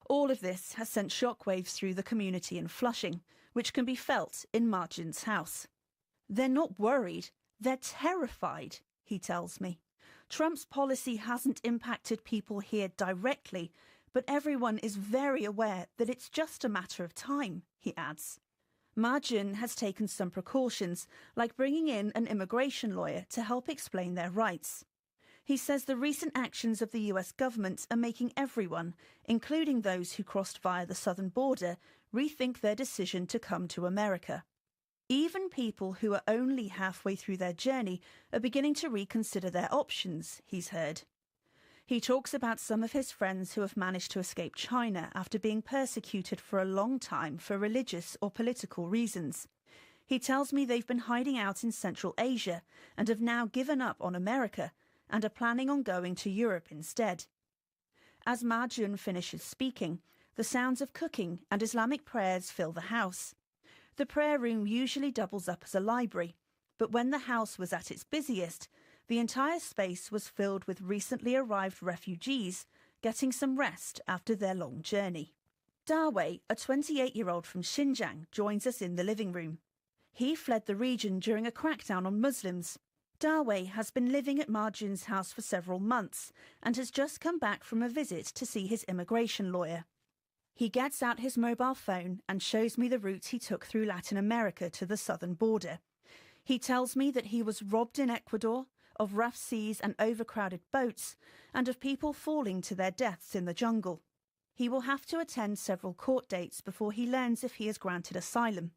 All of this has sent shockwaves through the community in Flushing, which can be felt in Margin's house. They're not worried, they're terrified, he tells me. Trump's policy hasn't impacted people here directly, but everyone is very aware that it's just a matter of time, he adds. Margin has taken some precautions, like bringing in an immigration lawyer to help explain their rights. He says the recent actions of the US government are making everyone, including those who crossed via the southern border, rethink their decision to come to America. Even people who are only halfway through their journey are beginning to reconsider their options, he's heard. He talks about some of his friends who have managed to escape China after being persecuted for a long time for religious or political reasons. He tells me they've been hiding out in Central Asia and have now given up on America and are planning on going to Europe instead. As Marjun finishes speaking, the sounds of cooking and Islamic prayers fill the house. The prayer room usually doubles up as a library, but when the house was at its busiest, the entire space was filled with recently arrived refugees getting some rest after their long journey. Dawei, a 28-year-old from Xinjiang, joins us in the living room. He fled the region during a crackdown on Muslims. Dawei has been living at Marjun's house for several months and has just come back from a visit to see his immigration lawyer. He gets out his mobile phone and shows me the route he took through Latin America to the southern border. He tells me that he was robbed in Ecuador, of rough seas and overcrowded boats, and of people falling to their deaths in the jungle. He will have to attend several court dates before he learns if he is granted asylum.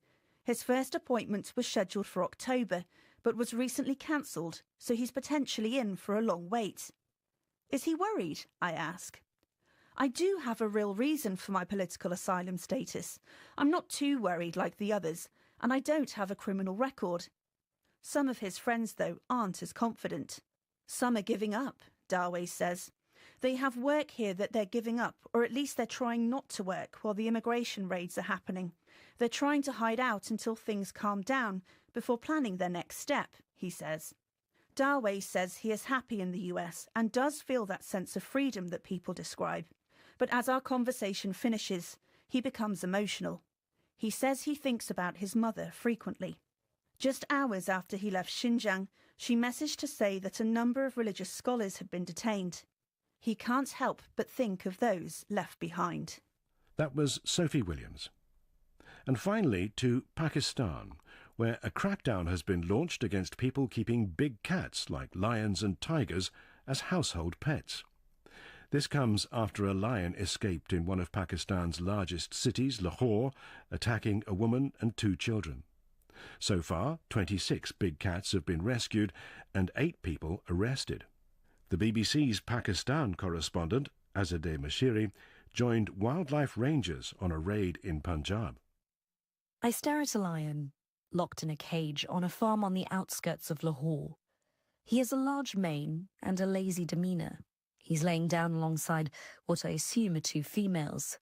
His first appointment was scheduled for October, but was recently cancelled, so he's potentially in for a long wait. Is he worried? I ask. I do have a real reason for my political asylum status. I'm not too worried like the others, and I don't have a criminal record. Some of his friends, though, aren't as confident. Some are giving up, Dawei says. They have work here that they're giving up, or at least they're trying not to work while the immigration raids are happening. They're trying to hide out until things calm down before planning their next step, he says. Dawei says he is happy in the US and does feel that sense of freedom that people describe. But as our conversation finishes, he becomes emotional. He says he thinks about his mother frequently. Just hours after he left Xinjiang, she messaged to say that a number of religious scholars had been detained. He can't help but think of those left behind. That was Sophie Williams. And finally to Pakistan, where a crackdown has been launched against people keeping big cats like lions and tigers as household pets. This comes after a lion escaped in one of Pakistan's largest cities, Lahore, attacking a woman and 2 children. So far, 26 big cats have been rescued and 8 people arrested. The BBC's Pakistan correspondent, Azadeh Mashiri, joined wildlife rangers on a raid in Punjab. I stare at a lion, locked in a cage on a farm on the outskirts of Lahore. He has a large mane and a lazy demeanour. He's laying down alongside what I assume are 2 females.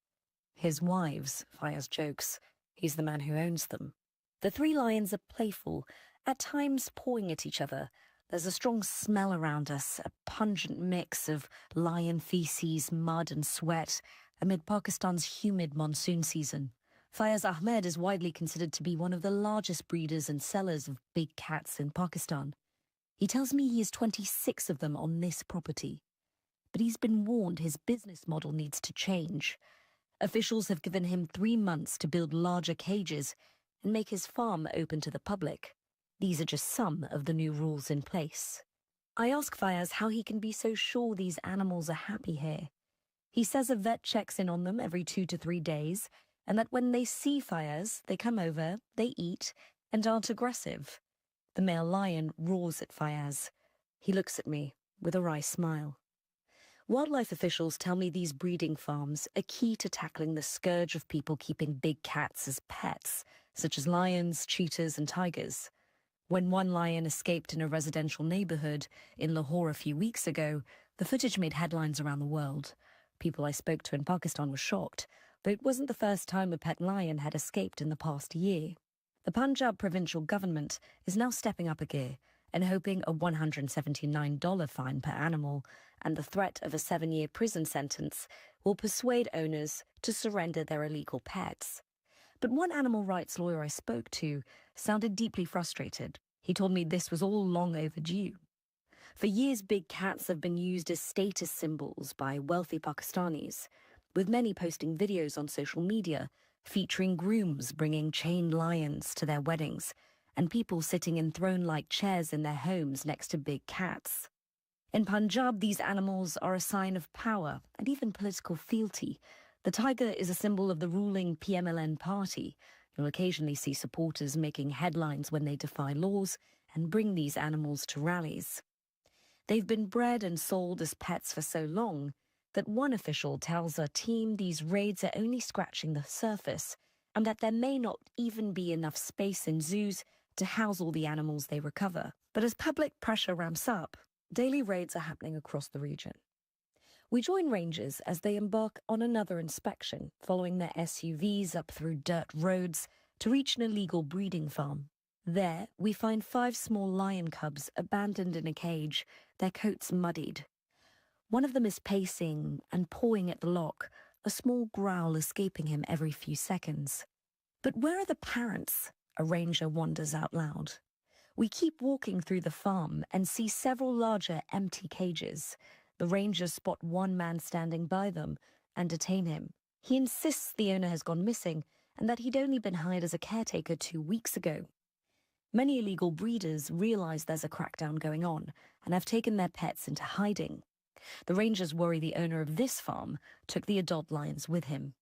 His wives, Fayaz jokes. He's the man who owns them. The 3 lions are playful, at times pawing at each other. There's a strong smell around us, a pungent mix of lion feces, mud and sweat, amid Pakistan's humid monsoon season. Fayaz Ahmed is widely considered to be one of the largest breeders and sellers of big cats in Pakistan. He tells me he has 26 of them on this property. But he's been warned his business model needs to change. Officials have given him 3 months to build larger cages and make his farm open to the public. These are just some of the new rules in place. I ask Fayaz how he can be so sure these animals are happy here. He says a vet checks in on them every 2 to 3 days, and that when they see Fayaz, they come over, they eat, and aren't aggressive. The male lion roars at Fayaz. He looks at me with a wry smile. Wildlife officials tell me these breeding farms are key to tackling the scourge of people keeping big cats as pets, such as lions, cheetahs, and tigers. When one lion escaped in a residential neighbourhood in Lahore a few weeks ago, the footage made headlines around the world. People I spoke to in Pakistan were shocked, but it wasn't the first time a pet lion had escaped in the past year. The Punjab provincial government is now stepping up a gear and hoping a $179 fine per animal and the threat of a 7-year prison sentence will persuade owners to surrender their illegal pets. But one animal rights lawyer I spoke to sounded deeply frustrated. He told me this was all long overdue. For years, big cats have been used as status symbols by wealthy Pakistanis, with many posting videos on social media featuring grooms bringing chained lions to their weddings and people sitting in throne-like chairs in their homes next to big cats. In Punjab, these animals are a sign of power and even political fealty. The tiger is a symbol of the ruling PMLN party. You'll occasionally see supporters making headlines when they defy laws and bring these animals to rallies. They've been bred and sold as pets for so long that one official tells a team these raids are only scratching the surface and that there may not even be enough space in zoos to house all the animals they recover. But as public pressure ramps up, daily raids are happening across the region. We join rangers as they embark on another inspection, following their SUVs up through dirt roads to reach an illegal breeding farm. There, we find 5 small lion cubs abandoned in a cage, their coats muddied. One of them is pacing and pawing at the lock, a small growl escaping him every few seconds. But where are the parents? A ranger wonders out loud. We keep walking through the farm and see several larger empty cages. The rangers spot one man standing by them and detain him. He insists the owner has gone missing and that he'd only been hired as a caretaker 2 weeks ago. Many illegal breeders realize there's a crackdown going on and have taken their pets into hiding. The rangers worry the owner of this farm took the adult lions with him.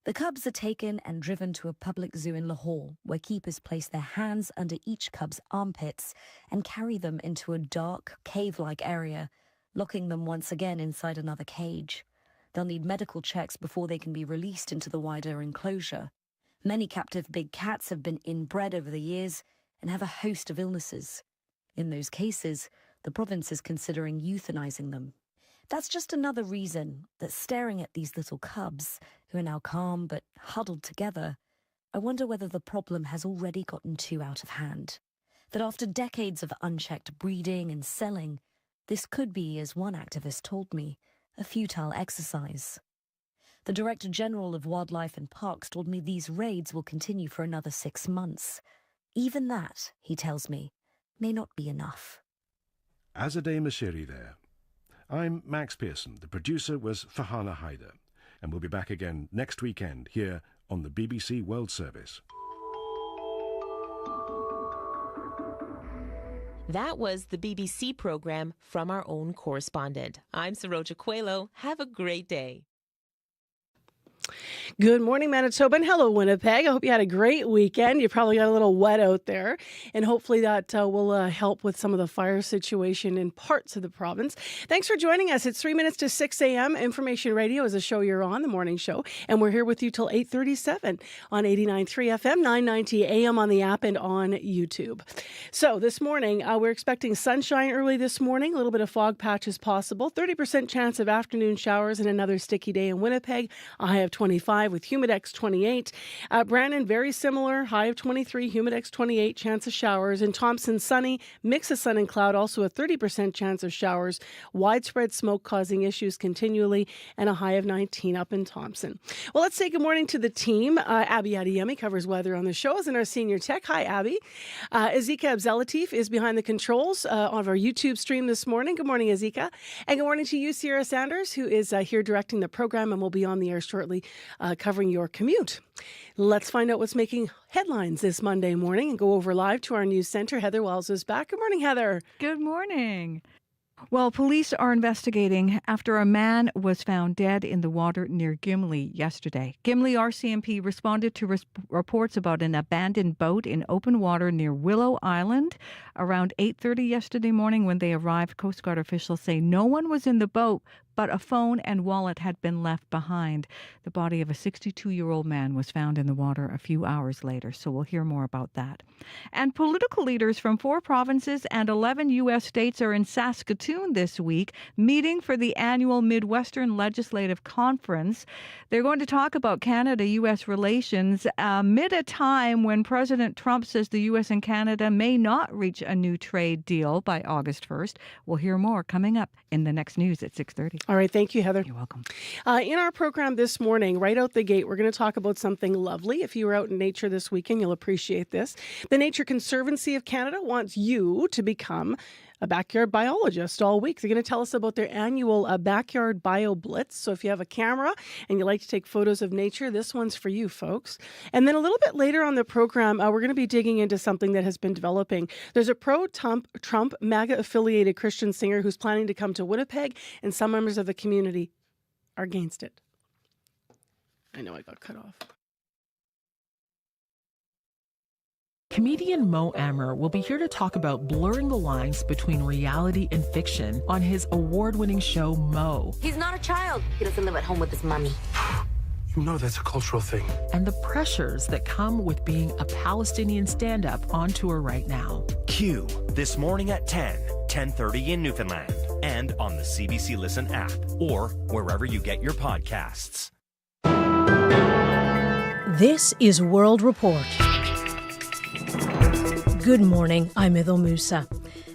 The cubs are taken and driven to a public zoo in Lahore, where keepers place their hands under each cub's armpits and carry them into a dark, cave-like area, locking them once again inside another cage. They'll need medical checks before they can be released into the wider enclosure. Many captive big cats have been inbred over the years and have a host of illnesses. In those cases, the province is considering euthanizing them. That's just another reason that staring at these little cubs, who are now calm but huddled together, I wonder whether the problem has already gotten too out of hand. That after decades of unchecked breeding and selling, this could be, as one activist told me, a futile exercise. The Director General of Wildlife and Parks told me these raids will continue for another 6 months. Even that, he tells me, may not be enough. Azadeh Mashiri there. I'm Max Pearson. The producer was Fahana Haider. And we'll be back again next weekend here on the BBC World Service. That was the BBC program from our own correspondent. I'm Saroja Coelho. Have a great day. Good morning, Manitoba, and hello, Winnipeg. I hope you had a great weekend. You probably got a little wet out there, and hopefully that will help with some of the fire situation in parts of the province. Thanks for joining us. It's 3 minutes to 6 a.m. Information Radio is a show you're on, the morning show, and we're here with you till 8:37 on 89.3 FM, 990 AM on the app and on YouTube. So this morning, we're expecting sunshine early this morning, a little bit of fog patches possible, 30% chance of afternoon showers and another sticky day in Winnipeg. A high of 25 with Humidex 28. Brandon, very similar, high of 23, Humidex 28, chance of showers. In Thompson, sunny, mix of sun and cloud, also a 30% chance of showers. Widespread smoke causing issues continually, and a high of 19 up in Thompson. Well, let's say good morning to the team. Abby Adiyemi covers weather on the show, as in our senior tech. Hi, Abby. Azika Abzelatif is behind the controls of our YouTube stream this morning. Good morning, Azika. And good morning to you, Sierra Sanders, who is here directing the program and will be on the air shortly, covering your commute. Let's find out what's making headlines this Monday morning and go over live to our news center. Heather Wells is back. Good morning, Heather. Good morning. Well, police are investigating after a man was found dead in the water near Gimli yesterday. Gimli RCMP responded to reports about an abandoned boat in open water near Willow Island around 8:30 yesterday morning. When they arrived, Coast Guard officials say no one was in the boat, but a phone and wallet had been left behind. The body of a 62-year-old man was found in the water a few hours later, so we'll hear more about that. And political leaders from 4 provinces and 11 U.S. states are in Saskatoon this week, meeting for the annual Midwestern Legislative Conference. They're going to talk about Canada-U.S. relations amid a time when President Trump says the U.S. and Canada may not reach a new trade deal by August 1st. We'll hear more coming up in the next news at 6:30. All right. Thank you, Heather. You're welcome. In our program this morning, right out the gate, we're going to talk about something lovely. If you were out in nature this weekend, you'll appreciate this. The Nature Conservancy of Canada wants you to become a backyard biologist all week. They're going to tell us about their annual Backyard Bio Blitz. So if you have a camera and you like to take photos of nature, this one's for you, folks. And then a little bit later on the program, we're going to be digging into something that has been developing. There's a pro-Trump MAGA-affiliated Christian singer who's planning to come to Winnipeg, and some members of the community are against it. I know I got cut off. Comedian Mo Amer will be here to talk about blurring the lines between reality and fiction on his award-winning show, Mo. He's not a child. He doesn't live at home with his mommy. You know that's a cultural thing. And the pressures that come with being a Palestinian stand-up on tour right now. Q, this morning at 10:30 in Newfoundland, and on the CBC Listen app, or wherever you get your podcasts. This is World Report. Good morning, I'm Ethel Musa.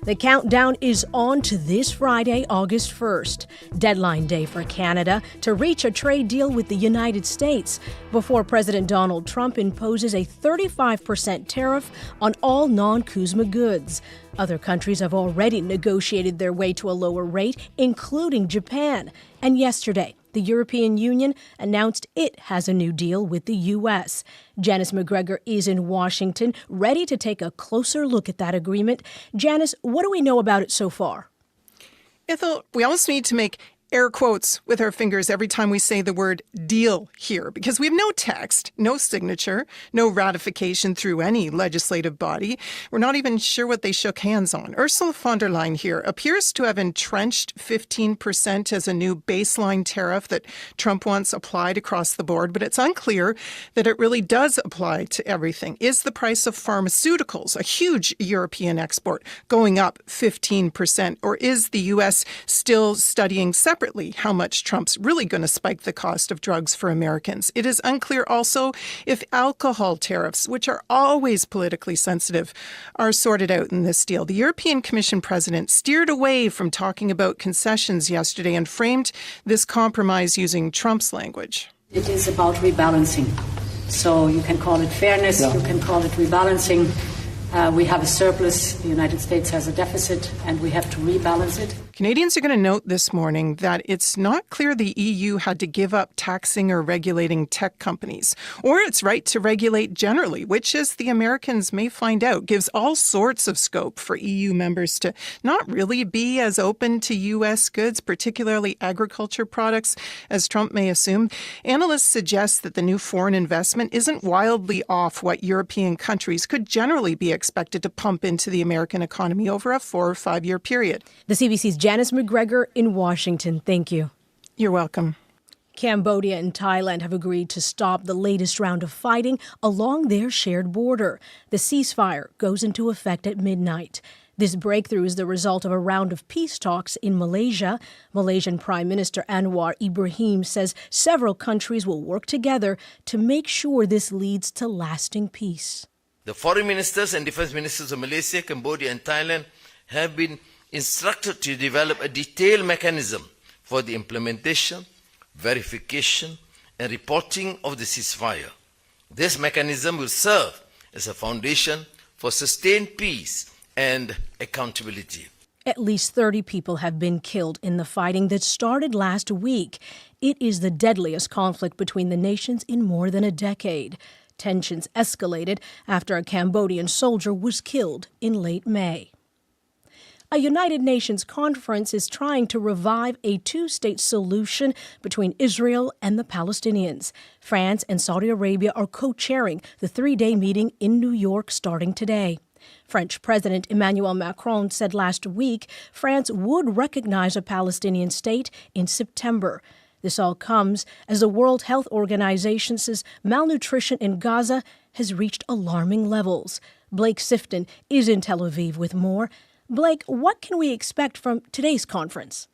The countdown is on to this Friday, August 1st, deadline day for Canada to reach a trade deal with the United States before President Donald Trump imposes a 35% tariff on all non-CUSMA goods. Other countries have already negotiated their way to a lower rate, including Japan. And yesterday, the European Union announced it has a new deal with the U.S. Janice McGregor is in Washington, ready to take a closer look at that agreement. Janice, what do we know about it so far? Ethel, we almost need to make air quotes with our fingers every time we say the word deal here, because we have no text, no signature, no ratification through any legislative body. We're not even sure what they shook hands on. Ursula von der Leyen here appears to have entrenched 15% as a new baseline tariff that Trump wants applied across the board, but it's unclear that it really does apply to everything. Is the price of pharmaceuticals, a huge European export, going up 15%, or is the U.S. still studying separately how much Trump's really going to spike the cost of drugs for Americans? It is unclear also if alcohol tariffs, which are always politically sensitive, are sorted out in this deal. The European Commission president steered away from talking about concessions yesterday and framed this compromise using Trump's language. It is about rebalancing. So you can call it fairness, you can call it rebalancing. We have a surplus, the United States has a deficit, and we have to rebalance it. Canadians are going to note this morning that it's not clear the EU had to give up taxing or regulating tech companies, or its right to regulate generally, which, as the Americans may find out, gives all sorts of scope for EU members to not really be as open to U.S. goods, particularly agriculture products, as Trump may assume. Analysts suggest that the new foreign investment isn't wildly off what European countries could generally be expected to pump into the American economy over a 4 or 5 year period. The CBC's Janice McGregor in Washington. Thank you. You're welcome. Cambodia and Thailand have agreed to stop the latest round of fighting along their shared border. The ceasefire goes into effect at midnight. This breakthrough is the result of a round of peace talks in Malaysia. Malaysian Prime Minister Anwar Ibrahim says several countries will work together to make sure this leads to lasting peace. The foreign ministers and defense ministers of Malaysia, Cambodia and Thailand have been instructed to develop a detailed mechanism for the implementation, verification and reporting of the ceasefire. This mechanism will serve as a foundation for sustained peace and accountability. At least 30 people have been killed in the fighting that started last week. It is the deadliest conflict between the nations in more than a decade. Tensions escalated after a Cambodian soldier was killed in late May. A United Nations conference is trying to revive a two-state solution between Israel and the Palestinians. France and Saudi Arabia are co-chairing the three-day meeting in New York starting today. French President Emmanuel Macron said last week France would recognize a Palestinian state in September. This all comes as the World Health Organization says malnutrition in Gaza has reached alarming levels. Blake Sifton is in Tel Aviv with more. Blake, what can we expect from today's conference?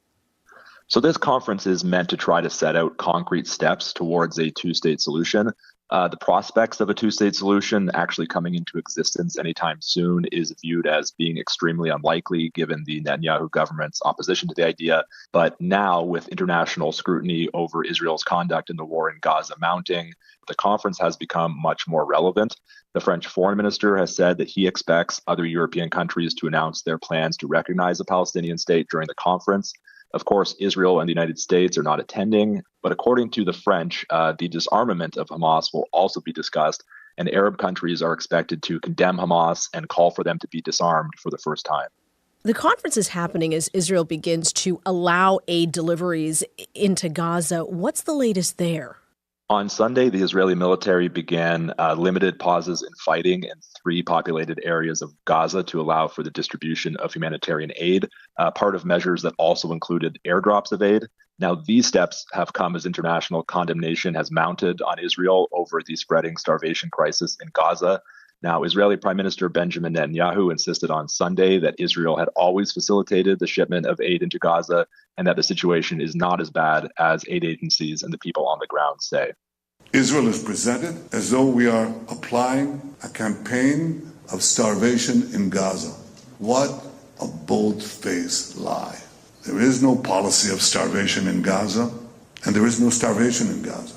So this conference is meant to try to set out concrete steps towards a two-state solution. The prospects of a two-state solution actually coming into existence anytime soon is viewed as being extremely unlikely given the Netanyahu government's opposition to the idea. But now, with international scrutiny over Israel's conduct in the war in Gaza mounting, the conference has become much more relevant. The French foreign minister has said that he expects other European countries to announce their plans to recognize a Palestinian state during the conference. Of course, Israel and the United States are not attending, but according to the French, the disarmament of Hamas will also be discussed, and Arab countries are expected to condemn Hamas and call for them to be disarmed for the first time. The conference is happening as Israel begins to allow aid deliveries into Gaza. What's the latest there? On Sunday, the Israeli military began limited pauses in fighting in 3 populated areas of Gaza to allow for the distribution of humanitarian aid, part of measures that also included airdrops of aid. Now, these steps have come as international condemnation has mounted on Israel over the spreading starvation crisis in Gaza. Now, Israeli Prime Minister Benjamin Netanyahu insisted on Sunday that Israel had always facilitated the shipment of aid into Gaza and that the situation is not as bad as aid agencies and the people on the ground say. Israel is presented as though we are applying a campaign of starvation in Gaza. What a bold-faced lie. There is no policy of starvation in Gaza, and there is no starvation in Gaza.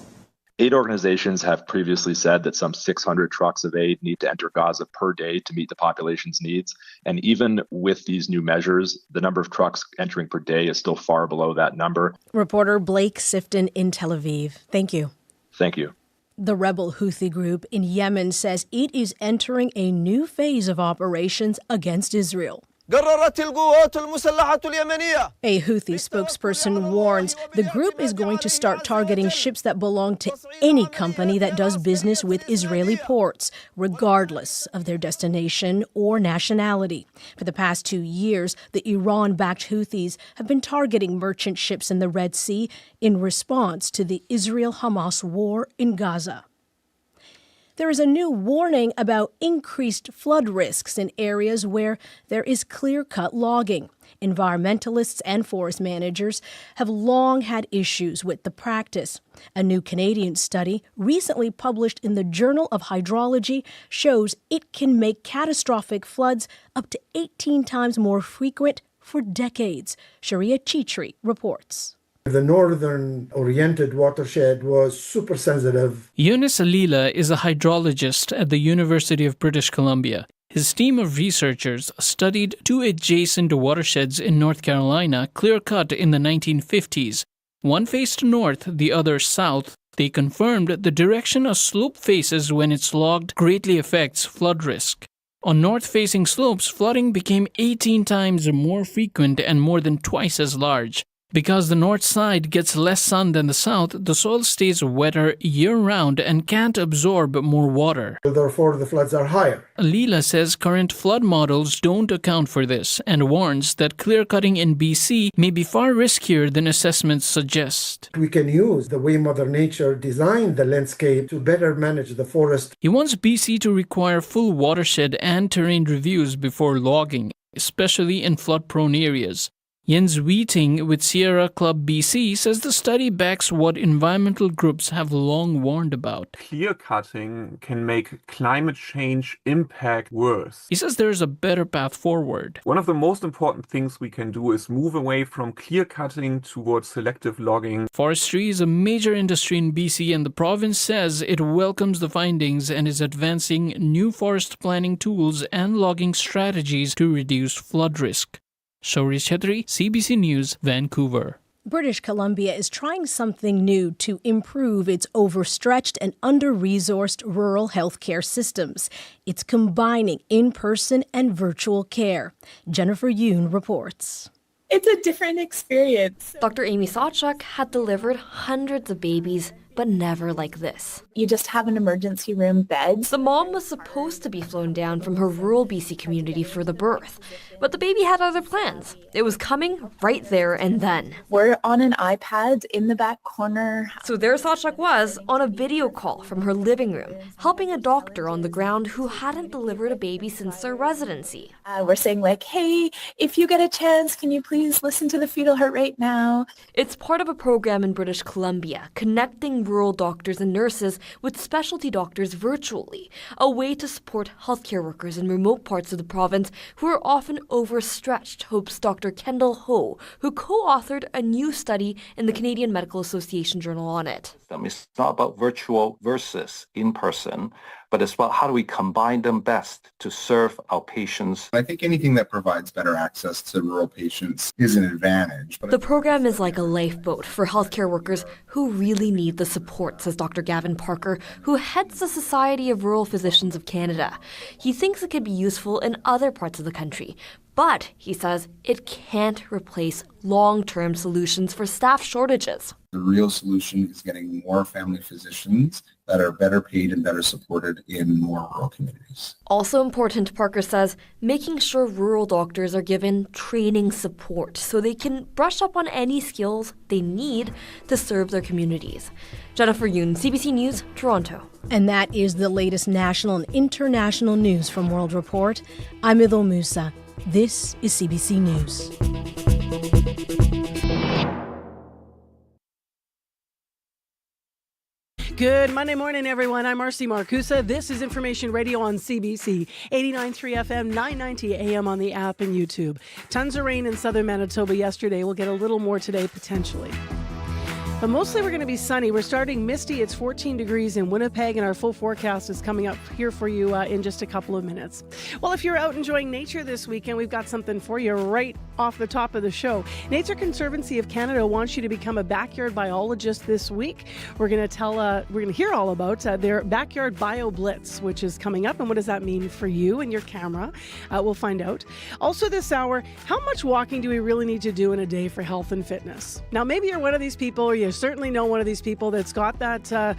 Aid organizations have previously said that some 600 trucks of aid need to enter Gaza per day to meet the population's needs. And even with these new measures, the number of trucks entering per day is still far below that number. Reporter Blake Sifton in Tel Aviv. Thank you. Thank you. The rebel Houthi group in Yemen says it is entering a new phase of operations against Israel. A Houthi spokesperson warns the group is going to start targeting ships that belong to any company that does business with Israeli ports, regardless of their destination or nationality. For the past 2 years, the Iran-backed Houthis have been targeting merchant ships in the Red Sea in response to the Israel-Hamas war in Gaza. There is a new warning about increased flood risks in areas where there is clear-cut logging. Environmentalists and forest managers have long had issues with the practice. A new Canadian study recently published in the Journal of Hydrology shows it can make catastrophic floods up to 18 times more frequent for decades. Sharia Chitri reports. The northern-oriented watershed was super sensitive. Yunus Alila is a hydrologist at the University of British Columbia. His team of researchers studied 2 adjacent watersheds in North Carolina clear-cut in the 1950s. One faced north, the other south. They confirmed the direction a slope faces when it's logged greatly affects flood risk. On north-facing slopes, flooding became 18 times more frequent and more than twice as large. Because the north side gets less sun than the south, the soil stays wetter year-round and can't absorb more water. Therefore, the floods are higher. Leela says current flood models don't account for this and warns that clear-cutting in BC may be far riskier than assessments suggest. We can use the way Mother Nature designed the landscape to better manage the forest. He wants BC to require full watershed and terrain reviews before logging, especially in flood-prone areas. Jens Wieting with Sierra Club BC says the study backs what environmental groups have long warned about. Clear-cutting can make climate change impact worse. He says there is a better path forward. One of the most important things we can do is move away from clear-cutting towards selective logging. Forestry is a major industry in BC, and the province says it welcomes the findings and is advancing new forest planning tools and logging strategies to reduce flood risk. Shauri Chetri, CBC News, Vancouver. British Columbia is trying something new to improve its overstretched and under-resourced rural healthcare systems. It's combining in-person and virtual care. Jennifer Yoon reports. It's a different experience. Dr. Amy Sawchuk had delivered hundreds of babies, but never like this. You just have an emergency room bed. The mom was supposed to be flown down from her rural BC community for the birth, but the baby had other plans. It was coming right there and then. We're on an iPad in the back corner. So there Sawchuk was on a video call from her living room, helping a doctor on the ground who hadn't delivered a baby since their residency. We're saying like, hey, if you get a chance, can you please listen to the fetal heart rate now? It's part of a program in British Columbia connecting connecting rural doctors and nurses with specialty doctors virtually, a way to support healthcare workers in remote parts of the province who are often overstretched, hopes Dr. Kendall Ho, who co-authored a new study in the Canadian Medical Association Journal on it. It's not about virtual versus in person, but it's about how do we combine them best to serve our patients. I think anything that provides better access to rural patients is an advantage. The program is like a lifeboat for healthcare workers who really need the support, says Dr. Gavin Parker, who heads the Society of Rural Physicians of Canada. He thinks it could be useful in other parts of the country. But, he says, it can't replace long-term solutions for staff shortages. The real solution is getting more family physicians that are better paid and better supported in more rural communities. Also important, Parker says, making sure rural doctors are given training support so they can brush up on any skills they need to serve their communities. Jennifer Yoon, CBC News, Toronto. And that is the latest national and international news from World Report. I'm Idil Musa. This is CBC News. Good Monday morning, everyone. I'm Marcy Marcusa. This is Information Radio on CBC, 89.3 FM, 990 AM on the app and YouTube. Tons of rain in southern Manitoba yesterday. We'll get a little more today, potentially. But mostly we're going to be sunny. We're starting misty. It's 14 degrees in Winnipeg, and our full forecast is coming up here for you in just a couple of minutes. Well, if you're out enjoying nature this weekend, we've got something for you right off the top of the show. Nature Conservancy of Canada wants you to become a backyard biologist this week. We're going to hear all about their Backyard Bio Blitz, which is coming up, and what does that mean for you and your camera? We'll find out. Also this hour, how much walking do we really need to do in a day for health and fitness? Now, maybe you're one of these people, or you certainly know one of these people that's got that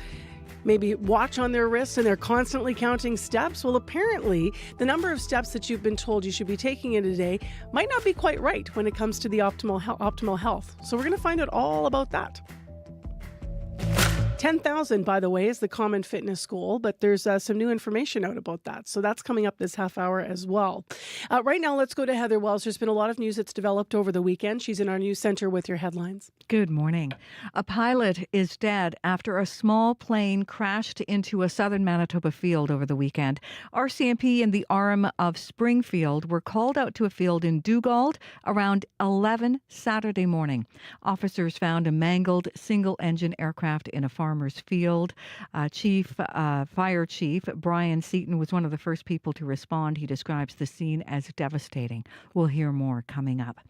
maybe watch on their wrists and they're constantly counting steps. Well, apparently the number of steps that you've been told you should be taking in a day might not be quite right when it comes to the optimal health. So we're going to find out all about that. 10,000, by the way, is the common fitness goal, but there's some new information out about that. So that's coming up this half hour as well. Right now, let's go to Heather Wells. There's been a lot of news that's developed over the weekend. She's in our news center with your headlines. Good morning. A pilot is dead after a small plane crashed into a southern Manitoba field over the weekend. RCMP and the arm of Springfield were called out to a field in Dugald around 11 Saturday morning. Officers found a mangled single-engine aircraft in a farmer's field. Fire Chief Brian Seaton was one of the first people to respond. He describes the scene as devastating. We'll hear more coming up.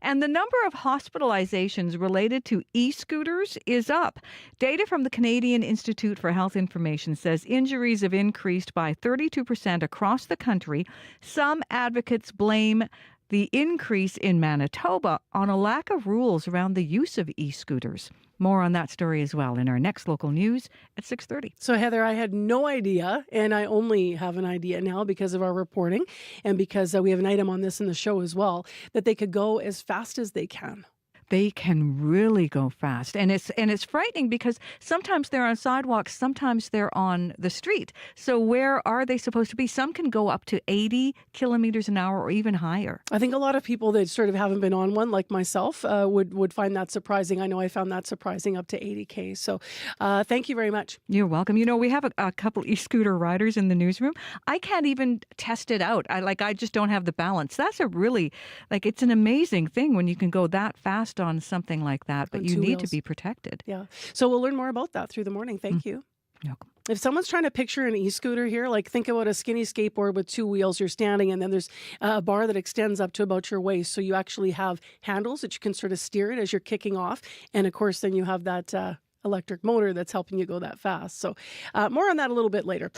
And the number of hospitalizations related to e-scooters is up. Data from the Canadian Institute for Health Information says injuries have increased by 32% across the country. Some advocates blame the increase in Manitoba on a lack of rules around the use of e-scooters. More on that story as well in our next local news at 6:30. So, Heather, I had no idea, and I only have an idea now because of our reporting and because we have an item on this in the show as well, that they could go as fast as they can. They can really go fast. And it's frightening because sometimes they're on sidewalks, sometimes they're on the street. So where are they supposed to be? Some can go up to 80 kilometers an hour or even higher. I think a lot of people that sort of haven't been on one, like myself, would find that surprising. I know I found that surprising, up to 80K. So thank you very much. You're welcome. You know, we have a couple e-scooter riders in the newsroom. I can't even test it out. I just don't have the balance. That's it's an amazing thing when you can go that fast on something like that, but you need to be protected. Yeah. So we'll learn more about that through the morning. Thank you. Welcome. If someone's trying to picture an e-scooter here, like think about a skinny skateboard with two wheels, you're standing, and then there's a bar that extends up to about your waist. So you actually have handles that you can sort of steer it as you're kicking off. And of course, then you have that electric motor that's helping you go that fast. So more on that a little bit later.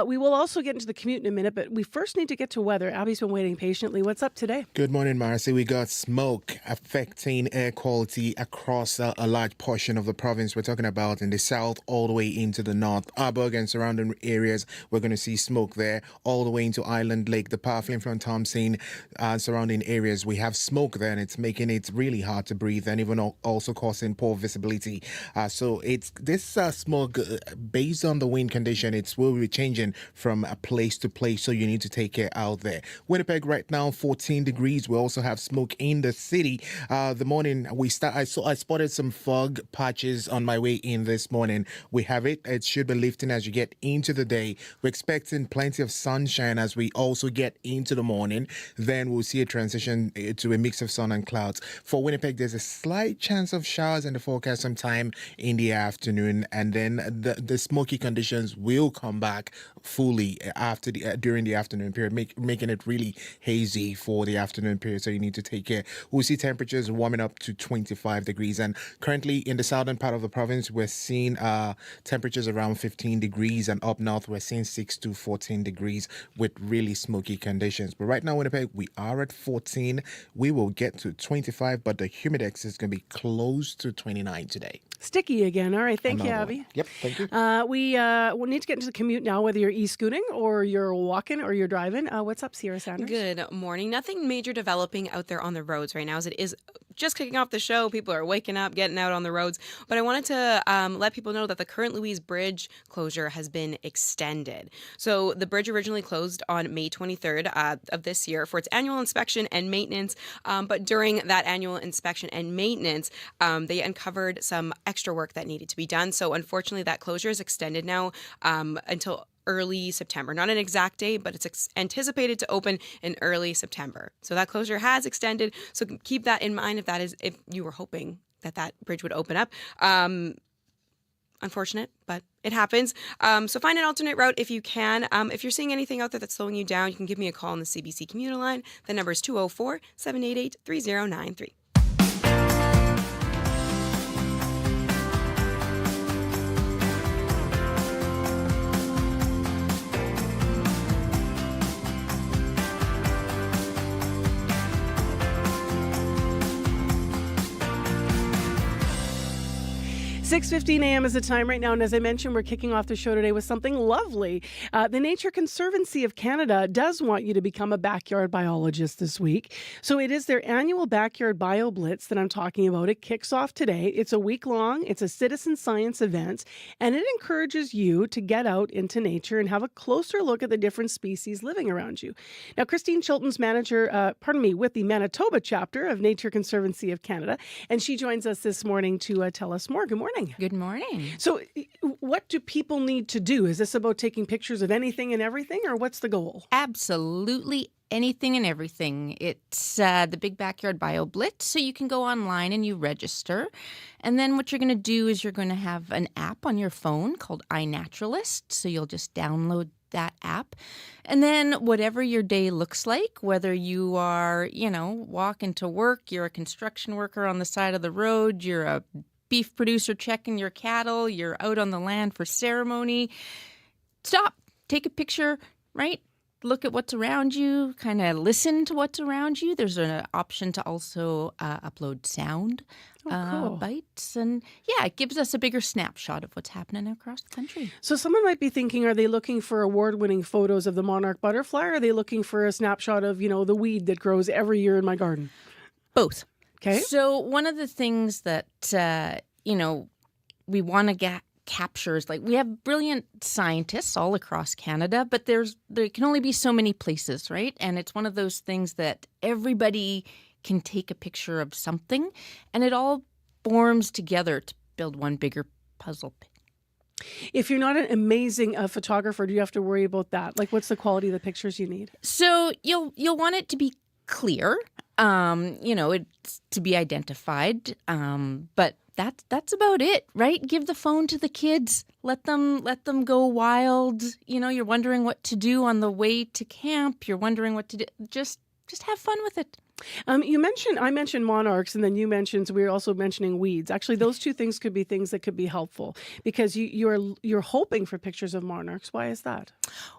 We will also get into the commute in a minute, but we first need to get to weather. Abby's been waiting patiently. What's up today? Good morning, Marcy. We got smoke affecting air quality across a large portion of the province. We're talking about in the south all the way into the north. Arborg and surrounding areas, we're going to see smoke there. All the way into Island Lake, the power flame from Thompson, surrounding areas. We have smoke there, and it's making it really hard to breathe and even also causing poor visibility. So So it's this smoke, based on the wind condition, it will be changing from a place to place. So you need to take care out there. Winnipeg right now, 14 degrees. We also have smoke in the city. The morning I spotted some fog patches on my way in this morning. We have it. It should be lifting as you get into the day. We're expecting plenty of sunshine as we also get into the morning. Then we'll see a transition to a mix of sun and clouds. For Winnipeg, there's a slight chance of showers in the forecast sometime in the afternoon, and then the smoky conditions will come back fully during the afternoon period, making it really hazy for the afternoon period. So you need to take care. We'll see temperatures warming up to 25 degrees, and currently in the southern part of the province, we're seeing temperatures around 15 degrees, and up north we're seeing 6 to 14 degrees with really smoky conditions. But right now, Winnipeg, we are at 14. We will get to 25, but the humidex is going to be close to 29 today. Sticky again. All right. Thank you, Abby. One. Yep. Thank you. We need to get into the commute now, whether you're e-scooting or you're walking or you're driving. What's up, Sierra Sanders? Good morning. Nothing major developing out there on the roads right now, as it is just kicking off the show. People are waking up, getting out on the roads. But I wanted to let people know that the current Louise Bridge closure has been extended. So the bridge originally closed on May 23rd of this year for its annual inspection and maintenance. But during that annual inspection and maintenance, they uncovered some extra work that needed to be done. So unfortunately, that closure is extended now until early September. Not an exact date, but it's anticipated to open in early September. So that closure has extended. So keep that in mind if you were hoping that bridge would open up. Unfortunate, but it happens. So find an alternate route if you can. If you're seeing anything out there that's slowing you down, you can give me a call on the CBC commuter line. The number is 204-788-3093. 6:15 a.m. is the time right now, and as I mentioned, we're kicking off the show today with something lovely. The Nature Conservancy of Canada does want you to become a backyard biologist this week. So it is their annual Backyard Bio Blitz that I'm talking about. It kicks off today. It's a week long. It's a citizen science event, and it encourages you to get out into nature and have a closer look at the different species living around you. Now, Christine Chilton's with the Manitoba chapter of Nature Conservancy of Canada, and she joins us this morning to tell us more. Good morning. Good morning. So what do people need to do? Is this about taking pictures of anything and everything, or what's the goal? Absolutely anything and everything. It's the Big Backyard Bio Blitz, so you can go online and you register. And then what you're going to do is you're going to have an app on your phone called iNaturalist, so you'll just download that app. And then whatever your day looks like, whether you are, walking to work, you're a construction worker on the side of the road, you're a beef producer checking your cattle, you're out on the land for ceremony, stop, take a picture, right? Look at what's around you, kind of listen to what's around you. There's an option to also upload sound bites. And it gives us a bigger snapshot of what's happening across the country. So someone might be thinking, are they looking for award-winning photos of the monarch butterfly, or are they looking for a snapshot of, the weed that grows every year in my garden? Both. Okay. So one of the things that, we want to capture is, we have brilliant scientists all across Canada, but there can only be so many places, right? And it's one of those things that everybody can take a picture of something, and it all forms together to build one bigger puzzle. If you're not an amazing photographer, do you have to worry about that? What's the quality of the pictures you need? So you'll want it to be clear, it's to be identified, but that's about it, right? Give the phone to the kids, let them go wild. You're wondering what to do on the way to camp. You're wondering what to do. Just have fun with it. I mentioned monarchs, and then you mentioned, we were also mentioning weeds. Actually, those two things could be things that could be helpful, because you're hoping for pictures of monarchs. Why is that?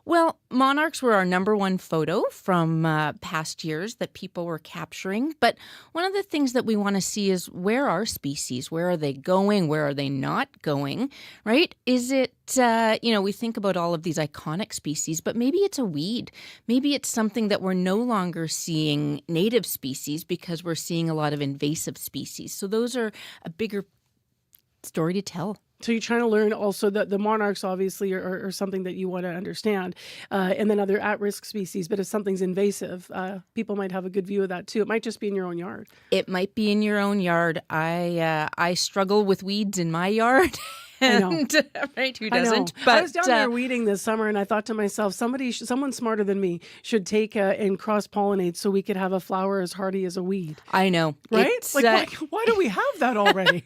Well, monarchs were our number one photo from past years that people were capturing. But one of the things that we want to see is, where are species? Where are they going? Where are they not going? Right? Is it, we think about all of these iconic species, but maybe it's a weed. Maybe it's something that we're no longer seeing native species because we're seeing a lot of invasive species. So those are a bigger story to tell. So you're trying to learn also that the monarchs obviously are something that you want to understand, and then other at-risk species. But if something's invasive, people might have a good view of that too. It might just be in your own yard. It might be in your own yard. I struggle with weeds in my yard. I know. Right? Who I know. doesn't? I was down there weeding this summer, and I thought to myself, someone smarter than me should take and cross-pollinate so we could have a flower as hardy as a weed. I know. Right? It's, why do we have that already?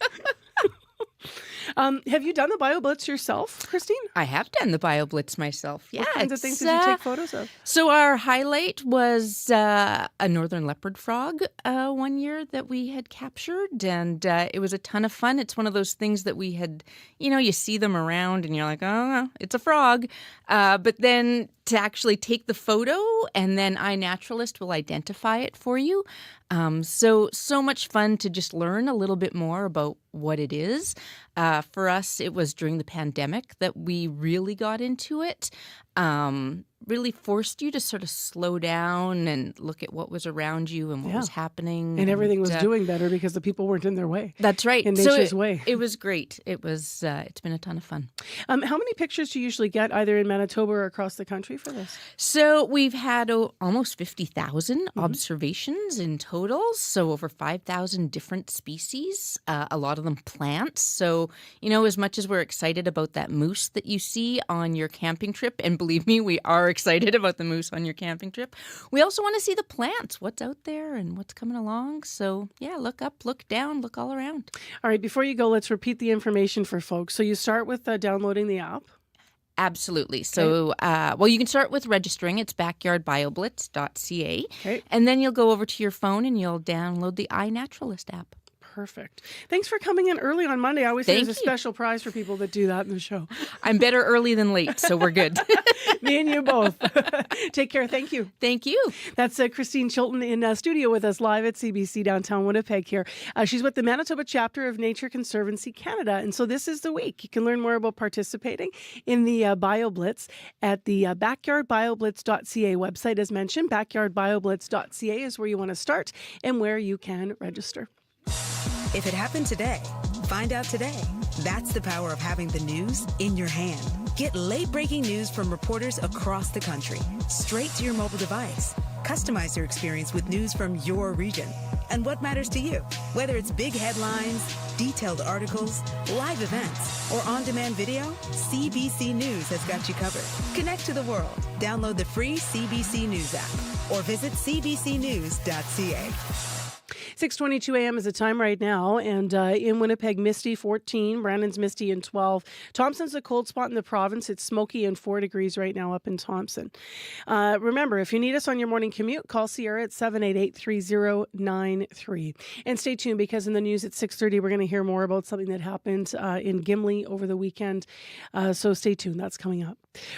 Have you done the BioBlitz yourself, Christine? I have done the BioBlitz myself. Yeah. What kinds of things did you take photos of? So our highlight was a northern leopard frog one year that we had captured, and it was a ton of fun. It's one of those things that we had, you see them around and you're like, oh, it's a frog. But then to actually take the photo and then iNaturalist will identify it for you. So much fun to just learn a little bit more about what it is. For us, it was during the pandemic that we really got into it. Really forced you to sort of slow down and look at what was around you and what was happening. And everything was doing better because the people weren't in their way. That's right. In nature's way. It was great. It was. It's been a ton of fun. How many pictures do you usually get either in Manitoba or across the country for this? So we've had almost 50,000 observations in total. So over 5,000 different species, a lot of them plants. So, as much as we're excited about that moose that you see on your camping trip, and believe me, we are excited about the moose on your camping trip, we also want to see the plants, what's out there and what's coming along. So yeah, look up, look down, look all around. All right, before you go, let's repeat the information for folks. So you start with downloading the app. Absolutely. So, you can start with registering. It's backyardbioblitz.ca. Okay. And then you'll go over to your phone and you'll download the iNaturalist app. Perfect. Thanks for coming in early on Monday. I always say there's a special prize for people that do that in the show. I'm better early than late, so we're good. Me and you both. Take care. Thank you. Thank you. That's Christine Chilton in studio with us live at CBC downtown Winnipeg here. She's with the Manitoba chapter of Nature Conservancy Canada. And so this is the week. You can learn more about participating in the BioBlitz at the backyardbioblitz.ca website. As mentioned, backyardbioblitz.ca is where you want to start and where you can register. If it happened today, find out today. That's the power of having the news in your hand. Get late-breaking news from reporters across the country, straight to your mobile device. Customize your experience with news from your region and what matters to you. Whether it's big headlines, detailed articles, live events, or on-demand video, CBC News has got you covered. Connect to the world. Download the free CBC News app or visit cbcnews.ca. 6:22 a.m. is the time right now, and in Winnipeg, misty 14, Brandon's misty and 12. Thompson's a cold spot in the province. It's smoky and 4 degrees right now up in Thompson. Remember, if you need us on your morning commute, call Sierra at 788-3093. And stay tuned because in the news at 6:30, we're going to hear more about something that happened in Gimli over the weekend. So stay tuned. That's coming up.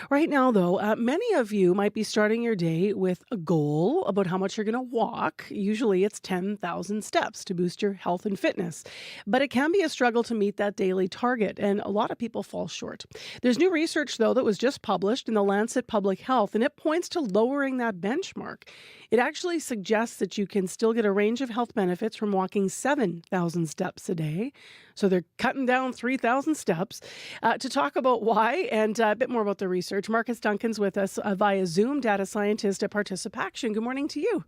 Right now, though, many of you might be starting your day with a goal about how much you're going to walk. Usually it's 10,000 steps to boost your health and fitness. But it can be a struggle to meet that daily target, and a lot of people fall short. There's new research, though, that was just published in the Lancet Public Health, and it points to lowering that benchmark. It actually suggests that you can still get a range of health benefits from walking 7,000 steps a day. So they're cutting down 3,000 steps. To talk about why and a bit more about the research, Marcus Duncan's with us via Zoom, data scientist at Participaction. Good morning to you.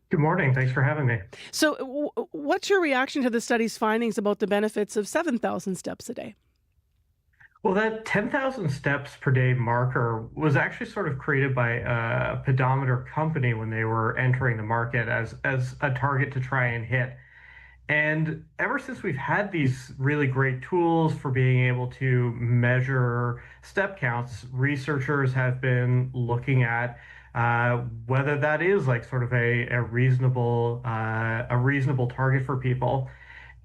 Good morning. Thanks for having me. So what's your reaction to the study's findings about the benefits of 7,000 steps a day? Well, that 10,000 steps per day marker was actually sort of created by a pedometer company when they were entering the market as a target to try and hit. And ever since we've had these really great tools for being able to measure step counts, researchers have been looking at whether that is like sort of a reasonable target for people.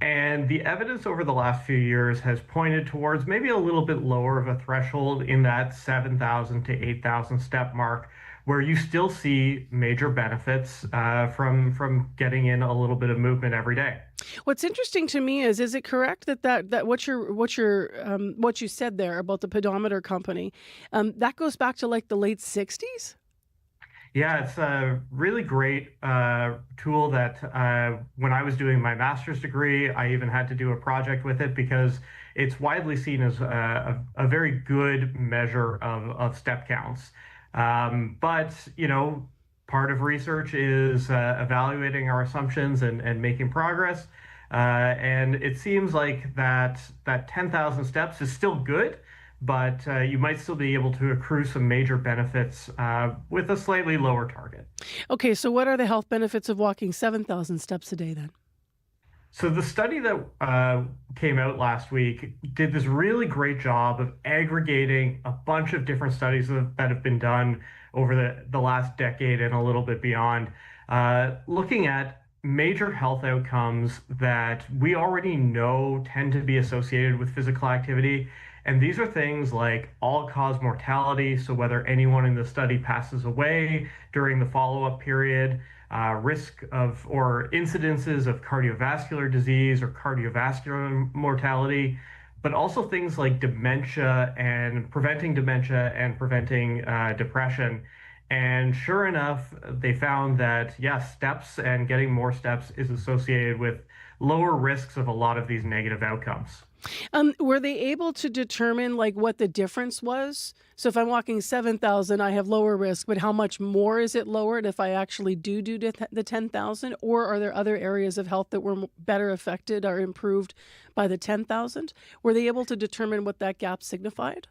And the evidence over the last few years has pointed towards maybe a little bit lower of a threshold in that 7,000 to 8,000 step mark, where you still see major benefits from getting in a little bit of movement every day. What's interesting to me is it correct that what you said there about the pedometer company, that goes back to like the late 60s? Yeah, it's a really great tool that when I was doing my master's degree, I even had to do a project with it because it's widely seen as a very good measure of step counts. But, part of research is evaluating our assumptions and making progress. And it seems like that 10,000 steps is still good, but you might still be able to accrue some major benefits with a slightly lower target. Okay, so what are the health benefits of walking 7,000 steps a day then? So the study that came out last week did this really great job of aggregating a bunch of different studies that have been done over the last decade and a little bit beyond, looking at major health outcomes that we already know tend to be associated with physical activity. And these are things like all-cause mortality, so whether anyone in the study passes away during the follow-up period, risk of or incidences of cardiovascular disease or cardiovascular mortality, but also things like dementia and preventing depression. And sure enough, they found that, yes, steps and getting more steps is associated with lower risks of a lot of these negative outcomes. Were they able to determine like what the difference was? So if I'm walking 7,000, I have lower risk, but how much more is it lowered if I actually do the 10,000? Or are there other areas of health that were better affected or improved by the 10,000? Were they able to determine what that gap signified?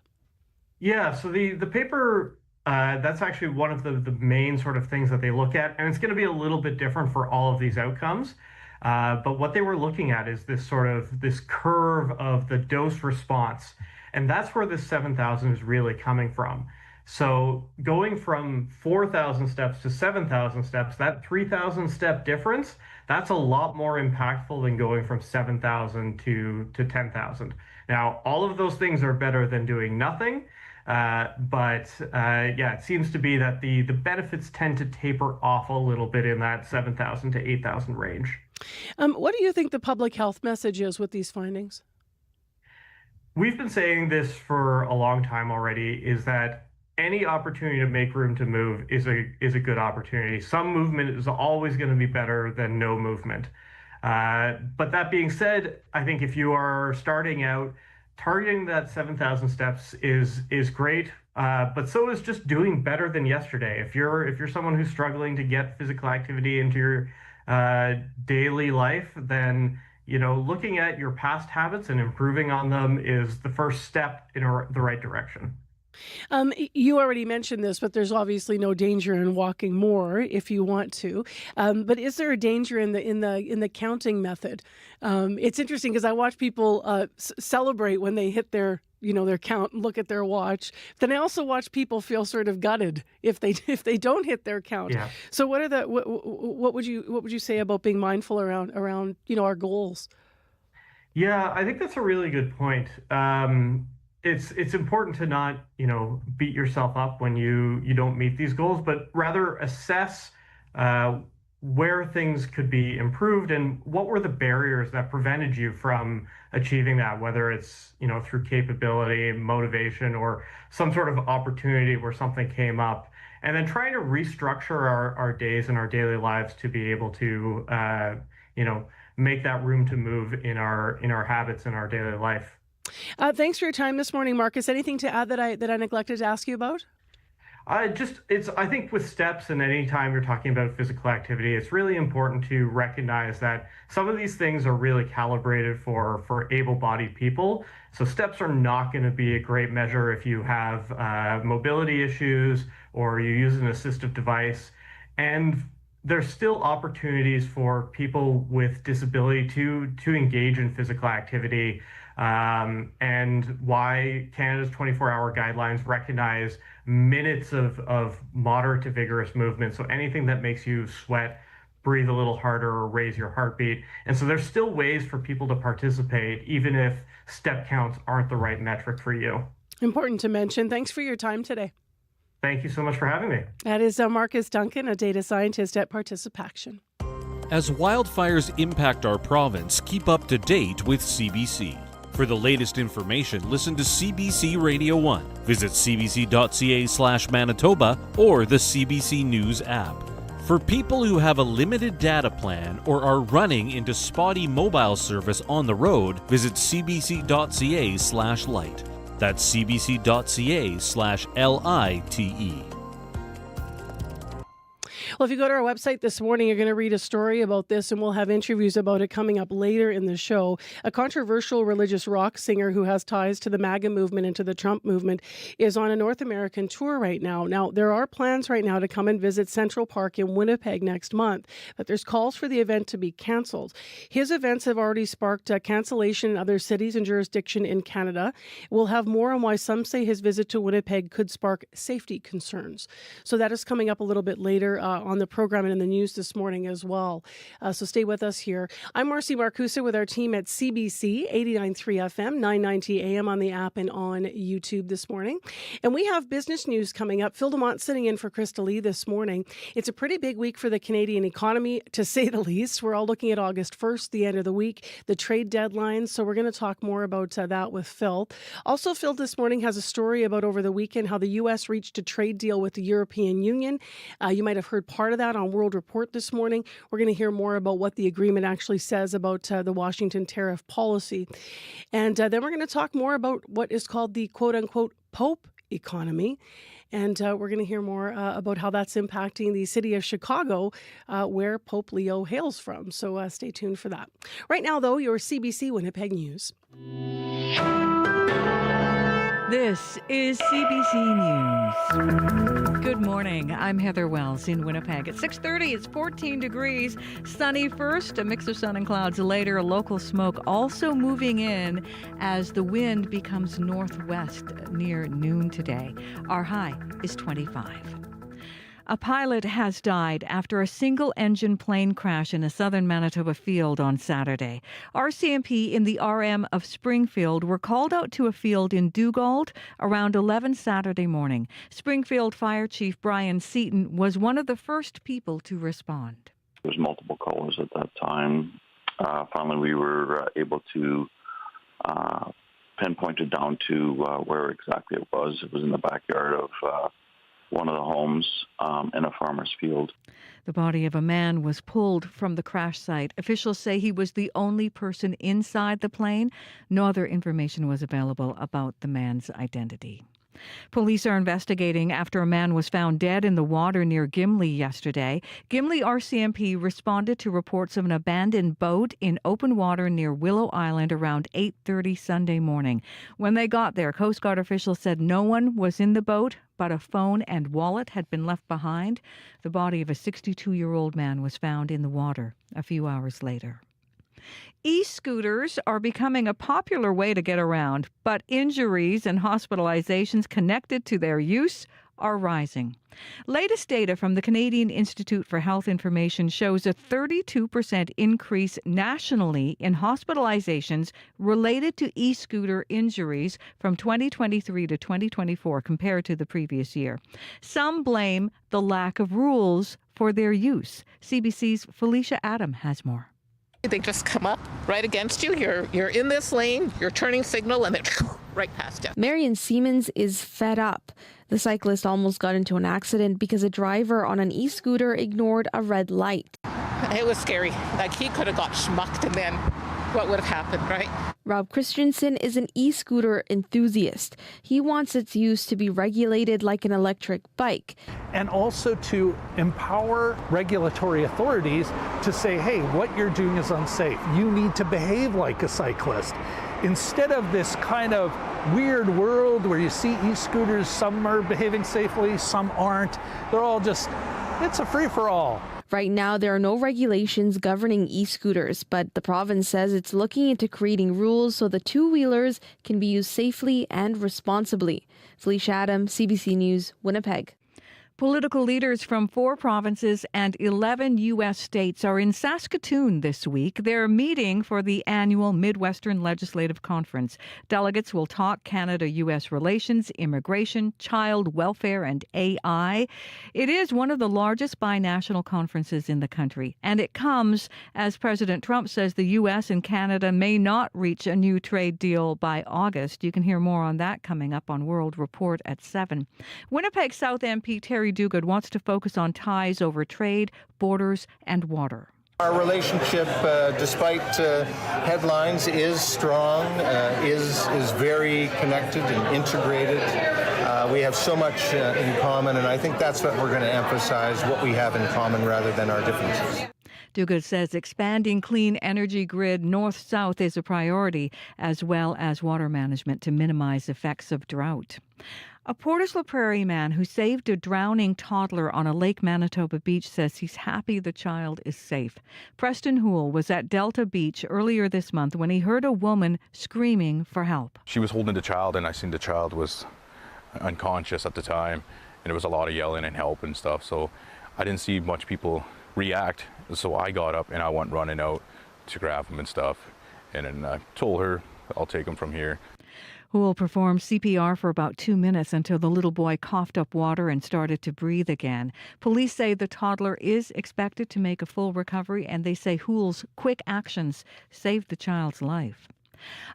Yeah, so the paper, that's actually one of the main sort of things that they look at, and it's going to be a little bit different for all of these outcomes. But what they were looking at is this curve of the dose response. And that's where this 7,000 is really coming from. So going from 4,000 steps to 7,000 steps, that 3,000 step difference, that's a lot more impactful than going from 7,000 to 10,000. Now, all of those things are better than doing nothing. But it seems to be that the benefits tend to taper off a little bit in that 7,000 to 8,000 range. What do you think the public health message is with these findings? We've been saying this for a long time already, is that any opportunity to make room to move is a good opportunity. Some movement is always going to be better than no movement. But that being said, I think if you are starting out, targeting that 7,000 steps is great, but so is just doing better than yesterday. If you're someone who's struggling to get physical activity into your daily life, then looking at your past habits and improving on them is the first step in the right direction. You already mentioned this, but there's obviously no danger in walking more if you want to. But is there a danger in the counting method? It's interesting because I watch people celebrate when they hit their count and look at their watch. Then I also watch people feel sort of gutted if they don't hit their count. Yeah. So what would you say about being mindful around our goals? Yeah, I think that's a really good point. It's important to not, beat yourself up when you don't meet these goals, but rather assess where things could be improved and what were the barriers that prevented you from achieving that, whether it's, through capability, motivation, or some sort of opportunity where something came up. And then trying to restructure our days and our daily lives to be able to, make that room to move in our habits in our daily life. Thanks for your time this morning, Marcus. Anything to add that I neglected to ask you about? I think with steps and any time you're talking about physical activity, it's really important to recognize that some of these things are really calibrated for able-bodied people. So steps are not going to be a great measure if you have mobility issues or you use an assistive device. And there's still opportunities for people with disability to engage in physical activity. And why Canada's 24-hour guidelines recognize minutes of moderate to vigorous movement. So anything that makes you sweat, breathe a little harder, or raise your heartbeat. And so there's still ways for people to participate, even if step counts aren't the right metric for you. Important to mention. Thanks for your time today. Thank you so much for having me. That is Marcus Duncan, a data scientist at Participaction. As wildfires impact our province, keep up to date with CBC. For the latest information, listen to CBC Radio 1. Visit cbc.ca/Manitoba or the CBC News app. For people who have a limited data plan or are running into spotty mobile service on the road, visit cbc.ca/lite. That's cbc.ca/LITE. Well, if you go to our website this morning, you're going to read a story about this, and we'll have interviews about it coming up later in the show. A controversial religious rock singer who has ties to the MAGA movement and to the Trump movement is on a North American tour right now. Now, there are plans right now to come and visit Central Park in Winnipeg next month, but there's calls for the event to be canceled. His events have already sparked cancellation in other cities and jurisdiction in Canada. We'll have more on why some say his visit to Winnipeg could spark safety concerns. So that is coming up a little bit later on the program and in the news this morning as well. So stay with us here. I'm Marcy Marcusa with our team at CBC 89.3 FM, 990 AM on the app and on YouTube this morning. And we have business news coming up. Phil DeMont sitting in for Krista Lee this morning. It's a pretty big week for the Canadian economy, to say the least. We're all looking at August 1st, the end of the week, the trade deadline. So we're going to talk more about that with Phil. Also, Phil this morning has a story about over the weekend how the U.S. reached a trade deal with the European Union. You might have heard part of that on World Report this morning. We're going to hear more about what the agreement actually says about the Washington tariff policy. And then we're going to talk more about what is called the quote-unquote Pope economy. And we're going to hear more about how that's impacting the city of Chicago, where Pope Leo hails from. So stay tuned for that. Right now, though, your CBC Winnipeg News. This is CBC News. Good morning. I'm Heather Wells in Winnipeg. At 6:30, it's 14 degrees. Sunny first, a mix of sun and clouds later. Local smoke also moving in as the wind becomes northwest near noon today. Our high is 25. A pilot has died after a single-engine plane crash in a southern Manitoba field on Saturday. RCMP in the RM of Springfield were called out to a field in Dugald around 11 Saturday morning. Springfield Fire Chief Brian Seaton was one of the first people to respond. There's multiple callers at that time. Finally, we were able to pinpoint it down to where exactly it was. It was in the backyard of one of the homes in a farmer's field. The body of a man was pulled from the crash site. Officials say he was the only person inside the plane. No other information was available about the man's identity. Police are investigating after a man was found dead in the water near Gimli yesterday. Gimli RCMP responded to reports of an abandoned boat in open water near Willow Island around 8:30 Sunday morning. When they got there, Coast Guard officials said no one was in the boat, but a phone and wallet had been left behind. The body of a 62-year-old man was found in the water a few hours later. E-scooters are becoming a popular way to get around, but injuries and hospitalizations connected to their use are rising. Latest data from the Canadian Institute for Health Information shows a 32% increase nationally in hospitalizations related to e-scooter injuries from 2023 to 2024 compared to the previous year. Some blame the lack of rules for their use. CBC's Felicia Adam has more. They just come up right against you. You're in this lane, you're turning signal, and they're right past you. Marion Siemens is fed up. The cyclist almost got into an accident because a driver on an e-scooter ignored a red light. It was scary. Like, he could have got schmucked, and then what would have happened, right? Rob Christensen is an e-scooter enthusiast. He wants its use to be regulated like an electric bike. And also to empower regulatory authorities to say, hey, what you're doing is unsafe. You need to behave like a cyclist. Instead of this kind of weird world where you see e-scooters, some are behaving safely, some aren't. They're all just, it's a free-for-all. Right now, there are no regulations governing e-scooters, but the province says it's looking into creating rules so the two-wheelers can be used safely and responsibly. Felicia Adam, CBC News, Winnipeg. Political leaders from 4 provinces and 11 U.S. states are in Saskatoon this week. They're meeting for the annual Midwestern Legislative Conference. Delegates will talk Canada-U.S. relations, immigration, child welfare, and AI. It is one of the largest binational conferences in the country, and it comes as President Trump says the U.S. and Canada may not reach a new trade deal by August. You can hear more on that coming up on World Report at 7. Winnipeg South MP Terry Duguid wants to focus on ties over trade, borders, and water. Our relationship, despite headlines, is strong, is very connected and integrated. We have so much in common, and I think that's what we're going to emphasize, what we have in common rather than our differences. Duguid says expanding clean energy grid north-south is a priority, as well as water management to minimize effects of drought. A Portage la Prairie man who saved a drowning toddler on a Lake Manitoba beach says he's happy the child is safe. Preston Houle was at Delta Beach earlier this month when he heard a woman screaming for help. She was holding the child, and I seen the child was unconscious at the time, and there was a lot of yelling and help and stuff, so I didn't see much people react, so I got up and I went running out to grab him and stuff, and then I told her I'll take him from here. Houle performed CPR for about 2 minutes until the little boy coughed up water and started to breathe again. Police say the toddler is expected to make a full recovery, and they say Houle's quick actions saved the child's life.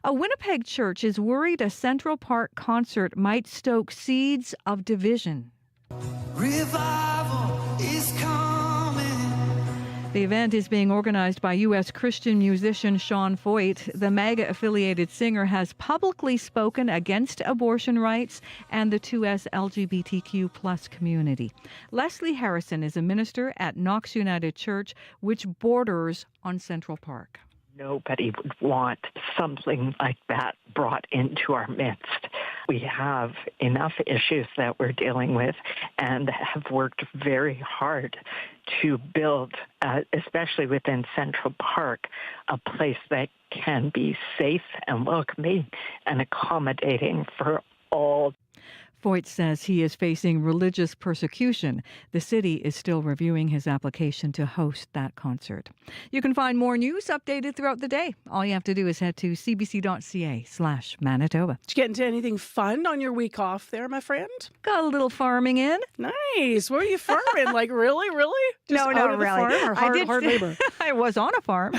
A Winnipeg church is worried a Central Park concert might stoke seeds of division. Revival is coming. The event is being organized by U.S. Christian musician Sean Foyt. The MAGA-affiliated singer has publicly spoken against abortion rights and the 2S LGBTQ plus community. Leslie Harrison is a minister at Knox United Church, which borders on Central Park. Nobody would want something like that brought into our midst. We have enough issues that we're dealing with and have worked very hard to build, especially within Central Park, a place that can be safe and welcoming and accommodating for all. Foyt says he is facing religious persecution. The city is still reviewing his application to host that concert. You can find more news updated throughout the day. All you have to do is head to cbc.ca/Manitoba. Did you get into anything fun on your week off there, my friend? Got a little farming in. Nice. Where are you farming? Like, really? Just No, out not of the really. farm or hard labor? I was on a farm.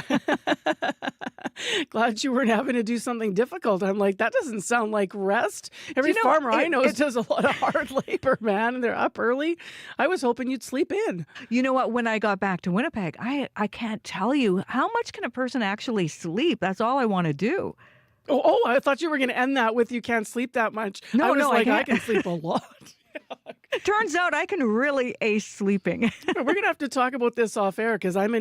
Glad you weren't having to do something difficult. I'm like, that doesn't sound like rest. Every you know, farmer I know does a lot of hard labor, man, and they're up early. I was hoping you'd sleep in. You know what? When I got back to Winnipeg, I can't tell you how much can a person actually sleep. That's all I want to do. Oh, I thought you were going to end that with you can't sleep that much. I was like, I can sleep a lot. Turns out I can really ace sleeping. We're gonna have to talk about this off air because I'm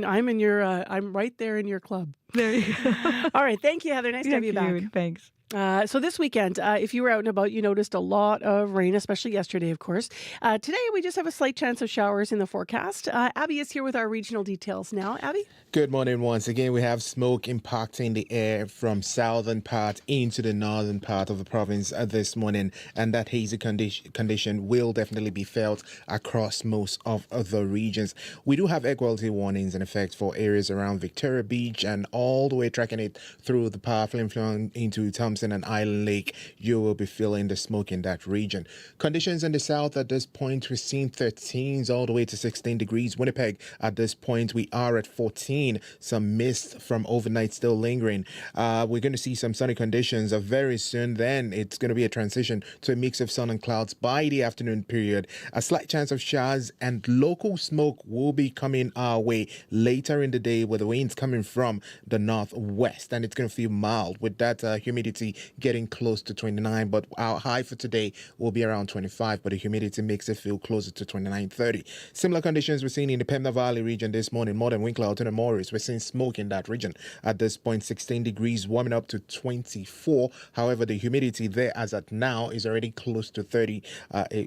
right there in your club. There you go. All right, thank you, Heather. Nice to have you back. Thanks. So this weekend, if you were out and about, you noticed a lot of rain, especially yesterday, of course. Today, we just have a slight chance of showers in the forecast. Abby is here with our regional details now. Abby? Good morning once again. We have smoke impacting the air from southern part into the northern part of the province this morning, and that hazy condition will definitely be felt across most of the regions. We do have air quality warnings in effect for areas around Victoria Beach and all the way tracking it through the powerful influence into Thompson and Island Lake. You will be feeling the smoke in that region. Conditions in the south at this point, we're seeing 13s all the way to 16 degrees. Winnipeg at this point, we are at 14. Some mist from overnight still lingering. We're going to see some sunny conditions very soon. Then it's going to be a transition to a mix of sun and clouds by the afternoon period. A slight chance of showers and local smoke will be coming our way later in the day with the winds coming from the northwest, and it's going to feel mild with that humidity getting close to 29, but our high for today will be around 25, but the humidity makes it feel closer to 29, 30. Similar conditions we're seeing in the Pembina Valley region this morning, more than Winkler to the Morris. We're seeing smoke in that region at this point, 16 degrees, warming up to 24. However, the humidity there as at now is already close to 30.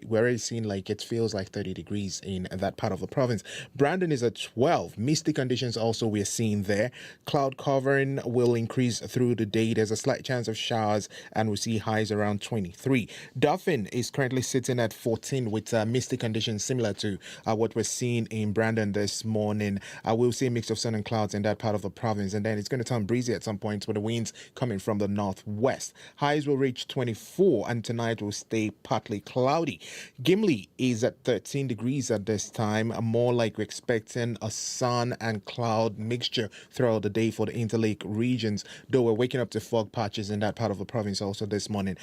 We're already seeing like it feels like 30 degrees in that part of the province. Brandon is at 12. Misty conditions also we're seeing there. Cloud cloud covering will increase through the day. There's a slight chance of showers, and we'll see highs around 23. Dauphin is currently sitting at 14 with misty conditions similar to what we're seeing in Brandon this morning. We'll see a mix of sun and clouds in that part of the province, and then it's going to turn breezy at some points with the winds coming from the northwest. Highs will reach 24, and tonight will stay partly cloudy. Gimli is at 13 degrees at this time, more like we're expecting a sun and cloud mixture throughout the day for the interlake regions, though we're waking up to fog patches in that part of the province also this morning.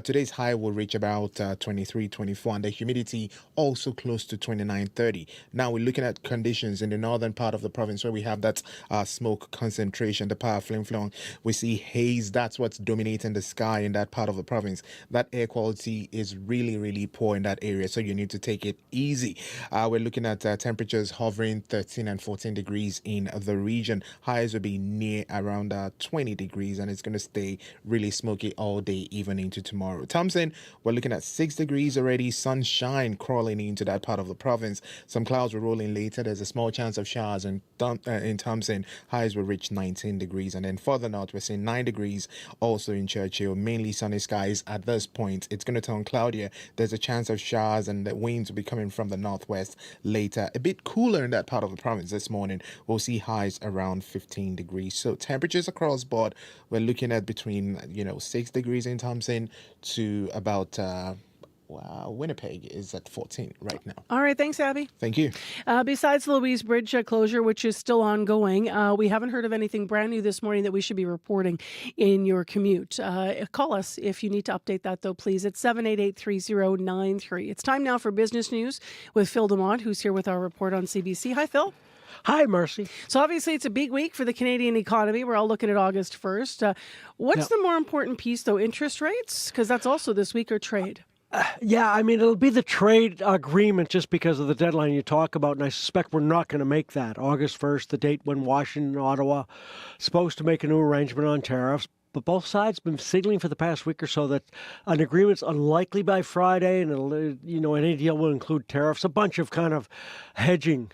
Today's high will reach about 23, 24, and the humidity also close to 29, 30. Now we're looking at conditions in the northern part of the province where we have that smoke concentration, the power flim flong. We see haze. That's what's dominating the sky in that part of the province. That air quality is really, really poor in that area, so you need to take it easy. We're looking at temperatures hovering 13 and 14 degrees in the region. Highs will be near around 20 degrees, and it's going to stay really smoky all day, even into tomorrow. Thompson, we're looking at 6 degrees already. Sunshine crawling into that part of the province. Some clouds will roll in later. There's a small chance of showers in Thompson. Highs will reach 19 degrees, and then further north we're seeing 9 degrees also in Churchill. Mainly sunny skies at this point. It's going to turn cloudier. There's a chance of showers, and the winds will be coming from the northwest later. A bit cooler in that part of the province this morning. We'll see highs around 15 degrees. So temperatures across board, we're looking at between 6 degrees in Thompson to about Winnipeg is at 14 right now. All right, thanks, Abby. Thank you. Besides the Louise Bridge closure, which is still ongoing, we haven't heard of anything brand new this morning that we should be reporting in your commute. Call us if you need to update that, though, please. It's 788-3093. It's time now for business news with Phil Demont, who's here with our report on CBC. Hi, Phil. Hi, Mercy. So obviously it's a big week for the Canadian economy. We're all looking at August 1st. What's the more important piece, though? Interest rates? Because that's also this week, or trade? It'll be the trade agreement just because of the deadline you talk about, and I suspect we're not going to make that. August 1st, the date when Washington and Ottawa supposed to make a new arrangement on tariffs. But both sides have been signaling for the past week or so that an agreement's unlikely by Friday, and any deal will include tariffs, a bunch of kind of hedging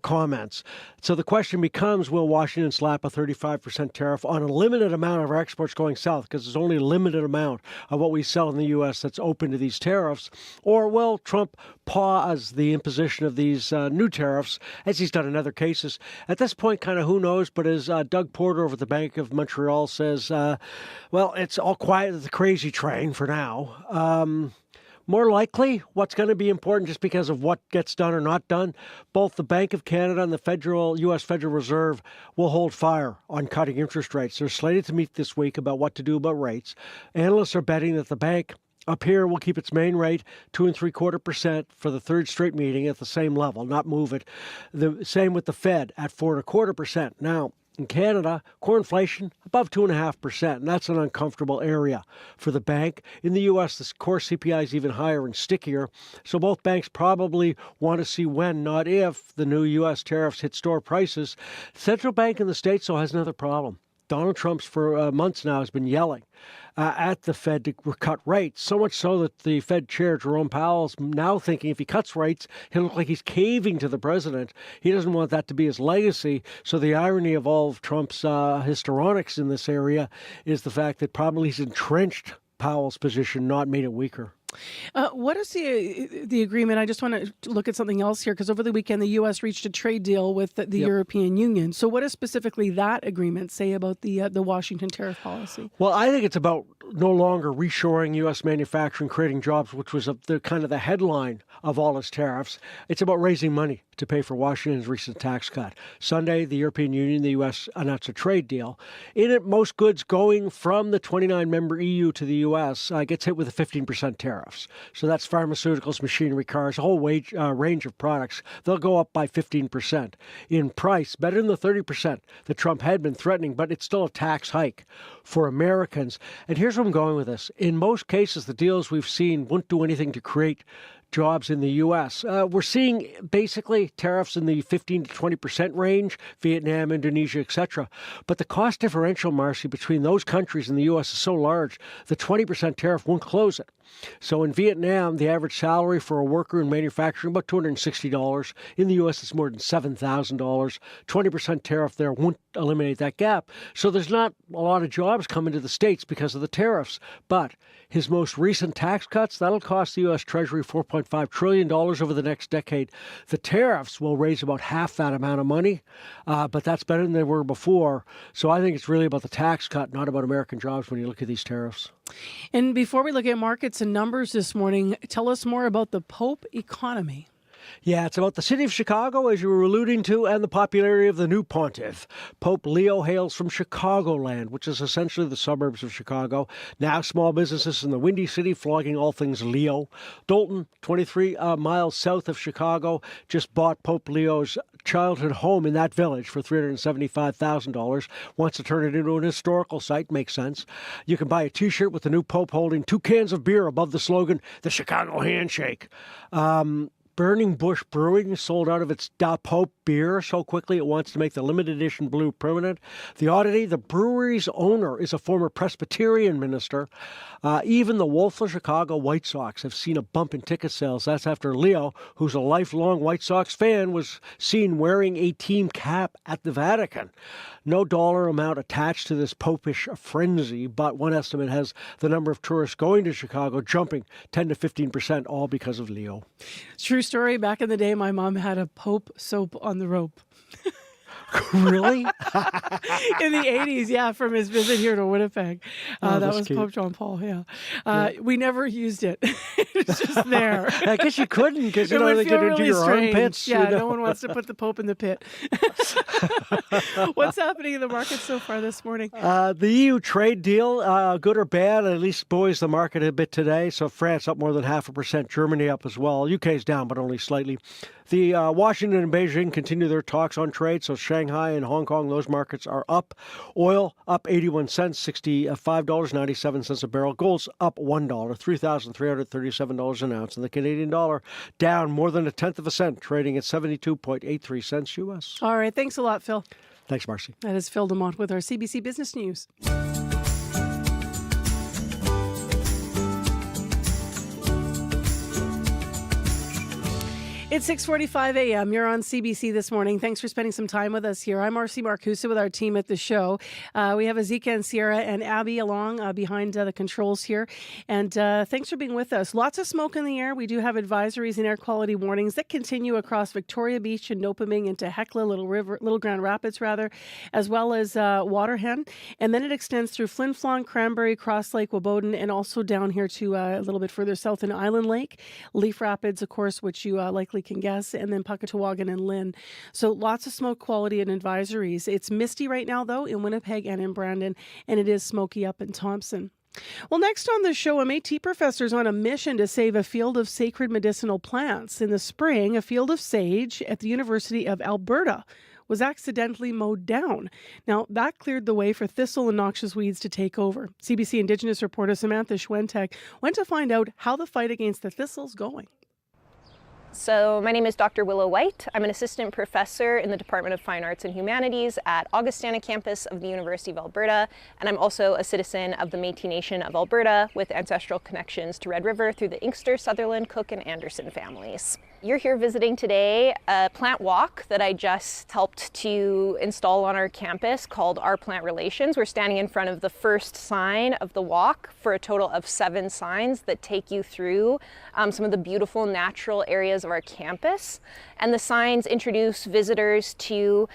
comments. So the question becomes, will Washington slap a 35% tariff on a limited amount of our exports going south, because there's only a limited amount of what we sell in the U.S. that's open to these tariffs, or will Trump pause the imposition of these new tariffs, as he's done in other cases? At this point, kind of who knows, but as Doug Porter over at the Bank of Montreal says, it's all quiet at the crazy train for now. More likely, what's going to be important just because of what gets done or not done, both the Bank of Canada and the U.S. Federal Reserve will hold fire on cutting interest rates. They're slated to meet this week about what to do about rates. Analysts are betting that the bank up here will keep its main rate 2.75% for the third straight meeting at the same level, not move it. The same with the Fed at 4.25%. Now, in Canada, core inflation above 2.5%, and that's an uncomfortable area for the bank. In the U.S., the core CPI is even higher and stickier, so both banks probably want to see when, not if, the new U.S. tariffs hit store prices. Central Bank in the States, though, has another problem. Donald Trump, for months now, has been yelling at the Fed to cut rates, so much so that the Fed chair, Jerome Powell, is now thinking if he cuts rates, he'll look like he's caving to the president. He doesn't want that to be his legacy. So the irony of all of Trump's histrionics in this area is the fact that probably he's entrenched Powell's position, not made it weaker. What is the agreement? I just want to look at something else here, because over the weekend the U.S. reached a trade deal with the European Union. So what does specifically that agreement say about the Washington tariff policy? Well, I think it's about no longer reshoring U.S. manufacturing, creating jobs, which was the headline of all its tariffs. It's about raising money to pay for Washington's recent tax cut. Sunday, the European Union and the U.S. announced a trade deal. In it, most goods going from the 29-member EU to the U.S. Gets hit with a 15% tariffs. So that's pharmaceuticals, machinery, cars, a whole range of products. They'll go up by 15% in price, better than the 30% that Trump had been threatening, but it's still a tax hike for Americans. And here's where I'm going with this. In most cases, the deals we've seen won't do anything to create jobs in the U.S. We're seeing basically tariffs in the 15 to 20% range, Vietnam, Indonesia, etc. But the cost differential, Marcy, between those countries and the U.S. is so large, the 20% tariff won't close it. So in Vietnam, the average salary for a worker in manufacturing, about $260. In the U.S., it's more than $7,000. 20% tariff there won't eliminate that gap. So there's not a lot of jobs coming to the States because of the tariffs. But his most recent tax cuts, that'll cost the U.S. Treasury $4.5 trillion over the next decade. The tariffs will raise about half that amount of money, but that's better than they were before. So I think it's really about the tax cut, not about American jobs when you look at these tariffs. And before we look at markets and numbers this morning, tell us more about the Pope economy. Yeah, it's about the city of Chicago, as you were alluding to, and the popularity of the new pontiff. Pope Leo hails from Chicagoland, which is essentially the suburbs of Chicago. Now small businesses in the Windy City flogging all things Leo. Dalton, 23 miles south of Chicago, just bought Pope Leo's childhood home in that village for $375,000. Wants to turn it into an historical site. Makes sense. You can buy a T-shirt with the new Pope holding 2 cans of beer above the slogan, the Chicago Handshake. Burning Bush Brewing sold out of its Da Pope beer so quickly it wants to make the limited edition blue permanent. The oddity, the brewery's owner is a former Presbyterian minister. Even the woeful Chicago White Sox have seen a bump in ticket sales. That's after Leo, who's a lifelong White Sox fan, was seen wearing a team cap at the Vatican. No dollar amount attached to this popish frenzy, but one estimate has the number of tourists going to Chicago jumping 10 to 15%, all because of Leo. True story. Back in the day, my mom had a Pope soap on the rope. Really? In the 80s, yeah, from his visit here to Winnipeg. That was cute. Pope John Paul, yeah. We never used it. It's just there. I guess you couldn't, because you know they get into your armpits. Yeah, no one wants to put the Pope in the pit. What's happening in the market so far this morning? The EU trade deal, good or bad, at least buoys the market a bit today. So France up more than 0.5%, Germany up as well. UK's down, but only slightly. The Washington and Beijing continue their talks on trade, so Shanghai and Hong Kong, those markets are up. Oil up 81 cents, $65.97 a barrel. Gold's up $1, $3,337 an ounce. And the Canadian dollar down more than 1/10 cent, trading at 72.83 cents U.S. All right, thanks a lot, Phil. Thanks, Marcy. That is Phil DeMont with our CBC Business News. It's 6:45 a.m. You're on CBC this morning. Thanks for spending some time with us here. I'm Marcy Marcusa with our team at the show. We have Azika and Sierra and Abby along behind the controls here. And thanks for being with us. Lots of smoke in the air. We do have advisories and air quality warnings that continue across Victoria Beach and Nopaming into Hecla, Little Grand Rapids, as well as Waterhen. And then it extends through Flin Flon, Cranberry, Cross Lake, Woboden, and also down here to a little bit further south in Island Lake. Leaf Rapids, of course, which you likely can guess, and then Puckatawagan and Lynn. So lots of smoke quality and advisories. It's misty right now, though, in Winnipeg and in Brandon, and it is smoky up in Thompson. Well, next on the show, a Métis professor is on a mission to save a field of sacred medicinal plants. In the spring, a field of sage at the University of Alberta was accidentally mowed down. Now, that cleared the way for thistle and noxious weeds to take over. CBC Indigenous reporter Samantha Schwentek went to find out how the fight against the thistle's going. So my name is Dr. Willow White. I'm an assistant professor in the Department of Fine Arts and Humanities at Augustana campus of the University of Alberta, and I'm also a citizen of the Métis Nation of Alberta with ancestral connections to Red River through the Inkster, Sutherland, Cook, and Anderson families. You're here visiting today a plant walk that I just helped to install on our campus called Our Plant Relations. We're standing in front of the first sign of the walk for a total of 7 signs that take you through some of the beautiful natural areas of our campus. And the signs introduce visitors to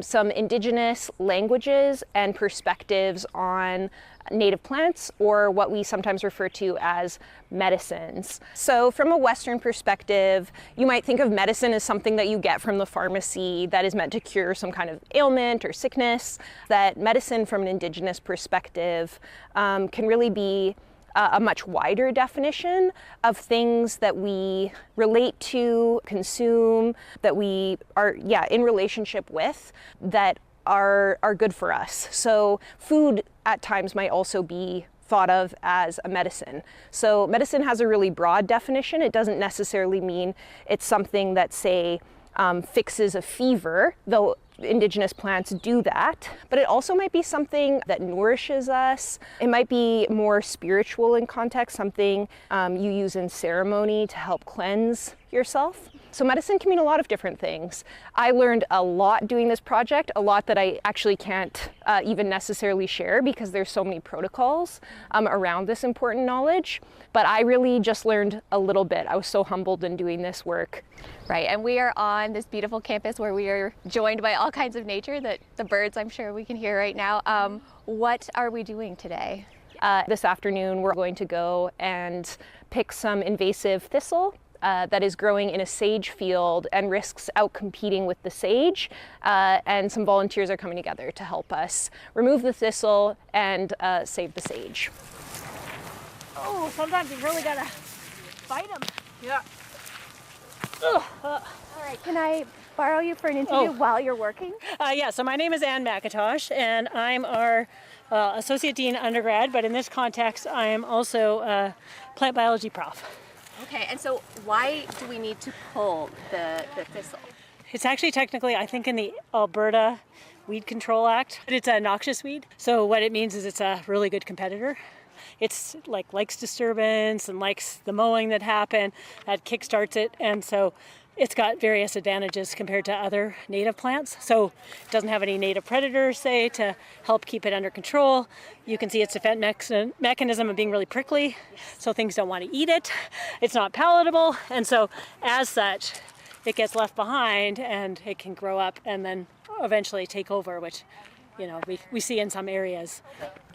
some Indigenous languages and perspectives on native plants, or what we sometimes refer to as medicines. So from a Western perspective, you might think of medicine as something that you get from the pharmacy that is meant to cure some kind of ailment or sickness. That medicine from an Indigenous perspective can really be a much wider definition of things that we relate to, consume, that we are in relationship with, that are good for us. So food at times might also be thought of as a medicine. So medicine has a really broad definition. It doesn't necessarily mean it's something that, say, fixes a fever, though Indigenous plants do that, but it also might be something that nourishes us. It might be more spiritual in context, something you use in ceremony to help cleanse yourself. So medicine can mean a lot of different things. I learned a lot doing this project, a lot that I actually can't even necessarily share because there's so many protocols around this important knowledge. But I really just learned a little bit. I was so humbled in doing this work. Right, and we are on this beautiful campus where we are joined by all kinds of nature, that the birds I'm sure we can hear right now. What are we doing today? This afternoon we're going to go and pick some invasive thistle that is growing in a sage field and risks outcompeting with the sage. And some volunteers are coming together to help us remove the thistle and save the sage. Oh, sometimes you really gotta fight them. Yeah. All right, can I borrow you for an interview while you're working? Yeah, so my name is Ann McIntosh, and I'm our Associate Dean undergrad, but in this context, I am also a plant biology prof. Okay, and so why do we need to pull the thistle? It's actually technically, I think, in the Alberta Weed Control Act. It's a noxious weed, so what it means is it's a really good competitor. It's likes disturbance and likes the mowing that happened, that kickstarts it, and so it's got various advantages compared to other native plants. So it doesn't have any native predators, say, to help keep it under control. You can see its defense mechanism of being really prickly, so things don't want to eat it. It's not palatable, and so as such, it gets left behind and it can grow up and then eventually take over, which we see in some areas.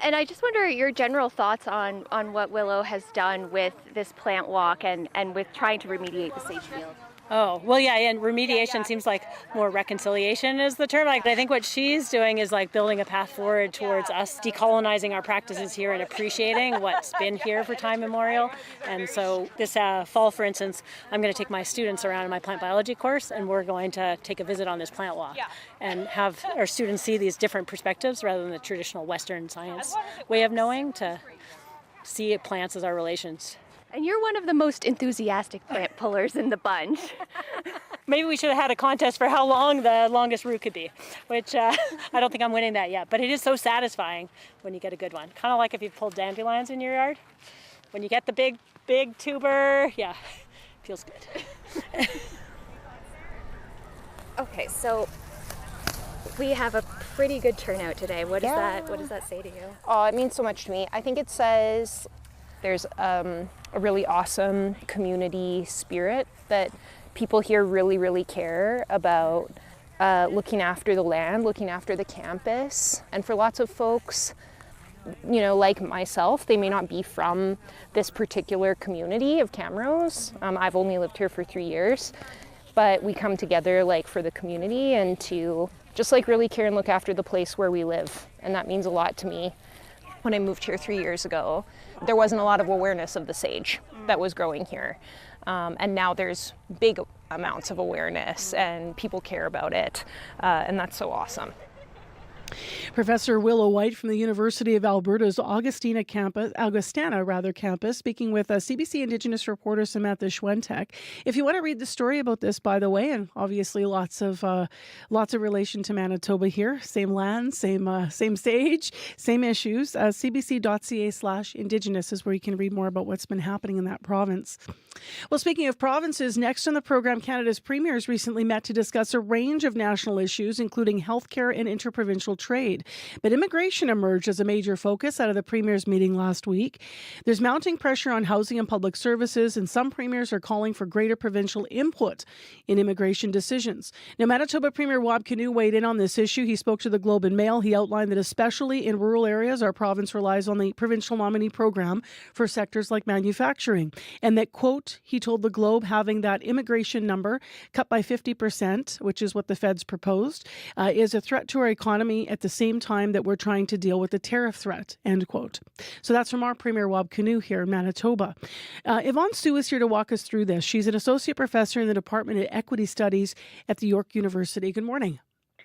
And I just wonder your general thoughts on what Willow has done with this plant walk and with trying to remediate the sage field. Oh, well, yeah, and remediation seems like more reconciliation is the term. I think what she's doing is building a path forward towards us decolonizing our practices here and appreciating what's been here for time immemorial. And so this fall, for instance, I'm going to take my students around in my plant biology course, and we're going to take a visit on this plant walk and have our students see these different perspectives rather than the traditional Western science way of knowing, to see plants as our relations. And you're one of the most enthusiastic plant pullers in the bunch. Maybe we should have had a contest for how long the longest root could be, which I don't think I'm winning that yet. But it is so satisfying when you get a good one. Kind of like if you've pulled dandelions in your yard. When you get the big tuber, yeah, feels good. Okay, so we have a pretty good turnout today. What does that say to you? Oh, it means so much to me. I think it says there's a really awesome community spirit, that people here really, really care about looking after the land, looking after the campus. And for lots of folks, like myself, they may not be from this particular community of Camrose. I've only lived here for 3 years, but we come together for the community and to just really care and look after the place where we live. And that means a lot to me. When I moved here 3 years ago, there wasn't a lot of awareness of the sage that was growing here. And now there's big amounts of awareness and people care about it. And that's so awesome. Professor Willow White from the University of Alberta's Augustana campus, speaking with CBC Indigenous reporter Samantha Schwentek. If you want to read the story about this, by the way, and obviously lots of relation to Manitoba here, same land, same sage, same issues. CBC.ca/Indigenous is where you can read more about what's been happening in that province. Well, speaking of provinces, next on the program, Canada's premiers recently met to discuss a range of national issues, including healthcare and interprovincial trade. But immigration emerged as a major focus out of the premiers' meeting last week. There's mounting pressure on housing and public services, and some premiers are calling for greater provincial input in immigration decisions. Now, Manitoba Premier Wab Kinew weighed in on this issue. He spoke to the Globe and Mail. He outlined that especially in rural areas, our province relies on the provincial nominee program for sectors like manufacturing, and that, quote, he told the Globe, having that immigration number cut by 50%, which is what the feds proposed, is a threat to our economy at the same time that we're trying to deal with the tariff threat, end quote. So that's from our Premier Wab Kinew here in Manitoba. Yvonne Sue is here to walk us through this. She's an associate professor in the Department of Equity Studies at the York University. Good morning.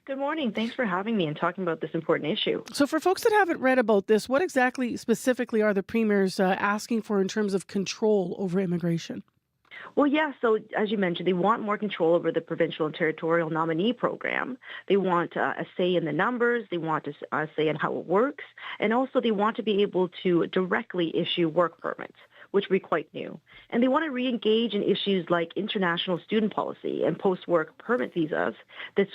Good morning. Thanks for having me and talking about this important issue. So, for folks that haven't read about this, what exactly specifically are the premiers asking for in terms of control over immigration? Well, yeah, so as you mentioned, they want more control over the provincial and territorial nominee program. They want a say in the numbers. They want a say in how it works. And also they want to be able to directly issue work permits, which would be quite new. And they want to re-engage in issues like international student policy and post-work permit visas,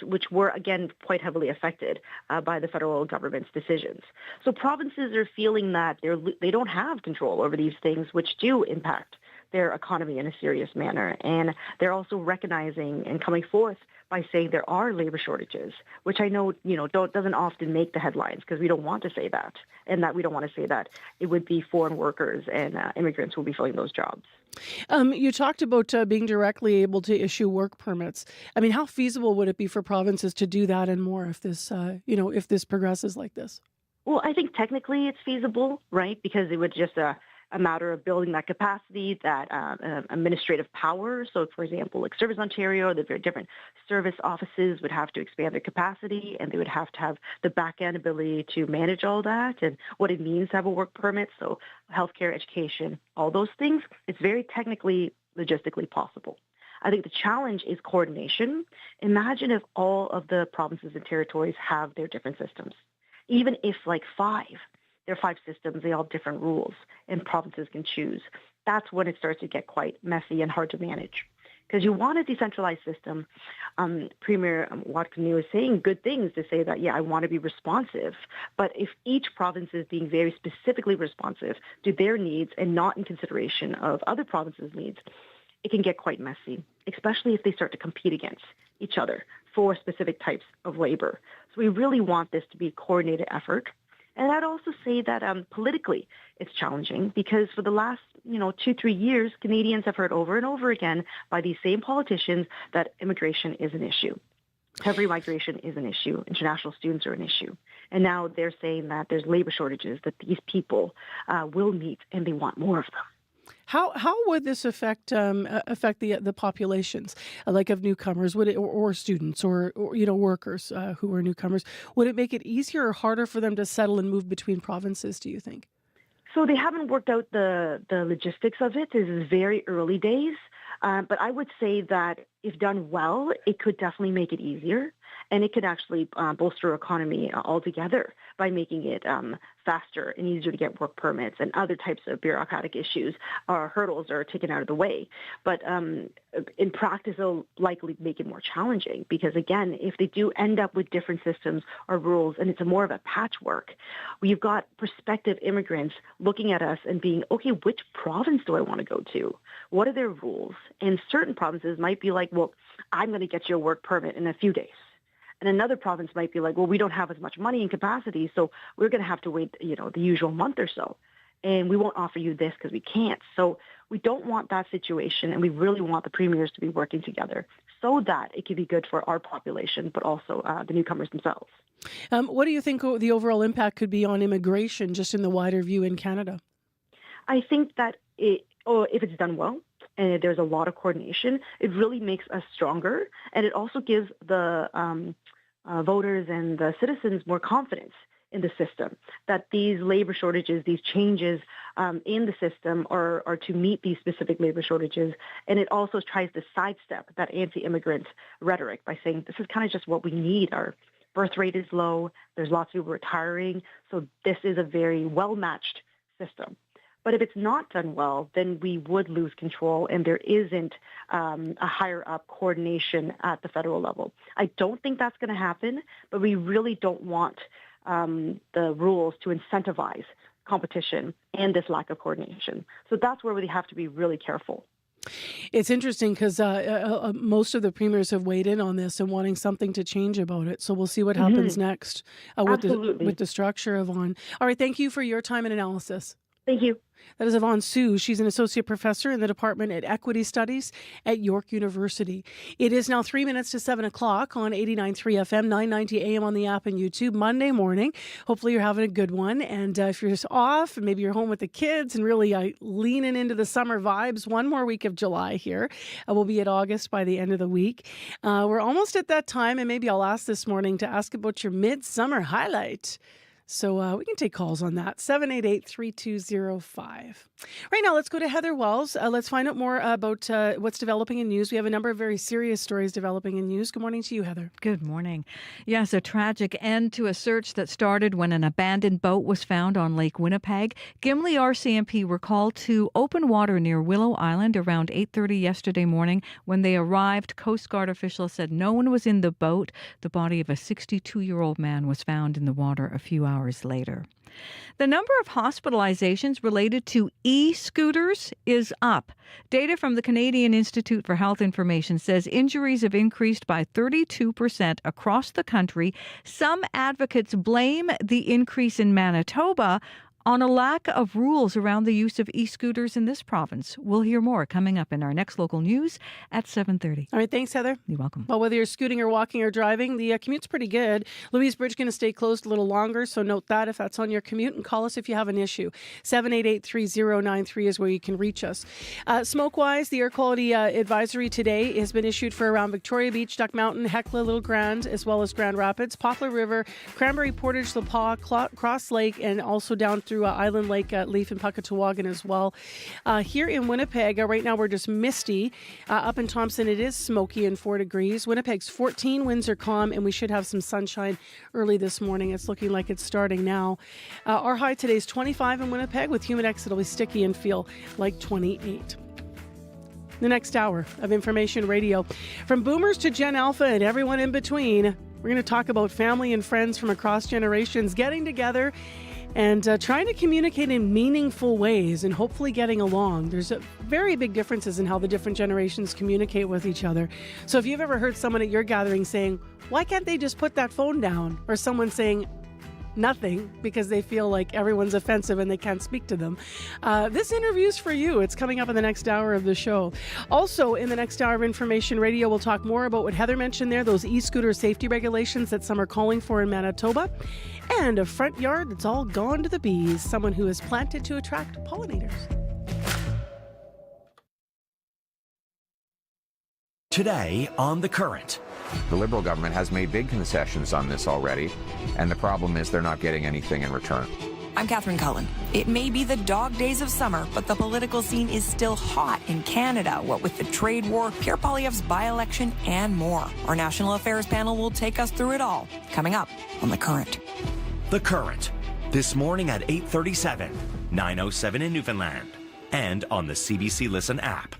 which were, again, quite heavily affected by the federal government's decisions. So provinces are feeling that they don't have control over these things, which do impact their economy in a serious manner. And they're also recognizing and coming forth by saying there are labor shortages, which I know, doesn't often make the headlines because we don't want to say that, and that we don't want to say that it would be foreign workers and immigrants who will be filling those jobs. You talked about being directly able to issue work permits. I mean, how feasible would it be for provinces to do that and more if this, if this progresses like this? Well, I think technically it's feasible, right? Because it would just a matter of building that capacity, that administrative power. So, for example, like Service Ontario, the very different service offices would have to expand their capacity, and they would have to have the back-end ability to manage all that and what it means to have a work permit. So healthcare, education, all those things, it's very technically, logistically possible. I think the challenge is coordination. Imagine if all of the provinces and territories have their different systems. Even if there are 5 systems, they all have different rules, and provinces can choose. That's when it starts to get quite messy and hard to manage. Because you want a decentralized system. Premier Watkins is saying good things to say that, I want to be responsive. But if each province is being very specifically responsive to their needs and not in consideration of other provinces' needs, it can get quite messy, especially if they start to compete against each other for specific types of labor. So we really want this to be a coordinated effort. And I'd also say that politically it's challenging because for the last, 2-3 years, Canadians have heard over and over again by these same politicians that immigration is an issue. Temporary migration is an issue. International students are an issue. And now they're saying that there's labor shortages that these people will meet, and they want more of them. How would this affect the populations, like of newcomers? Would it or students or workers who are newcomers? Would it make it easier or harder for them to settle and move between provinces? Do you think? So they haven't worked out the logistics of it. This is very early days, but I would say that if done well, it could definitely make it easier, and it could actually bolster our economy altogether by making it faster and easier to get work permits, and other types of bureaucratic issues or hurdles are taken out of the way. But in practice, it'll likely make it more challenging because, again, if they do end up with different systems or rules and it's more of a patchwork, you've got prospective immigrants looking at us and being, okay, which province do I want to go to? What are their rules? And certain provinces might be like, well, I'm going to get you a work permit in a few days. And another province might be like, well, we don't have as much money and capacity, so we're going to have to wait, the usual month or so. And we won't offer you this because we can't. So we don't want that situation, and we really want the premiers to be working together so that it can be good for our population, but also the newcomers themselves. What do you think the overall impact could be on immigration, just in the wider view in Canada? I think that if it's done well, and there's a lot of coordination, it really makes us stronger. And it also gives the voters and the citizens more confidence in the system, that these labor shortages, these changes in the system are to meet these specific labor shortages. And it also tries to sidestep that anti-immigrant rhetoric by saying this is kind of just what we need. Our birth rate is low. There's lots of people retiring. So this is a very well-matched system. But if it's not done well, then we would lose control, and there isn't a higher-up coordination at the federal level. I don't think that's going to happen, but we really don't want the rules to incentivize competition and this lack of coordination. So that's where we have to be really careful. It's interesting because most of the premiers have weighed in on this and wanting something to change about it. So we'll see what happens next with the structure of on. All right, thank you for your time and analysis. Thank you. That is Yvonne Sue. She's an associate professor in the Department of Equity Studies at York University. It is now 3 minutes to 7 o'clock on 89.3 FM, 990 AM on the app and YouTube, Monday morning. Hopefully you're having a good one. And if you're just off, and maybe you're home with the kids and really leaning into the summer vibes, one more week of July here. We'll be at August by the end of the week. We're almost at that time, and maybe I'll ask this morning to ask about your midsummer highlight. So we can take calls on that, 788-3205. Right now, let's go to Heather Wells. Let's find out more about what's developing in news. We have a number of very serious stories developing in news. Good morning to you, Heather. Good morning. Yes, a tragic end to a search that started when an abandoned boat was found on Lake Winnipeg. Gimli RCMP were called to open water near Willow Island around 8:30 yesterday morning. When they arrived, Coast Guard officials said no one was in the boat. The body of a 62-year-old man was found in the water a few hours later. The number of hospitalizations related to e-scooters is up. Data from the Canadian Institute for Health Information says injuries have increased by 32% across the country. Some advocates blame the increase in Manitoba on a lack of rules around the use of e-scooters in this province. We'll hear more coming up in our next local news at 7:30. All right, thanks, Heather. You're welcome. Well, whether you're scooting or walking or driving, the commute's pretty good. Louise Bridge going to stay closed a little longer, so note that if that's on your commute, and call us if you have an issue. 788-3093 is where you can reach us. Smoke-wise, the air quality advisory today has been issued for around Victoria Beach, Duck Mountain, Hecla, Little Grand, as well as Grand Rapids, Poplar River, Cranberry, Portage, La Pas, Cross Lake, and also down through Island Lake, Leaf, and Puckatawagan as well. Here in Winnipeg, right now we're just misty. Up in Thompson, it is smoky and 4 degrees. Winnipeg's 14, winds are calm, and we should have some sunshine early this morning. It's looking like it's starting now. Our high today is 25 in Winnipeg. With Humidex, it'll be sticky and feel like 28. The next hour of Information Radio. From boomers to Gen Alpha and everyone in between, we're going to talk about family and friends from across generations getting together and trying to communicate in meaningful ways and hopefully getting along. There's very big differences in how the different generations communicate with each other. So if you've ever heard someone at your gathering saying, why can't they just put that phone down? Or someone saying nothing because they feel like everyone's offensive and they can't speak to them. This interview's for you. It's coming up in the next hour of the show. Also, in the next hour of Information Radio, we'll talk more about what Heather mentioned there, those e-scooter safety regulations that some are calling for in Manitoba, and a front yard that's all gone to the bees, someone who is planted to attract pollinators. Today on The Current. The Liberal government has made big concessions on this already, and the problem is they're not getting anything in return. I'm Catherine Cullen. It may be the dog days of summer, but the political scene is still hot in Canada, what with the trade war, Pierre Poilievre's by-election, and more. Our National Affairs panel will take us through it all, coming up on The Current. The Current, this morning at 8:37, 9:07 in Newfoundland, and on the CBC Listen app.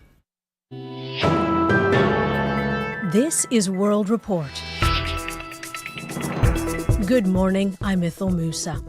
This is World Report. Good morning, I'm Ithel Musa.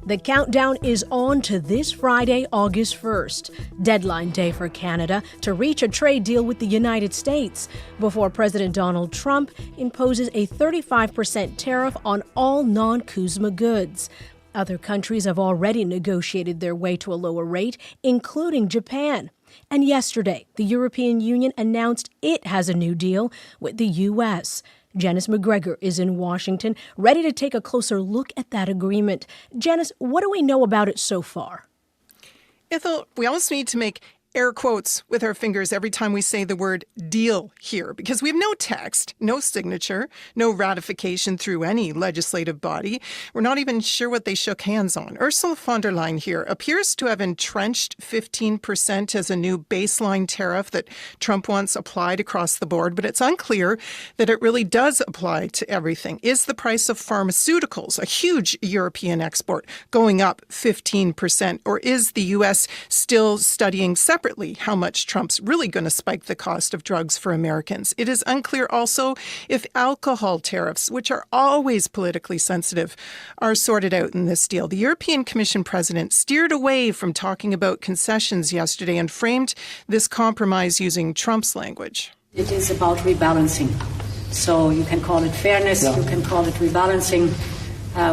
The countdown is on to this Friday, August 1st, deadline day for Canada to reach a trade deal with the United States before President Donald Trump imposes a 35% tariff on all non-CUSMA goods. Other countries have already negotiated their way to a lower rate, including Japan. And yesterday, the European Union announced it has a new deal with the U.S. Janice McGregor is in Washington, ready to take a closer look at that agreement. Janice, what do we know about it so far? Ithel, we almost need to make air quotes with our fingers every time we say the word deal here, because we have no text, no signature, no ratification through any legislative body. We're not even sure what they shook hands on. Ursula von der Leyen here appears to have entrenched 15% as a new baseline tariff that Trump wants applied across the board, but it's unclear that it really does apply to everything. Is the price of pharmaceuticals, a huge European export, going up 15%, or is the U.S. still studying separately how much Trump's really going to spike the cost of drugs for Americans? It is unclear also if alcohol tariffs, which are always politically sensitive, are sorted out in this deal. The European Commission president steered away from talking about concessions yesterday and framed this compromise using Trump's language. It is about rebalancing. So you can call it fairness, you can call it rebalancing.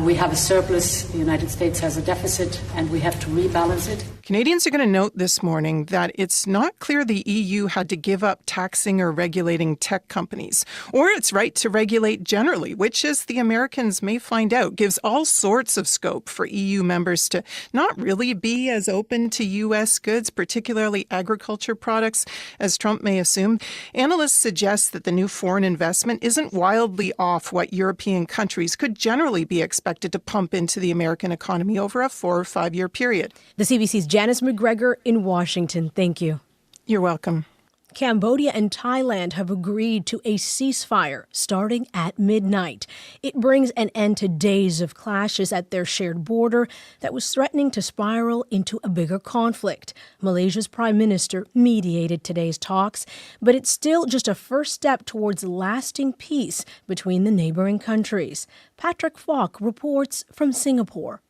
We have a surplus, the United States has a deficit, and we have to rebalance it. Canadians are going to note this morning that it's not clear the EU had to give up taxing or regulating tech companies, or its right to regulate generally, which, as the Americans may find out, gives all sorts of scope for EU members to not really be as open to U.S. goods, particularly agriculture products, as Trump may assume. Analysts suggest that the new foreign investment isn't wildly off what European countries could generally be expected to pump into the American economy over a 4 or 5 year period. The CBC's Janice McGregor in Washington. Thank you. You're welcome. Cambodia and Thailand have agreed to a ceasefire starting at midnight. It brings an end to days of clashes at their shared border that was threatening to spiral into a bigger conflict. Malaysia's prime minister mediated today's talks, but it's still just a first step towards lasting peace between the neighboring countries. Patrick Falk reports from Singapore.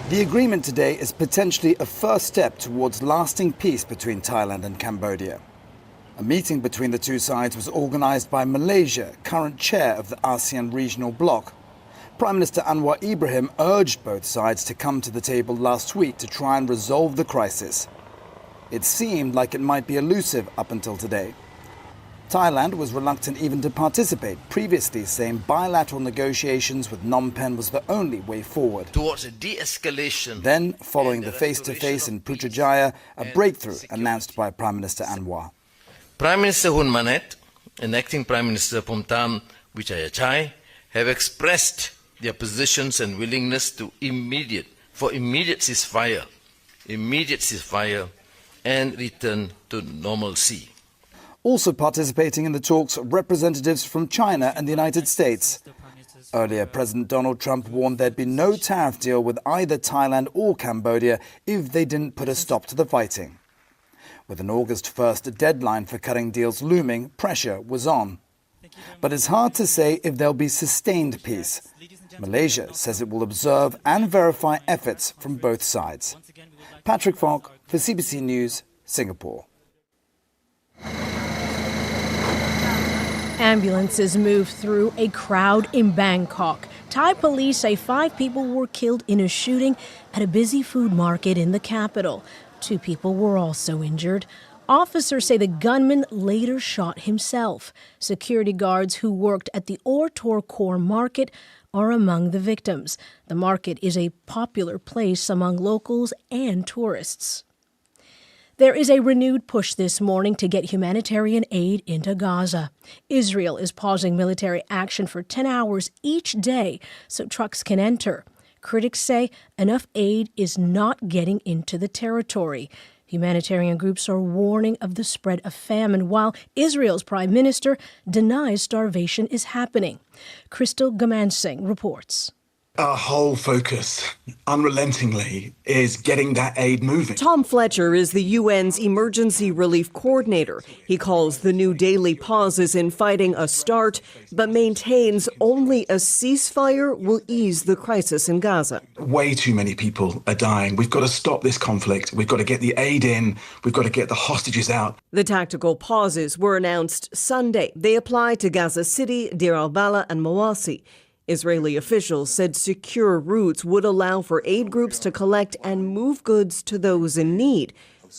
The agreement today is potentially a first step towards lasting peace between Thailand and Cambodia. A meeting between the two sides was organised by Malaysia, current chair of the ASEAN regional bloc. Prime Minister Anwar Ibrahim urged both sides to come to the table last week to try and resolve the crisis. It seemed like it might be elusive up until today. Thailand was reluctant even to participate, previously saying bilateral negotiations with Phnom Penh was the only way forward. Towards a de-escalation. Then, following the face-to-face in Putrajaya, a breakthrough announced by Prime Minister Anwar. Prime Minister Hun Manet and Acting Prime Minister Phumtham Vichayachai have expressed their positions and willingness to immediate ceasefire and return to normalcy. Also participating in the talks, representatives from China and the United States. Earlier, President Donald Trump warned there'd be no tariff deal with either Thailand or Cambodia if they didn't put a stop to the fighting. With an August 1st deadline for cutting deals looming, pressure was on. But it's hard to say if there'll be sustained peace. Malaysia says it will observe and verify efforts from both sides. Patrick Falk for CBC News, Singapore. Ambulances moved through a crowd in Bangkok. Thai police say 5 people were killed in a shooting at a busy food market in the capital. 2 people were also injured. Officers say the gunman later shot himself. Security guards who worked at the Ortor Core market are among the victims. The market is a popular place among locals and tourists. There is a renewed push this morning to get humanitarian aid into Gaza. Israel is pausing military action for 10 hours each day so trucks can enter. Critics say enough aid is not getting into the territory. Humanitarian groups are warning of the spread of famine, while Israel's prime minister denies starvation is happening. Crystal Gamansing reports. Our whole focus, unrelentingly, is getting that aid moving. Tom Fletcher is the UN's emergency relief coordinator. He calls the new daily pauses in fighting a start, but maintains only a ceasefire will ease the crisis in Gaza. Way too many people are dying. We've got to stop this conflict. We've got to get the aid in. We've got to get the hostages out. The tactical pauses were announced Sunday. They apply to Gaza City, Deir al-Balah, and Mawasi. Israeli officials said secure routes would allow for aid groups to collect and move goods to those in need.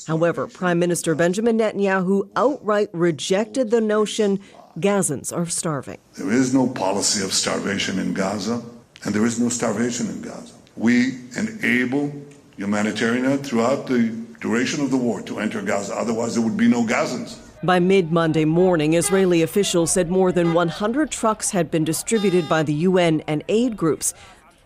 However, Prime Minister Benjamin Netanyahu outright rejected the notion Gazans are starving. There is no policy of starvation in Gaza, and there is no starvation in Gaza. We enable humanitarian aid throughout the duration of the war to enter Gaza. Otherwise, there would be no Gazans. By mid-Monday morning, Israeli officials said more than 100 trucks had been distributed by the UN and aid groups.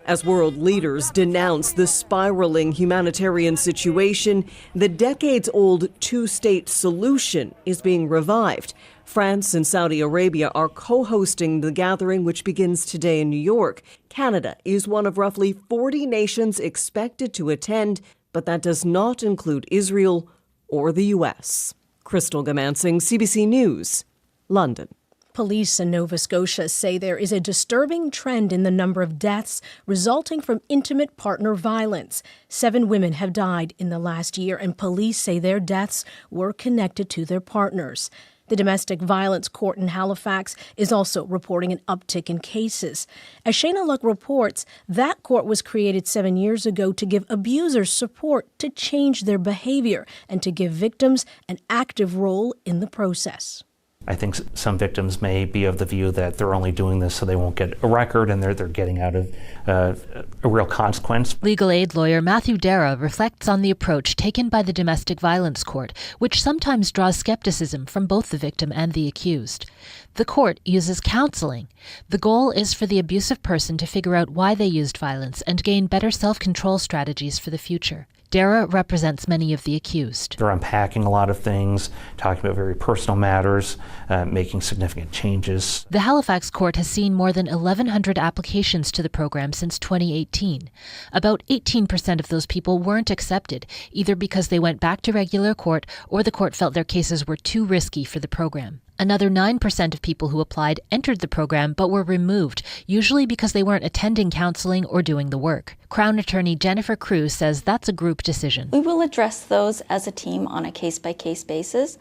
As world leaders denounce the spiraling humanitarian situation, the decades-old two-state solution is being revived. France and Saudi Arabia are co-hosting the gathering, which begins today in New York. Canada is one of roughly 40 nations expected to attend, but that does not include Israel or the U.S. Crystal Gamansing, CBC News, London. Police in Nova Scotia say there is a disturbing trend in the number of deaths resulting from intimate partner violence. 7 women have died in the last year, and police say their deaths were connected to their partners. The domestic violence court in Halifax is also reporting an uptick in cases. As Shayna Luck reports, that court was created 7 years ago to give abusers support to change their behavior and to give victims an active role in the process. I think some victims may be of the view that they're only doing this so they won't get a record and they're getting out of a real consequence. Legal aid lawyer Matthew Dara reflects on the approach taken by the domestic violence court, which sometimes draws skepticism from both the victim and the accused. The court uses counseling. The goal is for the abusive person to figure out why they used violence and gain better self-control strategies for the future. Dara represents many of the accused. They're unpacking a lot of things, talking about very personal matters, making significant changes. The Halifax court has seen more than 1,100 applications to the program since 2018. About 18% of those people weren't accepted, either because they went back to regular court or the court felt their cases were too risky for the program. Another 9% of people who applied entered the program but were removed, usually because they weren't attending counseling or doing the work. Crown Attorney Jennifer Cruz says that's a group decision. We will address those as a team on a case-by-case basis.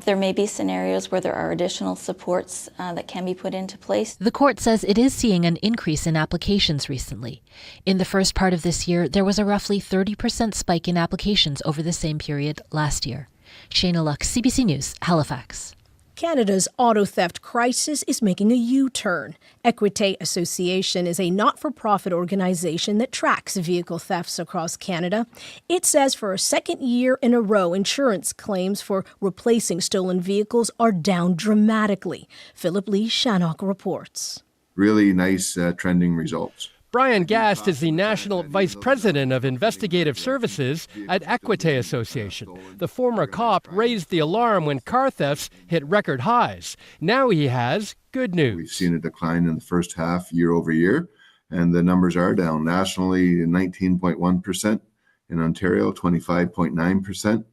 There may be scenarios where there are additional supports that can be put into place. The court says it is seeing an increase in applications recently. In the first part of this year, there was a roughly 30% spike in applications over the same period last year. Shayna Luck, CBC News, Halifax. Canada's auto theft crisis is making a U-turn. Equite Association is a not-for-profit organization that tracks vehicle thefts across Canada. It says for a second year in a row, insurance claims for replacing stolen vehicles are down dramatically. Philip Lee Shannock reports. Really nice trending results. Brian Gast is the National Vice President of Investigative Services at Equite Association. The former cop raised the alarm when car thefts hit record highs. Now he has good news. We've seen a decline in the first half year over year, and the numbers are down. Nationally, 19.1%. In Ontario, 25.9%.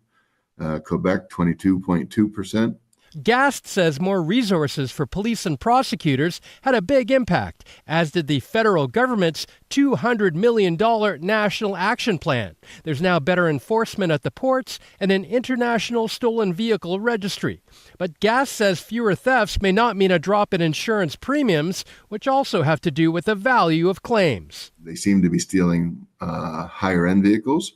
Quebec, 22.2%. Gast says more resources for police and prosecutors had a big impact, as did the federal government's $200 million National Action Plan. There's now better enforcement at the ports and an international stolen vehicle registry. But Gast says fewer thefts may not mean a drop in insurance premiums, which also have to do with the value of claims. They seem to be stealing higher-end vehicles.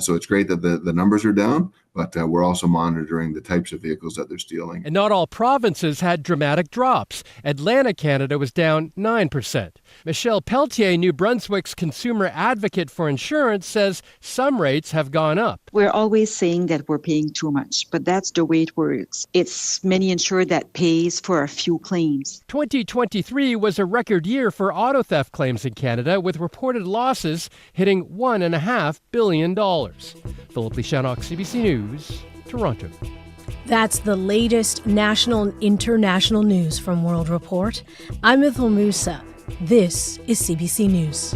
So it's great that the numbers are down, but we're also monitoring the types of vehicles that they're stealing. And not all provinces had dramatic drops. Atlantic Canada was down 9%. Michelle Pelletier, New Brunswick's consumer advocate for insurance, says some rates have gone up. We're always saying that we're paying too much, but that's the way it works. It's many insured that pays for a few claims. 2023 was a record year for auto theft claims in Canada, with reported losses hitting $1.5 billion. Philip Lee Shannock, CBC News, Toronto. That's the latest national and international news from World Report. I'm Ithel Musa. This is CBC News.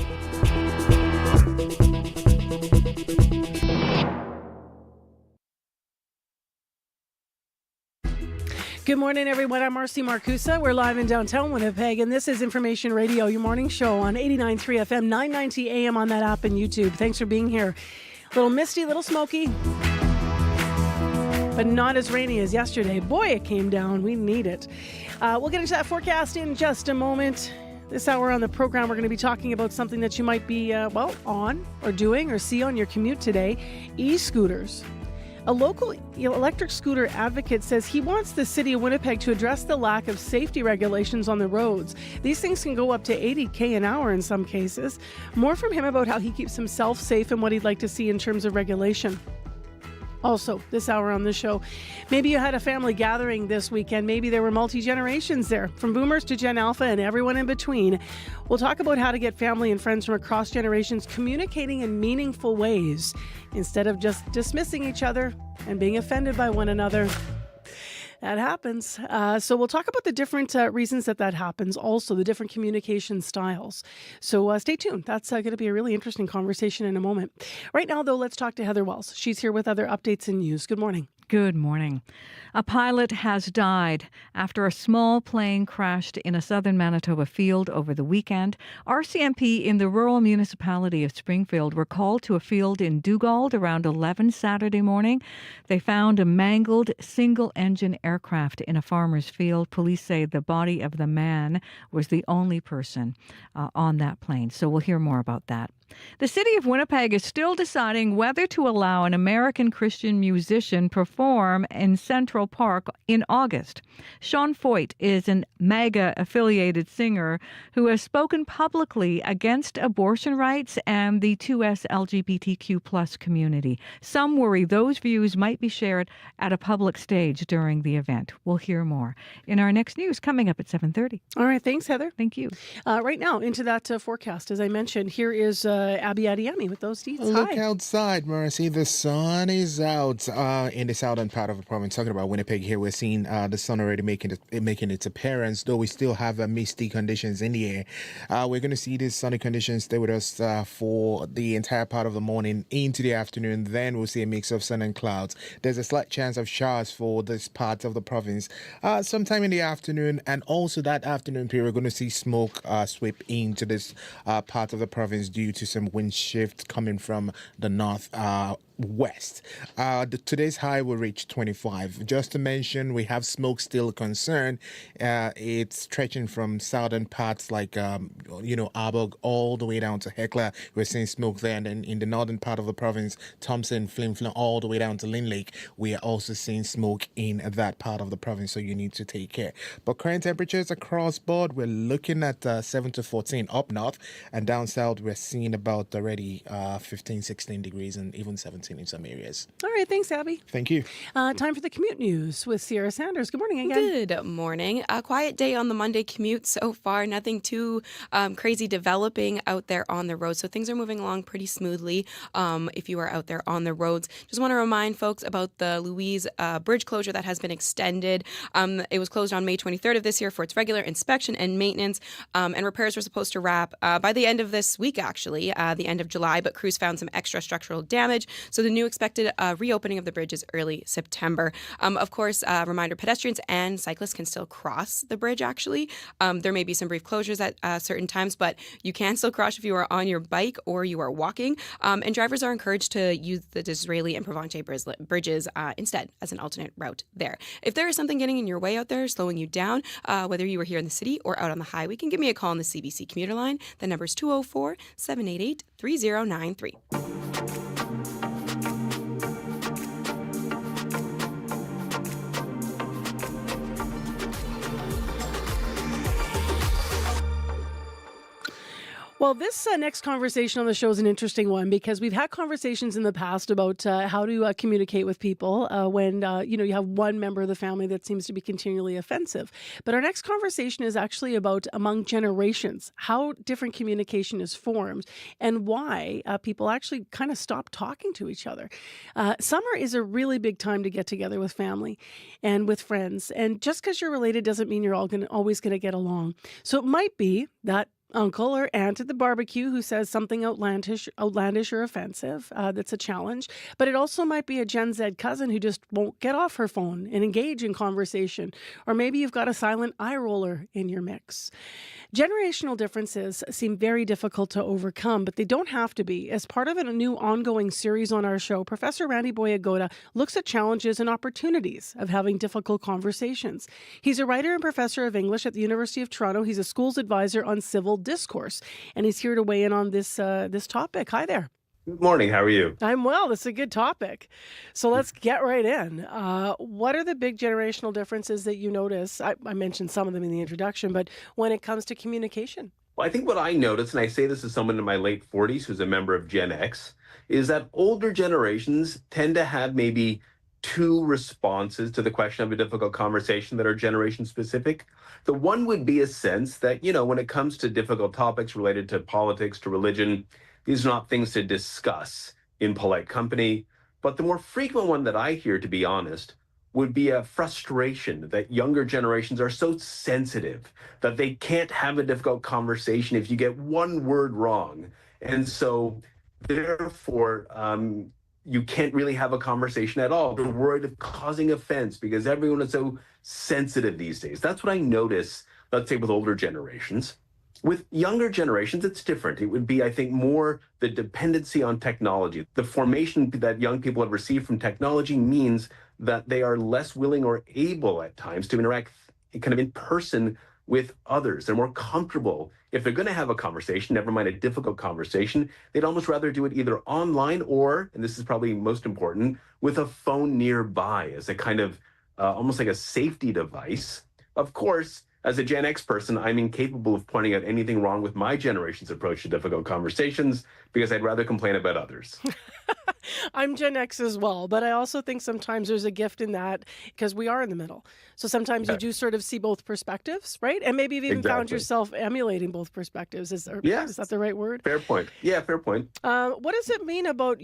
Good morning, everyone. I'm Marcy Marcusa. We're live in downtown Winnipeg, and this is Information Radio, your morning show on 89.3 FM, 990 AM on that app and YouTube. Thanks for being here. A little misty, a little smoky, but not as rainy as yesterday. Boy, it came down. We need it. We'll get into that forecast in just a moment. This hour on the program, we're going to be talking about something that you might be, on or doing or see on your commute today, e-scooters. A local electric scooter advocate says he wants the city of Winnipeg to address the lack of safety regulations on the roads. These things can go up to 80K an hour in some cases. More from him about how he keeps himself safe and what he'd like to see in terms of regulation. Also, this hour on the show, maybe you had a family gathering this weekend. Maybe there were multi-generations there, from boomers to Gen Alpha and everyone in between. We'll talk about how to get family and friends from across generations communicating in meaningful ways instead of just dismissing each other and being offended by one another. That happens. So we'll talk about the different reasons that happens, also the different communication styles. So stay tuned. That's going to be a really interesting conversation in a moment. Right now, though, let's talk to Heather Wells. She's here with other updates and news. Good morning. Good morning. A pilot has died after a small plane crashed in a southern Manitoba field over the weekend. RCMP in the rural municipality of Springfield were called to a field in Dugald around 11 Saturday morning. They found a mangled single-engine aircraft in a farmer's field. Police say the body of the man was the only person on that plane. So we'll hear more about that. The city of Winnipeg is still deciding whether to allow an American Christian musician perform in Central Park in August. Sean Foyt is an MAGA-affiliated singer who has spoken publicly against abortion rights and the 2S LGBTQ+ community. Some worry those views might be shared at a public stage during the event. We'll hear more in our next news coming up at 7:30. All right, thanks, Heather. Thank you. Right now, into that forecast, as I mentioned, here is Abby Adiemi with those deets. Look Hi. outside, Mercy. The sun is out in the southern part of the province. Talking about Winnipeg here, we're seeing the sun already making its appearance, though we still have misty conditions in the air. We're going to see these sunny conditions stay with us for the entire part of the morning into the afternoon. Then we'll see a mix of sun and clouds. There's a slight chance of showers for this part of the province sometime in the afternoon, and also that afternoon period, we're going to see smoke sweep into this part of the province due to some wind shift coming from the north west. Today's high will reach 25. Just to mention, we have smoke still a concern. It's stretching from southern parts like Arbog all the way down to Hecla. We're seeing smoke there, and then in the northern part of the province, Thompson, Flin Flon, all the way down to Lynn Lake, we are also seeing smoke in that part of the province, so you need to take care. But current temperatures across board, we're looking at 7 to 14 up north, and down south we're seeing about already 15, 16 degrees and even 17 in some areas. All right, thanks, Abby. Thank you. Time for the commute news with Sierra Sanders. Good morning again. Good morning. A quiet day on the Monday commute so far. Nothing too crazy developing out there on the road. So things are moving along pretty smoothly if you are out there on the roads. Just want to remind folks about the Louise Bridge closure that has been extended. It was closed on May 23rd of this year for its regular inspection and maintenance. And repairs were supposed to wrap by the end of this week, actually, the end of July. But crews found some extra structural damage. So the new expected reopening of the bridge is early September. Of course, reminder, pedestrians and cyclists can still cross the bridge, actually. There may be some brief closures at certain times, but you can still cross if you are on your bike or you are walking. And drivers are encouraged to use the Disraeli and Provence bridges instead as an alternate route there. If there is something getting in your way out there, slowing you down, whether you are here in the city or out on the highway, you can give me a call on the CBC commuter line. The number is 204-788-3093. Well, this next conversation on the show is an interesting one because we've had conversations in the past about how to communicate with people when you have one member of the family that seems to be continually offensive. But our next conversation is actually about among generations, how different communication is formed and why people actually kind of stop talking to each other. Summer is a really big time to get together with family and with friends. And just because you're related doesn't mean you're always going to get along. So it might be that uncle or aunt at the barbecue who says something outlandish or offensive. That's a challenge. But it also might be a Gen Z cousin who just won't get off her phone and engage in conversation. Or maybe you've got a silent eye roller in your mix. Generational differences seem very difficult to overcome, but they don't have to be. As part of a new ongoing series on our show, Professor Randy Boyagoda looks at challenges and opportunities of having difficult conversations. He's a writer and professor of English at the University of Toronto. He's a schools advisor on civil discourse, and he's here to weigh in on this topic. Hi there. Good morning. How are you? I'm well. That's a good topic. So let's get right in. What are the big generational differences that you notice? I mentioned some of them in the introduction, but when it comes to communication? Well, I think what I notice, and I say this as someone in my late 40s who's a member of Gen X, is that older generations tend to have maybe two responses to the question of a difficult conversation that are generation specific. The one would be a sense that, when it comes to difficult topics related to politics, to religion, these are not things to discuss in polite company. But the more frequent one that I hear, to be honest, would be a frustration that younger generations are so sensitive that they can't have a difficult conversation if you get one word wrong. And so therefore, you can't really have a conversation at all. They're worried of causing offense because everyone is so sensitive these days. That's what I notice, let's say, with older generations. With younger generations, it's different. It would be, I think, more the dependency on technology. The formation that young people have received from technology means that they are less willing or able at times to interact kind of in person with others. They're more comfortable. If they're going to have a conversation, never mind a difficult conversation, they'd almost rather do it either online or, and this is probably most important, with a phone nearby as a kind of almost like a safety device. Of course, as a Gen X person, I'm incapable of pointing out anything wrong with my generation's approach to difficult conversations because I'd rather complain about others. I'm Gen X as well, but I also think sometimes there's a gift in that because we are in the middle. So sometimes you do sort of see both perspectives, right? And maybe you've even found yourself emulating both perspectives. Is that the right word? Fair point. Yeah, fair point. What does it mean about,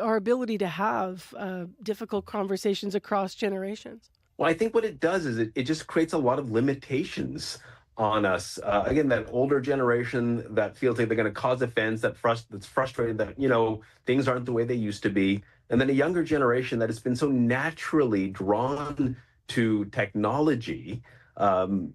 our ability to have difficult conversations across generations? Well, I think what it does is it just creates a lot of limitations on us. Again, that older generation that feels like they're going to cause offense, that's frustrated that, things aren't the way they used to be. And then a younger generation that has been so naturally drawn to technology and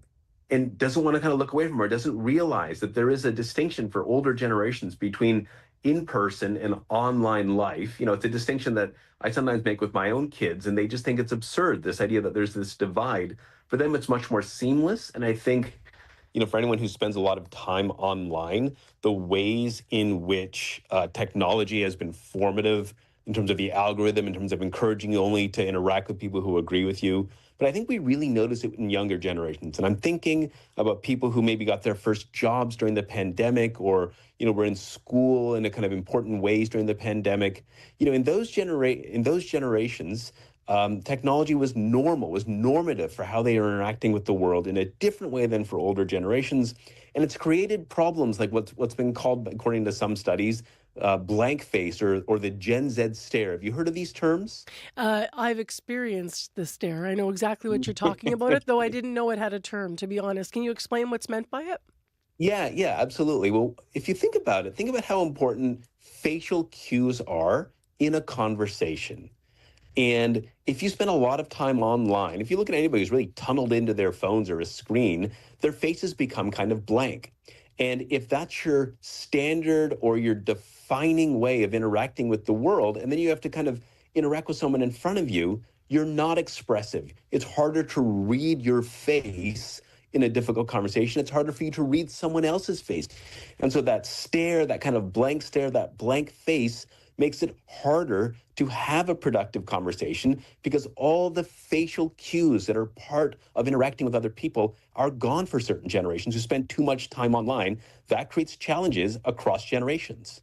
doesn't want to kind of look away from her, doesn't realize that there is a distinction for older generations between in-person and online life. It's a distinction that I sometimes make with my own kids, and they just think it's absurd, this idea that there's this divide. For them, it's much more seamless. And I think, for anyone who spends a lot of time online, the ways in which technology has been formative in terms of the algorithm, in terms of encouraging you only to interact with people who agree with you. But I think we really notice it in younger generations. And I'm thinking about people who maybe got their first jobs during the pandemic or, were in school in a kind of important ways during the pandemic. In those generations, technology was normative for how they are interacting with the world in a different way than for older generations. And it's created problems like what's been called, according to some studies, blank face or the Gen Z stare. Have you heard of these terms? I've experienced the stare. I know exactly what you're talking about it, though I didn't know it had a term, to be honest. Can you explain what's meant by it? Yeah, absolutely. Well, if you think about it, think about how important facial cues are in a conversation. And if you spend a lot of time online, if you look at anybody who's really tunneled into their phones or a screen, their faces become kind of blank. And if that's your standard or your defining way of interacting with the world, and then you have to kind of interact with someone in front of you, you're not expressive. It's harder to read your face in a difficult conversation. It's harder for you to read someone else's face. And so that stare, that kind of blank stare, that blank face makes it harder to have a productive conversation because all the facial cues that are part of interacting with other people are gone for certain generations who spend too much time online. That creates challenges across generations.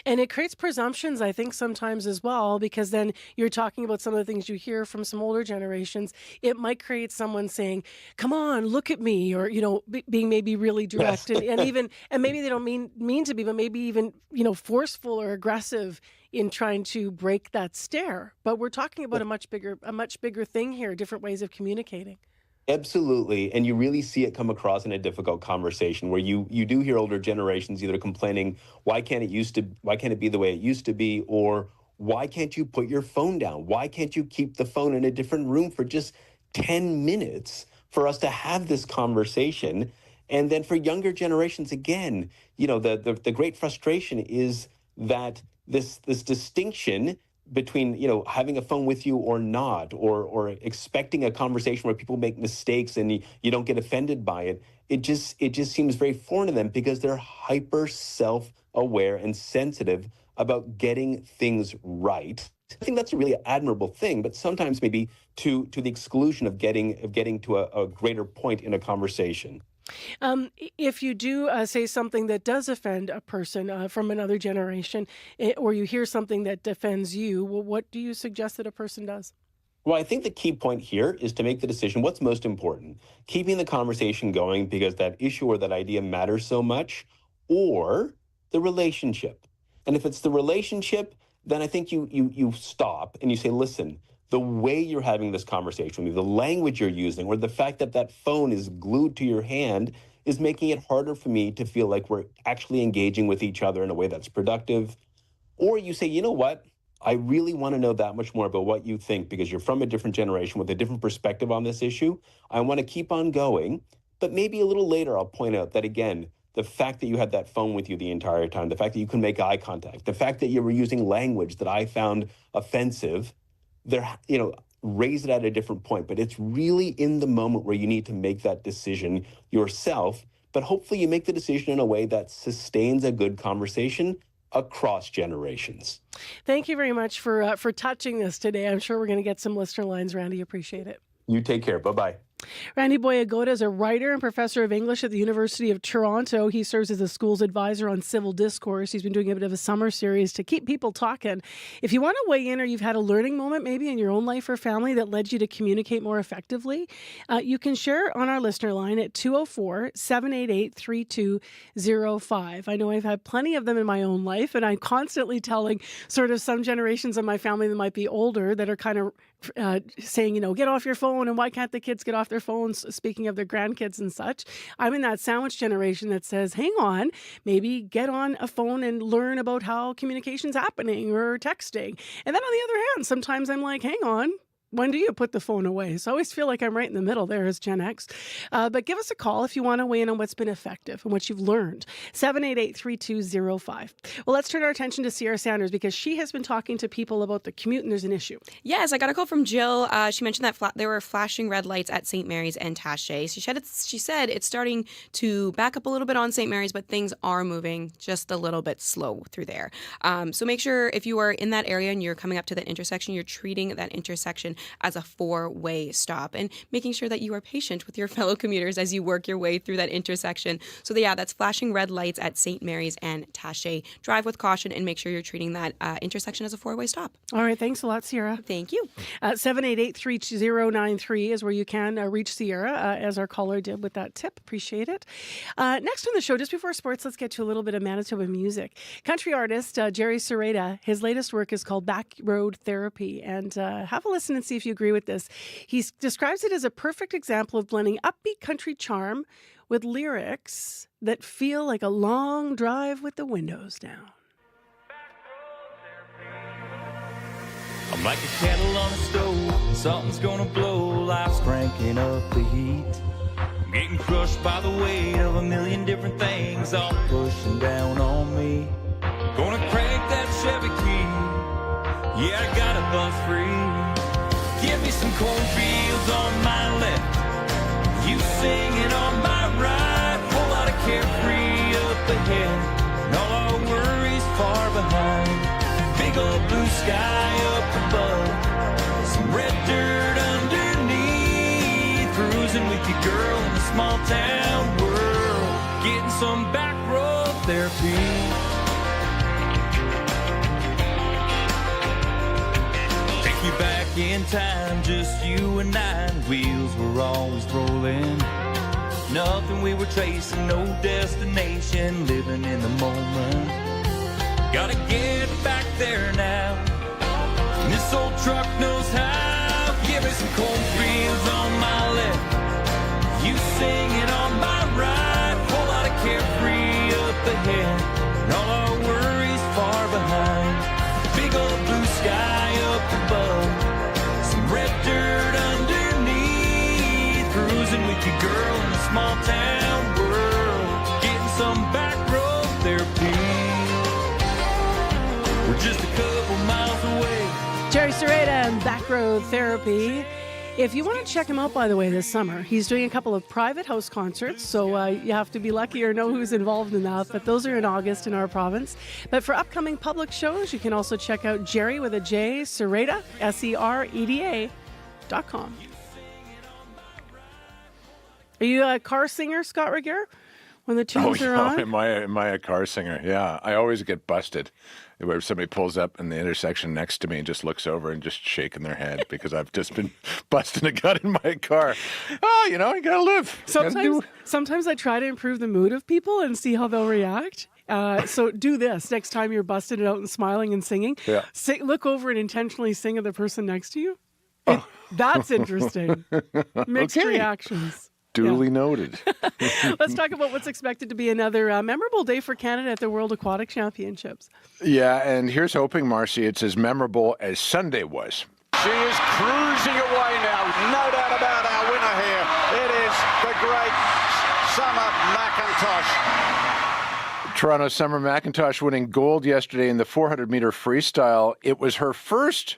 And it creates presumptions, I think, sometimes as well, because then you're talking about some of the things you hear from some older generations. It might create someone saying, come on, look at me, or, being maybe really direct and maybe they don't mean to be, but maybe even, forceful or aggressive in trying to break that stare. But we're talking about a much bigger thing here, different ways of communicating. Absolutely. And you really see it come across in a difficult conversation where you do hear older generations either complaining, why can't it be the way it used to be? Or why can't you put your phone down? Why can't you keep the phone in a different room for just 10 minutes for us to have this conversation? And then for younger generations, again, the great frustration is that this distinction between, having a phone with you or not, or expecting a conversation where people make mistakes and you don't get offended by it. It just seems very foreign to them because they're hyper self-aware and sensitive about getting things right. I think that's a really admirable thing, but sometimes maybe to the exclusion of getting to a greater point in a conversation. If you do say something that does offend a person from another generation, or you hear something that offends you, well, what do you suggest that a person does? Well, I think the key point here is to make the decision what's most important. Keeping the conversation going because that issue or that idea matters so much, or the relationship. And if it's the relationship, then I think you stop and you say, listen, the way you're having this conversation with me, the language you're using, or the fact that that phone is glued to your hand is making it harder for me to feel like we're actually engaging with each other in a way that's productive. Or you say, you know what? I really want to know that much more about what you think, because you're from a different generation with a different perspective on this issue. I want to keep on going, but maybe a little later I'll point out that, again, the fact that you had that phone with you the entire time, the fact that you couldn't make eye contact, the fact that you were using language that I found offensive, raise it at a different point. But it's really in the moment where you need to make that decision yourself. But hopefully you make the decision in a way that sustains a good conversation across generations. Thank you very much for touching this today. I'm sure we're going to get some listener lines, Randy. Appreciate it. You take care. Bye-bye. Randy Boyagoda is a writer and professor of English at the University of Toronto. He serves as the school's advisor on civil discourse. He's been doing a bit of a summer series to keep people talking. If you want to weigh in, or you've had a learning moment maybe in your own life or family that led you to communicate more effectively, you can share on our listener line at 204-788-3205. I know I've had plenty of them in my own life, and I'm constantly telling sort of some generations of my family that might be older that are kind of saying, get off your phone, and why can't the kids get off their phones, speaking of their grandkids and such. I'm in that sandwich generation that says, hang on, maybe get on a phone and learn about how communication's happening, or texting. And then on the other hand, sometimes I'm like, hang on, when do you put the phone away? So I always feel like I'm right in the middle there as Gen X. But give us a call if you want to weigh in on what's been effective and what you've learned. 788-3205. Well, let's turn our attention to Sierra Sanders, because she has been talking to people about the commute, and there's an issue. Yes, I got a call from Jill. She mentioned that there were flashing red lights at St. Mary's and Taché. She said it's starting to back up a little bit on St. Mary's, but things are moving just a little bit slow through there. So make sure if you are in that area and you're coming up to that intersection, you're treating that intersection as a four-way stop, and making sure that you are patient with your fellow commuters as you work your way through that intersection. So that's flashing red lights at St. Mary's and Taché. Drive with caution and make sure you're treating that intersection as a four-way stop. All right. Thanks a lot, Sierra. Thank you. 788-3093 is where you can reach Sierra, as our caller did with that tip. Appreciate it. Next on the show, just before sports, let's get to a little bit of Manitoba music. Country artist Jerry Serrata, his latest work is called Back Road Therapy, and have a listen and see if you agree with this. He describes it as a perfect example of blending upbeat country charm with lyrics that feel like a long drive with the windows down. I'm like a kettle on a stove, and something's gonna blow. Life's cranking up the heat. I'm getting crushed by the weight of a million different things, all pushing down on me. Gonna crank that Chevy key. Yeah, I got a bus free. Give me some cornfields on my left, you singing on my right. Whole lot of carefree up ahead, and all our worries far behind. Big old blue sky up above, some red dirt underneath. Cruising with your girl in a small town world, getting some back road therapy. You back in time, just you and I, wheels were always rolling. Nothing we were chasing, no destination, living in the moment. Gotta get back there now, and this old truck knows how. Give me some cornfields on my left, you singing on my right. Whole lot of carefree up ahead, and all our worries far behind. Big old blue sky up above, some red dirt underneath. Cruising with your girl in a small town world, getting some back road therapy. We're just a couple miles away. Jerry Serrata and Back Road Therapy. If you want to check him out, by the way, this summer, he's doing a couple of private house concerts, so you have to be lucky or know who's involved in that, but those are in August in our province. But for upcoming public shows, you can also check out Jerry with a J, Serrata, SEREDA.com. Are you a car singer, Scott Regier, when the tunes are on? Am I a car singer? Yeah, I always get busted where somebody pulls up in the intersection next to me and just looks over and just shaking their head because I've just been busting a gut in my car. Oh, you gotta live. Sometimes I try to improve the mood of people and see how they'll react. So do this next time you're busting it out and smiling and singing. Yeah. Look over and intentionally sing at the person next to you. That's interesting. Mixed reactions. Duly noted. Let's talk about what's expected to be another memorable day for Canada at the World Aquatic Championships. Yeah, and here's hoping, Marcy, it's as memorable as Sunday was. She is cruising away now. No doubt about our winner here. It is the great Summer McIntosh. Toronto's Summer McIntosh winning gold yesterday in the 400-meter freestyle. It was her first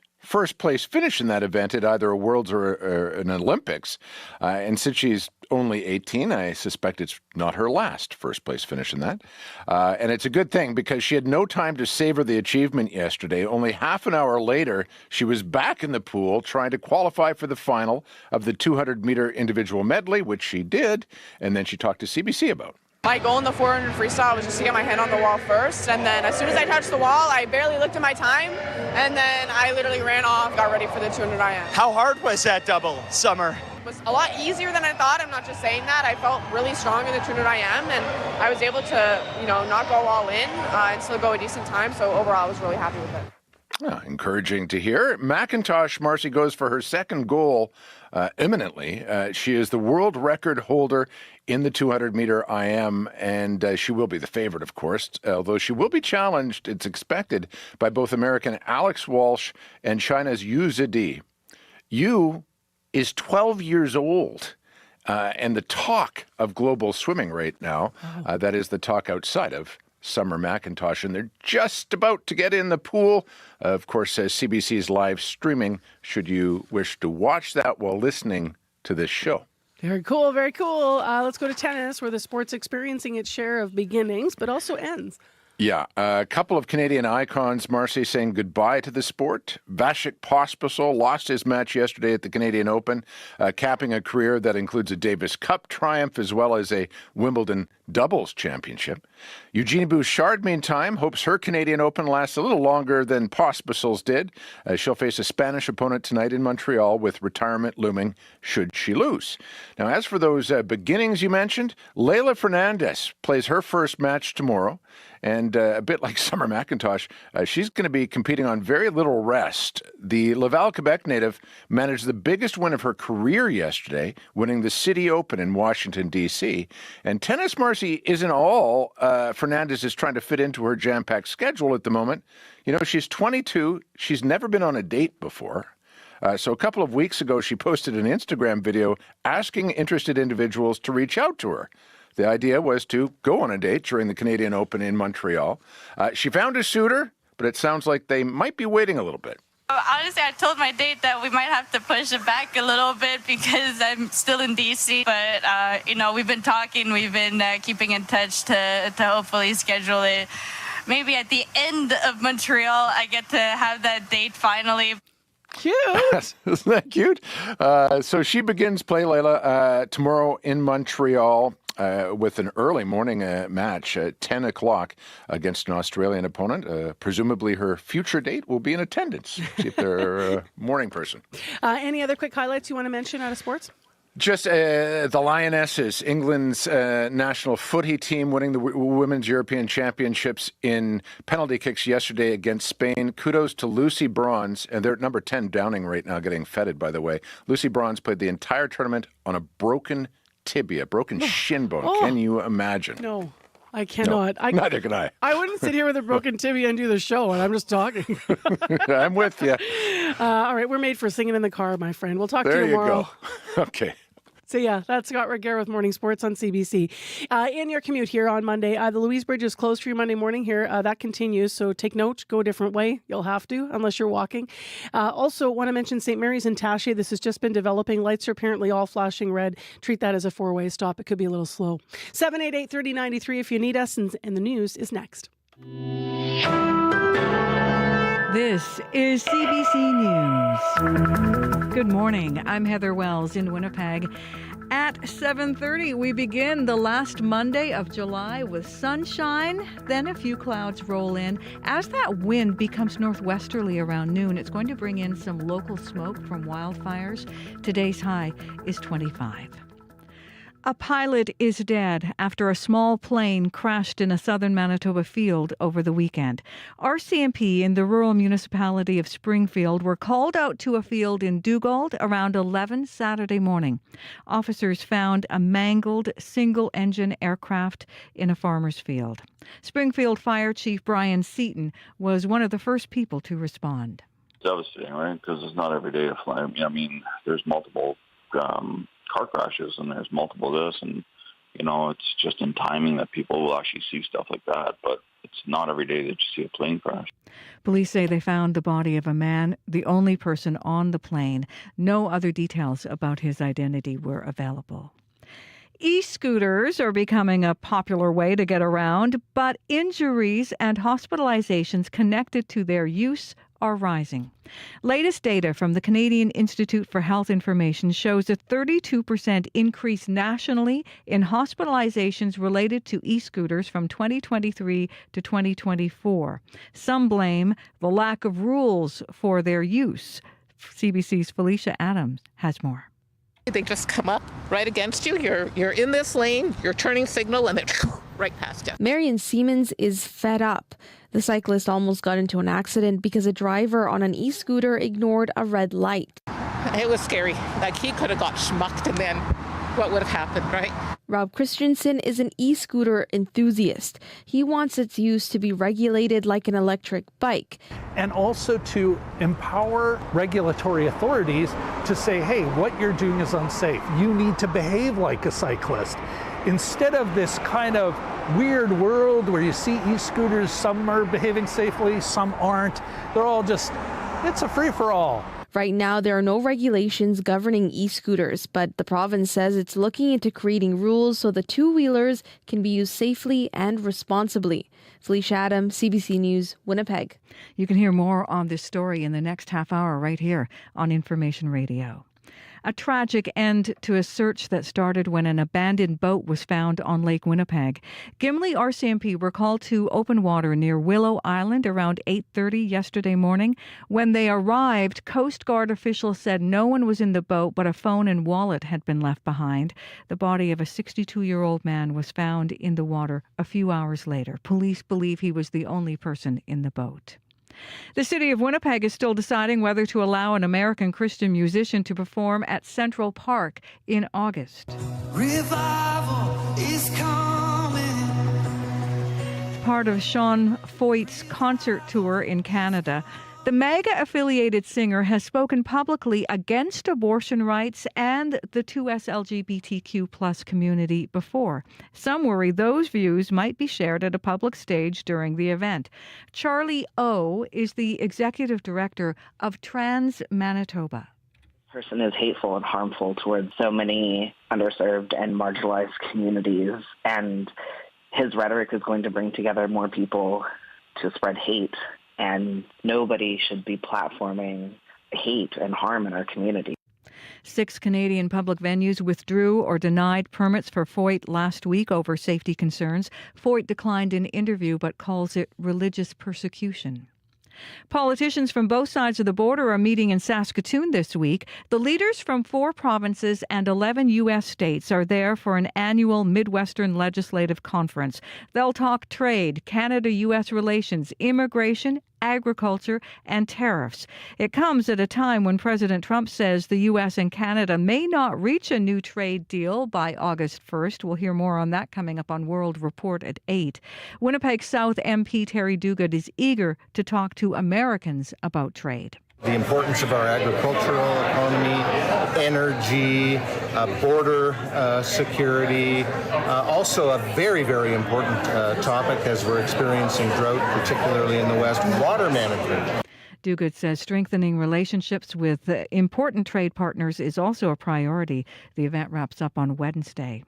place finish in that event at either a Worlds or an Olympics. And since she's only 18, I suspect it's not her last first place finish in that. And it's a good thing because she had no time to savor the achievement yesterday. Only half an hour later, she was back in the pool trying to qualify for the final of the 200-meter individual medley, which she did. And then she talked to CBC about. My goal in the 400 freestyle was just to get my hand on the wall first, and then as soon as I touched the wall, I barely looked at my time, and then I literally ran off, got ready for the 200 IM. How hard was that double, Summer? It was a lot easier than I thought. I'm not just saying that. I felt really strong in the 200 IM, and I was able to, not go all in and still go a decent time, so overall I was really happy with it. Encouraging to hear. McIntosh, Marcy, goes for her second goal imminently. She is the world record holder in the 200-meter IM, and she will be the favorite, of course, although she will be challenged, it's expected, by both American Alex Walsh and China's Yu Zidi. Yu is 12 years old. And the talk of global swimming right now, that is the talk outside of Summer McIntosh, and they're just about to get in the pool. Of course, CBC's live streaming, should you wish to watch that while listening to this show. Very cool, very cool. Let's go to tennis, where the sport's experiencing its share of beginnings, but also ends. Yeah, a couple of Canadian icons, Marcy, saying goodbye to the sport. Vasek Pospisil lost his match yesterday at the Canadian Open, capping a career that includes a Davis Cup triumph as well as a Wimbledon doubles championship. Eugenie Bouchard, meantime, hopes her Canadian Open lasts a little longer than Pospisil's did. She'll face a Spanish opponent tonight in Montreal, with retirement looming should she lose. Now, as for those beginnings you mentioned, Leylah Fernandez plays her first match tomorrow. And a bit like Summer McIntosh, she's going to be competing on very little rest. The Laval, Quebec native managed the biggest win of her career yesterday, winning the City Open in Washington, D.C. And tennis, Marcy, isn't all Fernandez is trying to fit into her jam-packed schedule at the moment. She's 22. She's never been on a date before. So a couple of weeks ago, she posted an Instagram video asking interested individuals to reach out to her. The idea was to go on a date during the Canadian Open in Montreal. She found a suitor, but it sounds like they might be waiting a little bit. Honestly, I told my date that we might have to push it back a little bit because I'm still in D.C. But, we've been talking. We've been keeping in touch to hopefully schedule it. Maybe at the end of Montreal, I get to have that date finally. Cute. Isn't that cute? So she begins play, Leylah, tomorrow in Montreal. With an early morning match at 10 o'clock against an Australian opponent. Presumably her future date will be in attendance. See if they're a morning person. Any other quick highlights you want to mention out of sports? Just the Lionesses, England's national footy team, winning the Women's European Championships in penalty kicks yesterday against Spain. Kudos to Lucy Bronze, and they're at number 10 Downing right now, getting feted, by the way. Lucy Bronze played the entire tournament on a broken tibia, broken shin bone. Oh. Can you imagine? No, I cannot. No, neither can I. I wouldn't sit here with a broken tibia and do the show, and I'm just talking. I'm with you. All right, we're made for singing in the car, my friend. We'll talk to you tomorrow. There you go. Okay. So yeah, that's Scott Regehr with Morning Sports on CBC. In your commute here on Monday, the Louise Bridge is closed for you Monday morning here. That continues, so take note, go a different way. You'll have to, unless you're walking. Also, want to mention St. Mary's and Taché. This has just been developing. Lights are apparently all flashing red. Treat that as a four-way stop. It could be a little slow. 788-3093 if you need us, and the news is next. This is CBC News. Good morning. I'm Heather Wells in Winnipeg. At 7:30, we begin the last Monday of July with sunshine. Then a few clouds roll in. As that wind becomes northwesterly around noon, it's going to bring in some local smoke from wildfires. Today's high is 25. A pilot is dead after a small plane crashed in a southern Manitoba field over the weekend. RCMP in the rural municipality of Springfield were called out to a field in Dugald around 11 Saturday morning. Officers found a mangled single-engine aircraft in a farmer's field. Springfield Fire Chief Brian Seaton was one of the first people to respond. Devastating, right? Because it's not every day to fly. I mean, there's multiple car crashes and there's multiple this, and it's just in timing that people will actually see stuff like that, but it's not every day that you see a plane crash. Police say they found the body of a man, the only person on the plane. No other details about his identity were available. E-scooters are becoming a popular way to get around, but injuries and hospitalizations connected to their use are rising. Latest data from the Canadian Institute for Health Information shows a 32% increase nationally in hospitalizations related to e-scooters from 2023 to 2024. Some blame the lack of rules for their use. CBC's Felicia Adams has more. They just come up right against you. You're in this lane, you're turning signal, and they're right past you. Marion Siemens is fed up. The cyclist almost got into an accident because a driver on an e-scooter ignored a red light. It was scary. Like, he could have got schmucked, and then what would have happened, right? Rob Christensen is an e-scooter enthusiast. He wants its use to be regulated like an electric bike. And also to empower regulatory authorities to say, hey, what you're doing is unsafe. You need to behave like a cyclist. Instead of this kind of weird world where you see e-scooters, some are behaving safely, some aren't. They're all just, it's a free-for-all. Right now, there are no regulations governing e-scooters, but the province says it's looking into creating rules so the two-wheelers can be used safely and responsibly. Felicia Adams, CBC News, Winnipeg. You can hear more on this story in the next half hour right here on Information Radio. A tragic end to a search that started when an abandoned boat was found on Lake Winnipeg. Gimli RCMP were called to open water near Willow Island around 8:30 yesterday morning. When they arrived, Coast Guard officials said no one was in the boat, but a phone and wallet had been left behind. The body of a 62-year-old man was found in the water a few hours later. Police believe he was the only person in the boat. The city of Winnipeg is still deciding whether to allow an American Christian musician to perform at Central Park in August. Revival is coming. Part of Sean Foyt's concert tour in Canada, the MAGA-affiliated singer has spoken publicly against abortion rights and the 2S LGBTQ+ community before. Some worry those views might be shared at a public stage during the event. Charlie O is the executive director of Trans Manitoba. Person is hateful and harmful towards so many underserved and marginalized communities, and his rhetoric is going to bring together more people to spread hate. And nobody should be platforming hate and harm in our community. 6 Canadian public venues withdrew or denied permits for Foyt last week over safety concerns. Foyt declined an interview but calls it religious persecution. Politicians from both sides of the border are meeting in Saskatoon this week. The leaders from 4 provinces and 11 U.S. states are there for an annual Midwestern Legislative Conference. They'll talk trade, Canada-U.S. relations, immigration, agriculture, and tariffs. It comes at a time when President Trump says the U.S. and Canada may not reach a new trade deal by August 1st. We'll hear more on that coming up on World Report at 8. Winnipeg South MP Terry Duguid is eager to talk to Americans about trade. The importance of our agricultural economy, energy, border security, also a very, very important topic as we're experiencing drought, particularly in the West, water management. Duguid says strengthening relationships with important trade partners is also a priority. The event wraps up on Wednesday.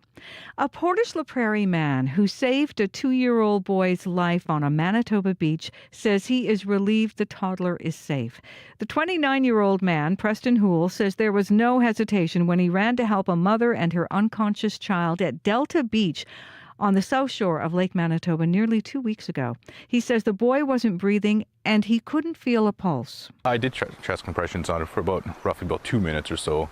A Portage la Prairie man who saved a 2-year-old boy's life on a Manitoba beach says he is relieved the toddler is safe. The 29-year-old man, Preston Houle, says there was no hesitation when he ran to help a mother and her unconscious child at Delta Beach on the south shore of Lake Manitoba nearly 2 weeks ago. He says the boy wasn't breathing and he couldn't feel a pulse. I did chest compressions on it for roughly about 2 minutes or so,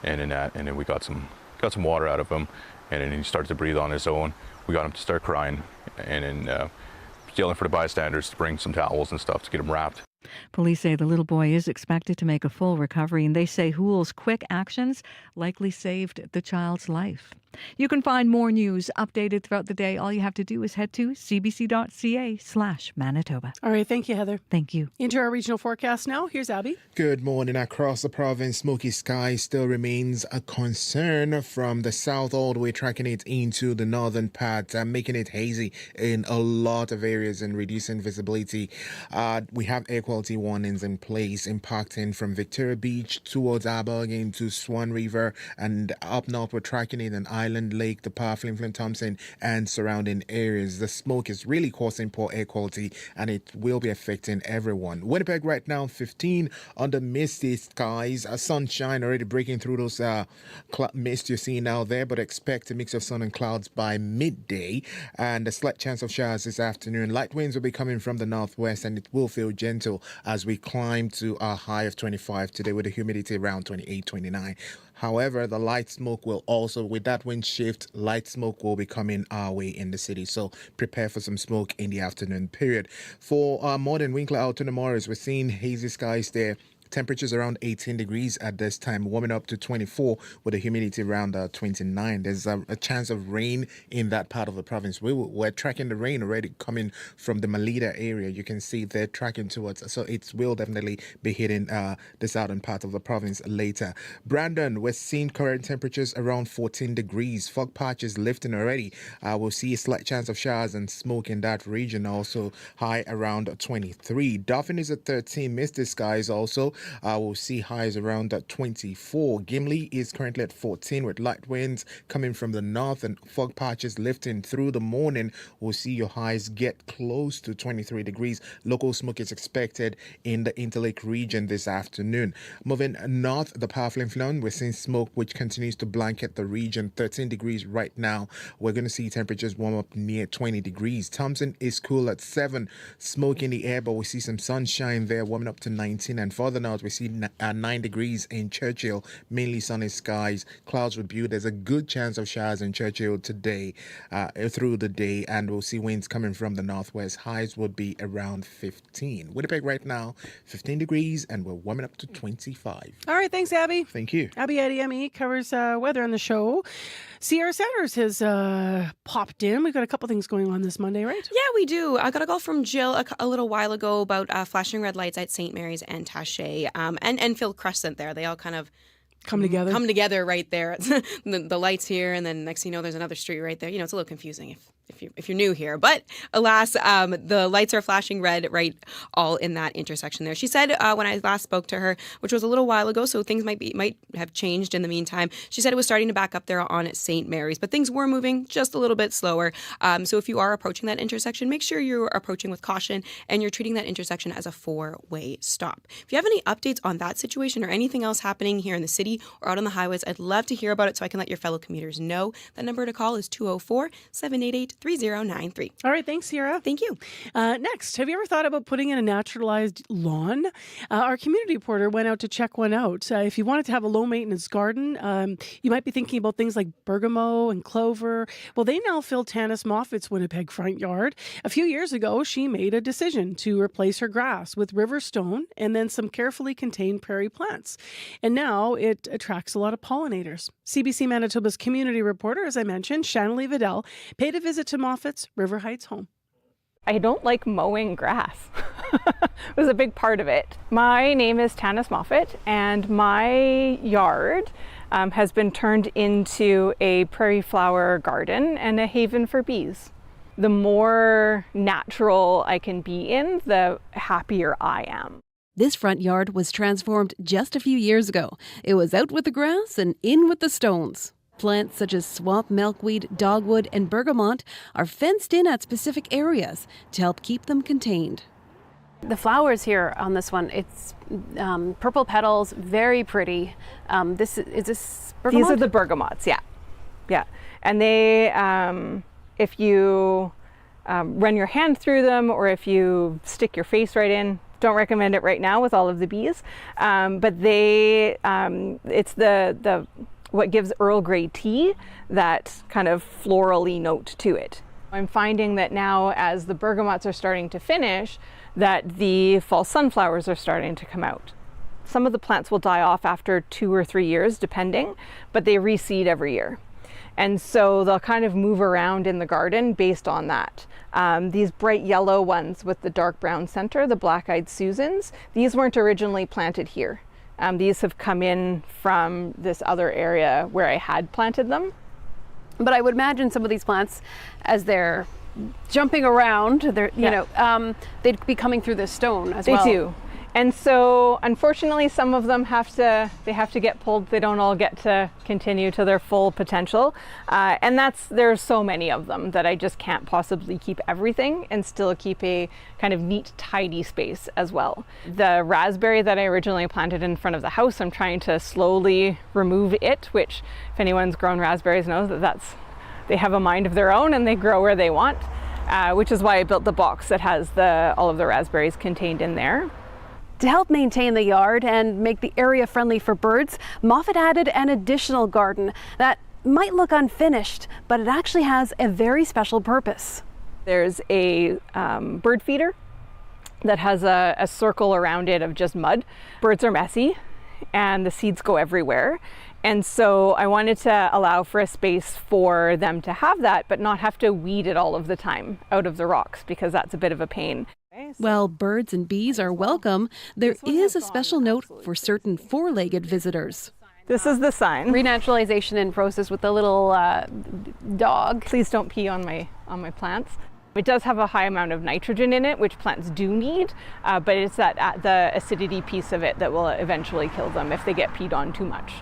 and then we got some got some water out of him, and then he started to breathe on his own. We got him to start crying, and then yelling for the bystanders to bring some towels and stuff to get him wrapped. Police say the little boy is expected to make a full recovery, and they say Hoole's quick actions likely saved the child's life. You can find more news updated throughout the day. All you have to do is head to cbc.ca/Manitoba. All right. Thank you, Heather. Thank you. Into our regional forecast now. Here's Abby. Good morning. Across the province, smoky sky still remains a concern from the south all the way, tracking it into the northern part, making it hazy in a lot of areas and reducing visibility. We have air quality warnings in place, impacting from Victoria Beach towards Arborg into Swan River, and up north we're tracking it in Island Lake, the Power, Flin Thompson, and surrounding areas. The smoke is really causing poor air quality, and it will be affecting everyone. Winnipeg right now, 15 under misty skies. Sunshine already breaking through those mist you're seeing out there, but expect a mix of sun and clouds by midday, and a slight chance of showers this afternoon. Light winds will be coming from the northwest, and it will feel gentle as we climb to a high of 25 today, with the humidity around 28, 29. However, the light smoke will also, with that wind shift, light smoke will be coming our way in the city. So prepare for some smoke in the afternoon period. For Modern Winkler out to the Morris, we're seeing hazy skies there. Temperatures around 18 degrees at this time, warming up to 24 with a humidity around 29. There's a chance of rain in that part of the province. We're tracking the rain already coming from the Malida area. You can see they're tracking towards, so it will definitely be hitting the southern part of the province later. Brandon, we're seeing current temperatures around 14 degrees. Fog patches lifting already. We'll see a slight chance of showers and smoke in that region, also high around 23. Dauphin is at 13. Misty skies also. We'll see highs around 24. Gimli is currently at 14 with light winds coming from the north and fog patches lifting through the morning. We'll see your highs get close to 23 degrees. Local smoke is expected in the Interlake region this afternoon. Moving north, the powerful influence, we're seeing smoke which continues to blanket the region. 13 degrees right now. We're going to see temperatures warm up near 20 degrees. Thompson is cool at 7. Smoke in the air, but we see some sunshine there, warming up to 19. And further north, we see 9 degrees in Churchill, mainly sunny skies, clouds with view. There's a good chance of showers in Churchill today through the day, and we'll see winds coming from the northwest. Highs would be around 15. Winnipeg right now, 15 degrees, and we're warming up to 25. All right, thanks, Abby. Thank you. Abby at EME covers weather on the show. Sierra Sanders has popped in. We've got a couple things going on this Monday, right? Yeah, we do. I got a call from Jill a little while ago about flashing red lights at St. Mary's and Taché and Phil Crescent there. They all kind of come together right there. the lights here, and then next thing you know, there's another street right there. You know, it's a little confusing if you're new here. But alas, the lights are flashing red right all in that intersection there. She said when I last spoke to her, which was a little while ago, so things might have changed in the meantime. She said it was starting to back up there on St. Mary's, but things were moving just a little bit slower. So if you are approaching that intersection, make sure you're approaching with caution and you're treating that intersection as a 4-way stop. If you have any updates on that situation or anything else happening here in the city or out on the highways, I'd love to hear about it so I can let your fellow commuters know. That number to call is 204-788-3093. All right, thanks, Sierra. Thank you. Next, have you ever thought about putting in a naturalized lawn? Our community reporter went out to check one out. If you wanted to have a low-maintenance garden, you might be thinking about things like bergamot and clover. Well, they now fill Tanis Moffat's Winnipeg front yard. A few years ago, she made a decision to replace her grass with river stone and then some carefully contained prairie plants. And now it attracts a lot of pollinators. CBC Manitoba's community reporter, as I mentioned, Shanley Vidal, paid a visit to Moffat's River Heights home. I don't like mowing grass. It was a big part of it. My name is Tanis Moffat, and my yard has been turned into a prairie flower garden and a haven for bees. The more natural I can be in, the happier I am. This front yard was transformed just a few years ago. It was out with the grass and in with the stones. Plants such as swamp milkweed, dogwood, and bergamot are fenced in at specific areas to help keep them contained. The flowers here on this one, it's purple petals, very pretty. Is this bergamot? These are the bergamots, yeah. And they, if you run your hand through them or if you stick your face right in, don't recommend it right now with all of the bees, but they, it's the what gives Earl Grey tea that kind of florally note to it. I'm finding that now, as the bergamots are starting to finish, that the fall sunflowers are starting to come out. Some of the plants will die off after 2 or 3 years, depending, but they reseed every year. And so they'll kind of move around in the garden based on that. These bright yellow ones with the dark brown center, the black-eyed Susans, these weren't originally planted here. These have come in from this other area where I had planted them. But I would imagine some of these plants, as they're jumping around, they'd be coming through this stone as well. They do. And so, unfortunately, some of them have to get pulled. They don't all get to continue to their full potential. And there's so many of them that I just can't possibly keep everything and still keep a kind of neat, tidy space as well. The raspberry that I originally planted in front of the house, I'm trying to slowly remove it, which if anyone's grown raspberries knows they have a mind of their own and they grow where they want, which is why I built the box that has all of the raspberries contained in there. To help maintain the yard and make the area friendly for birds, Moffat added an additional garden that might look unfinished, but it actually has a very special purpose. There's a bird feeder that has a circle around it of just mud. Birds are messy and the seeds go everywhere. And so I wanted to allow for a space for them to have that, but not have to weed it all of the time out of the rocks, because that's a bit of a pain. While birds and bees are welcome, there is a special note for certain four-legged visitors. This is the sign. Renaturalization in process with the little dog. Please don't pee on my plants. It does have a high amount of nitrogen in it, which plants do need, but it's the acidity piece of it that will eventually kill them if they get peed on too much.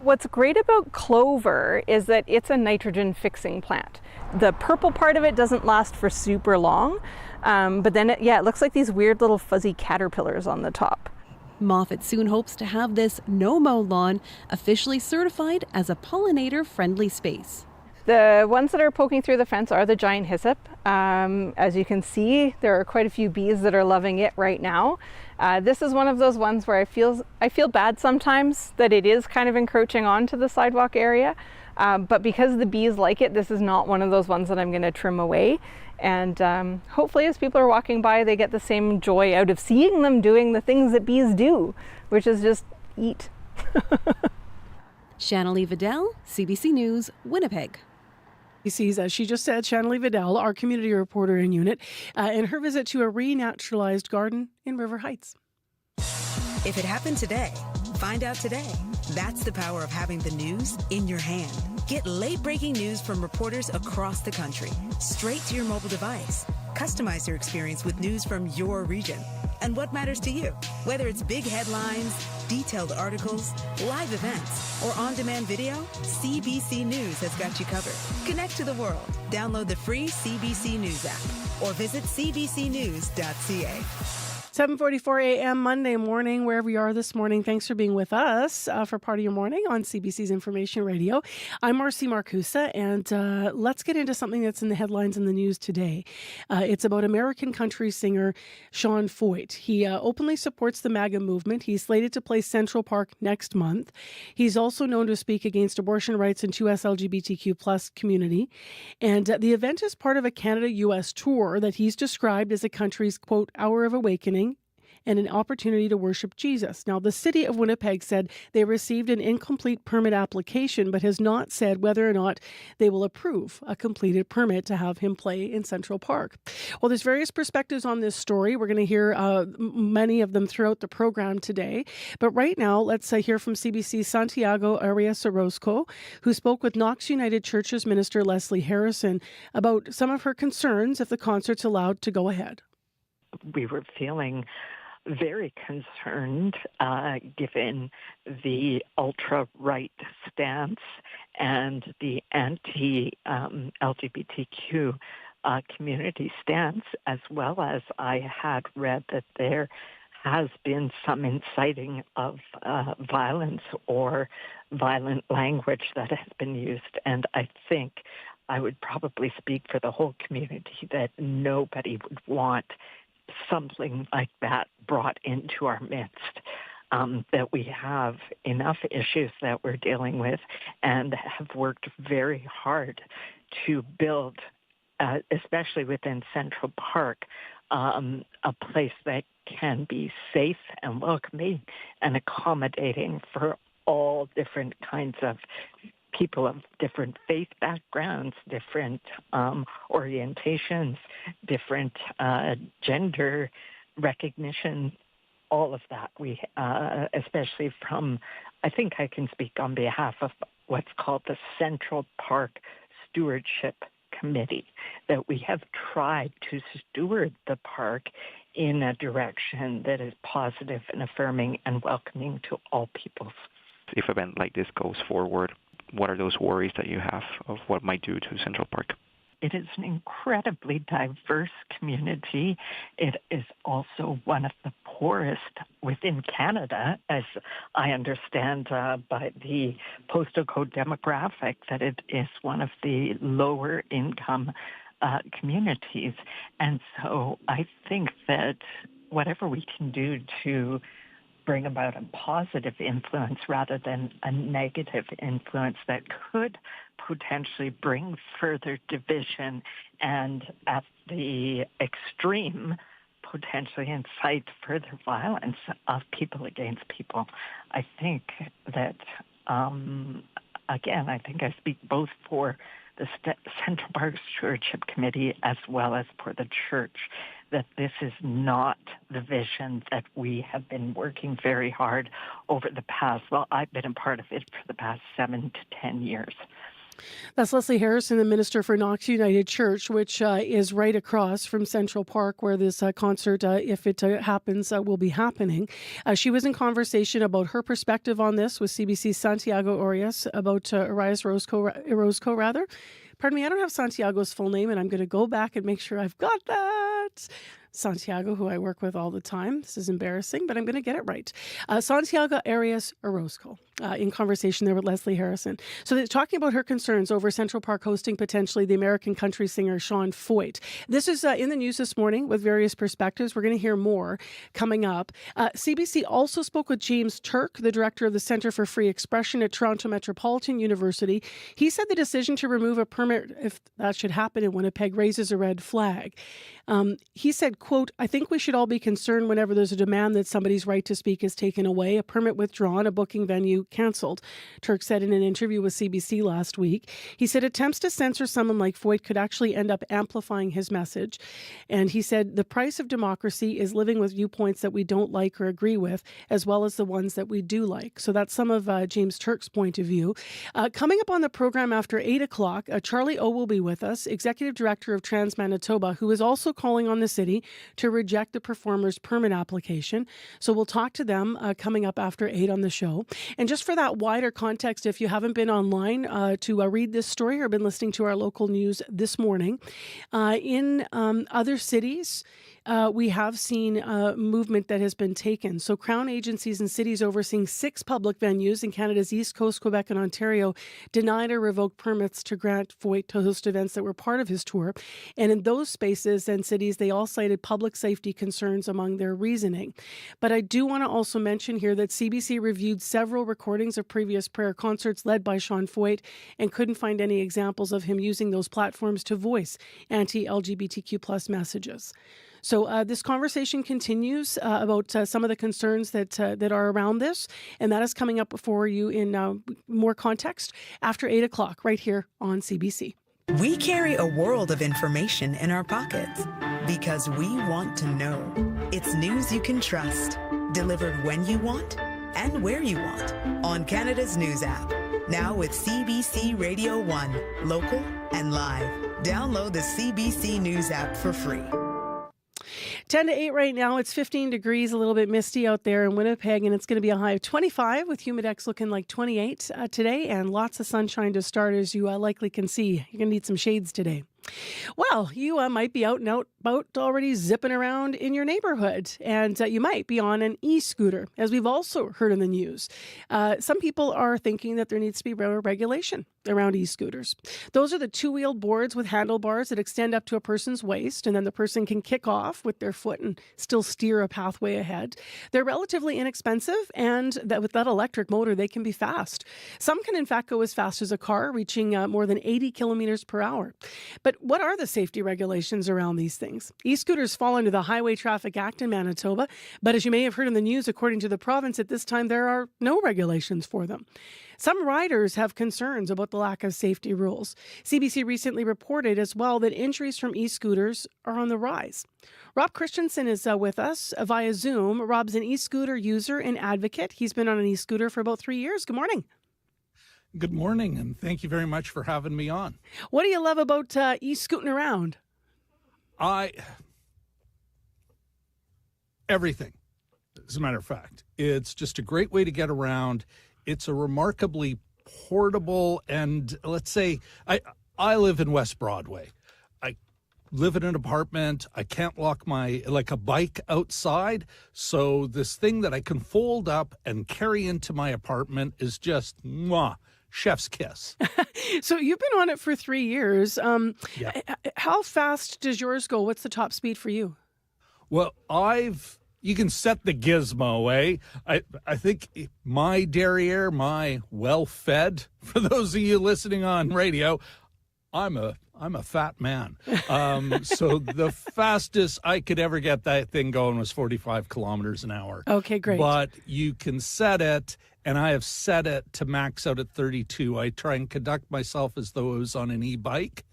What's great about clover is that it's a nitrogen fixing plant. The purple part of it doesn't last for super long, but then it looks like these weird little fuzzy caterpillars on the top. Moffat soon hopes to have this no-mow lawn officially certified as a pollinator-friendly space. The ones that are poking through the fence are the giant hyssop. As you can see, there are quite a few bees that are loving it right now. This is one of those ones where I feel bad sometimes that it is kind of encroaching onto the sidewalk area. But because the bees like it, this is not one of those ones that I'm going to trim away. And hopefully as people are walking by, they get the same joy out of seeing them doing the things that bees do, which is just eat. Shanley Vidal, CBC News, Winnipeg. As she just said, Shanley Vidal, our community reporter in unit, in her visit to a renaturalized garden in River Heights. If it happened today, find out today. That's the power of having the news in your hand. Get late-breaking news from reporters across the country, straight to your mobile device. Customize your experience with news from your region and what matters to you. Whether it's big headlines, detailed articles, live events, or on-demand video, CBC News has got you covered. Connect to the world. Download the free CBC News app or visit cbcnews.ca. 7:44 a.m. Monday morning, wherever you are this morning. Thanks for being with us for part of your morning on CBC's Information Radio. I'm Marcy Marcusa, and let's get into something that's in the headlines in the news today. It's about American country singer Sean Foyt. He openly supports the MAGA movement. He's slated to play Central Park next month. He's also known to speak against abortion rights and 2S LGBTQ+ community. And the event is part of a Canada-U.S. tour that he's described as a country's, quote, hour of awakening and an opportunity to worship Jesus. Now, the city of Winnipeg said they received an incomplete permit application, but has not said whether or not they will approve a completed permit to have him play in Central Park. Well, there's various perspectives on this story. We're going to hear many of them throughout the program today. But right now, let's hear from CBC's Santiago Arias Orozco, who spoke with Knox United Church's Minister Leslie Harrison about some of her concerns if the concert's allowed to go ahead. We were feeling very concerned given the ultra-right stance and the anti-LGBTQ community stance, as well as I had read that there has been some inciting of violence or violent language that has been used. And I think I would probably speak for the whole community that nobody would want something like that brought into our midst. that we have enough issues that we're dealing with and have worked very hard to build, especially within Central Park, a place that can be safe and welcoming and accommodating for all different kinds of people of different faith backgrounds, different orientations, different gender recognition, all of that. We, especially from, I think I can speak on behalf of what's called the Central Park Stewardship Committee, that we have tried to steward the park in a direction that is positive and affirming and welcoming to all peoples. If an event like this goes forward, what are those worries that you have of what might do to Central Park? It is an incredibly diverse community. It is also one of the poorest within Canada, as I understand by the postal code demographic, that it is one of the lower income communities. And so I think that whatever we can do to bring about a positive influence rather than a negative influence that could potentially bring further division and at the extreme potentially incite further violence of people against people. I think that, again, I think I speak both for the Central Park Stewardship Committee as well as for the church, that this is not the vision that we have been working very hard over the past, well, I've been a part of it for the past 7 to 10 years. That's Leslie Harrison, the minister for Knox United Church, which is right across from Central Park, where this concert, if it happens, will be happening. She was in conversation about her perspective on this with CBC's Santiago Arias about Arias Orozco, rather. Pardon me, I don't have Santiago's full name, and I'm going to go back and make sure I've got that. Santiago, who I work with all the time. This is embarrassing, but I'm going to get it right. Santiago Arias Orozco, in conversation there with Leslie Harrison. So they're talking about her concerns over Central Park hosting potentially the American country singer Sean Foyt. This is in the news this morning with various perspectives. We're going to hear more coming up. CBC also spoke with James Turk, the director of the Centre for Free Expression at Toronto Metropolitan University. He said the decision to remove a permit, if that should happen in Winnipeg, raises a red flag. He said, quote, "I think we should all be concerned whenever there's a demand that somebody's right to speak is taken away, a permit withdrawn, a booking venue cancelled." Turk said in an interview with CBC last week. He said attempts to censor someone like Foyt could actually end up amplifying his message. And he said the price of democracy is living with viewpoints that we don't like or agree with, as well as the ones that we do like. So that's some of James Turk's point of view. Coming up on the program after 8 o'clock, Charlie O will be with us, Executive Director of Trans Manitoba, who is also calling on the city to reject the performer's permit application. So we'll talk to them coming up after 8 on the show. And just for that wider context, if you haven't been online to read this story or been listening to our local news this morning, in other cities, we have seen movement that has been taken. So Crown agencies and cities overseeing 6 public venues in Canada's East Coast, Quebec and Ontario denied or revoked permits to grant Foyt to host events that were part of his tour. And in those spaces and cities, they all cited public safety concerns among their reasoning. But I do want to also mention here that CBC reviewed several recordings of previous prayer concerts led by Sean Foyt and couldn't find any examples of him using those platforms to voice anti-LGBTQ+ messages. So this conversation continues about some of the concerns that are around this, and that is coming up for you in more context after 8 o'clock right here on CBC. We carry a world of information in our pockets because we want to know. It's news you can trust, delivered when you want and where you want on Canada's News app. Now with CBC Radio 1, local and live. Download the CBC News app for free. 10 to 8 right now. It's 15 degrees, a little bit misty out there in Winnipeg, and it's going to be a high of 25 with Humidex looking like 28 today, and lots of sunshine to start, as you likely can see. You're going to need some shades today. Well, you might be out and about already zipping around in your neighborhood, and you might be on an e-scooter, as we've also heard in the news. Some people are thinking that there needs to be regulation around e-scooters. Those are the two-wheeled boards with handlebars that extend up to a person's waist, and then the person can kick off with their foot and still steer a pathway ahead. They're relatively inexpensive, and that with that electric motor, they can be fast. Some can, in fact, go as fast as a car, reaching more than 80 kilometers per hour. But what are the safety regulations around these things? E-scooters fall under the Highway Traffic Act in Manitoba, but as you may have heard in the news, according to the province, at this time there are no regulations for them. Some riders have concerns about the lack of safety rules. CBC recently reported as well that injuries from e-scooters are on the rise. Rob Christensen is with us via Zoom. Rob's an e-scooter user and advocate. He's been on an e-scooter for about 3 years. Good morning. Good morning, and thank you very much for having me on. What do you love about e-scooting around? Everything, as a matter of fact. It's just a great way to get around. It's a remarkably portable, and let's say, I live in West Broadway. I live in an apartment. I can't lock a bike outside. So this thing that I can fold up and carry into my apartment is just chef's kiss. So you've been on it for 3 years. Yeah. How fast does yours go? What's the top speed for you? Well, you can set the gizmo, eh? I think my derriere, my well-fed, for those of you listening on radio, I'm a fat man. So the fastest I could ever get that thing going was 45 kilometers an hour. Okay, great. But you can set it, and I have set it to max out at 32. I try and conduct myself as though I was on an e-bike,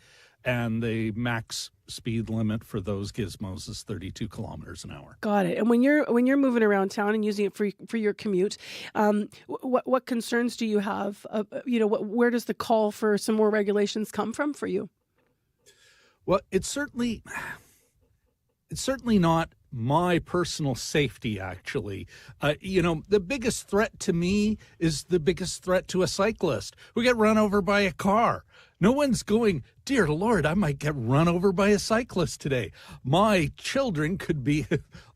and the max speed limit for those gizmos is 32 kilometers an hour. Got it. And when you're moving around town and using it for your commute, what concerns do you have? Where does the call for some more regulations come from for you? Well, it's certainly not my personal safety, actually. The biggest threat to me is the biggest threat to a cyclist who get run over by a car. No one's going, dear Lord, I might get run over by a cyclist today. My children could be,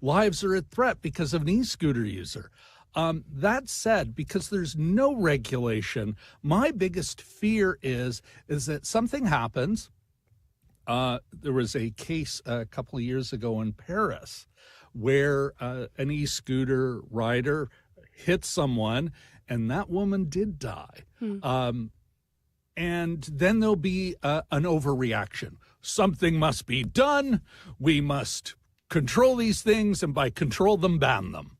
lives are at threat because of an e-scooter user. That said, because there's no regulation, my biggest fear is that something happens. There was a case a couple of years ago in Paris where an e-scooter rider hit someone, and that woman did die. And then there'll be an overreaction. Something must be done. We must control these things, and by control them, ban them.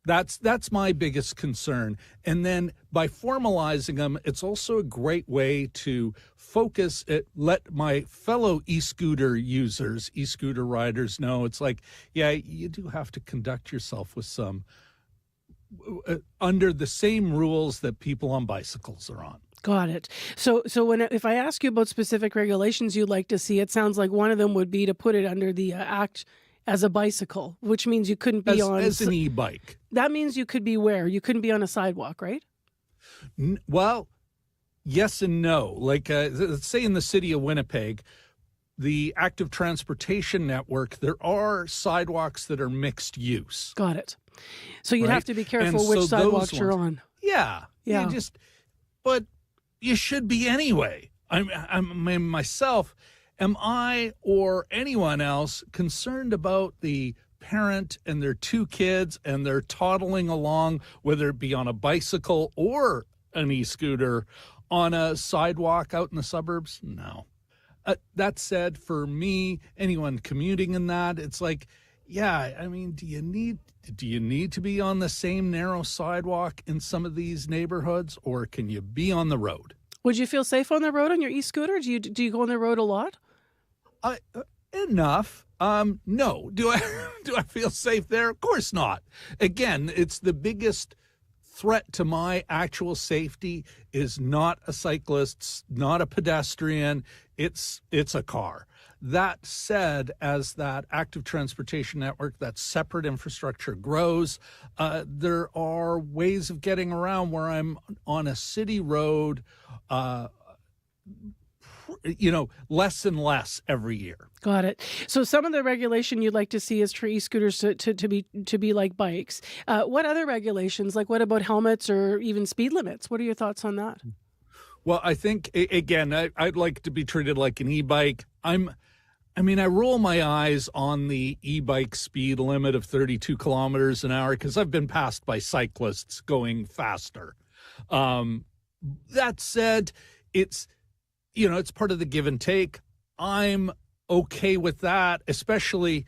That's my biggest concern. And then by formalizing them, it's also a great way to focus it, let my fellow e-scooter users, e-scooter riders know it's like, yeah, you do have to conduct yourself with some under the same rules that people on bicycles are on. Got it. So if I ask you about specific regulations you'd like to see, it sounds like one of them would be to put it under the Act as a bicycle, which means you couldn't be as an e-bike. That means you could be where? You couldn't be on a sidewalk, right? Well, yes and no. Like, let's say in the city of Winnipeg, the active transportation network, there are sidewalks that are mixed use. Myself. Got it. So you'd have to be careful which sidewalks you're on. Yeah. But you should be anyway. Myself, am I or anyone else concerned about the parent and their two kids and they're toddling along, whether it be on a bicycle or an e-scooter, on a sidewalk out in the suburbs? No. That said, for me, anyone commuting in that, it's like, yeah, I mean, do you need to be on the same narrow sidewalk in some of these neighborhoods, or can you be on the road? Would you feel safe on the road on your e-scooter? Do you go on the road a lot? Enough. No. Do I feel safe there? Of course not. Again, it's the biggest threat to my actual safety is not a cyclist, not a pedestrian. It's a car. That said, as that active transportation network, that separate infrastructure grows, there are ways of getting around where I'm on a city road, less and less every year. Got it. So some of the regulation you'd like to see is for e-scooters to be like bikes. What other regulations? Like what about helmets or even speed limits? What are your thoughts on that? Well, I think, again, I'd like to be treated like an e-bike. I roll my eyes on the e-bike speed limit of 32 kilometers an hour because I've been passed by cyclists going faster. That said, it's part of the give and take. I'm okay with that, especially,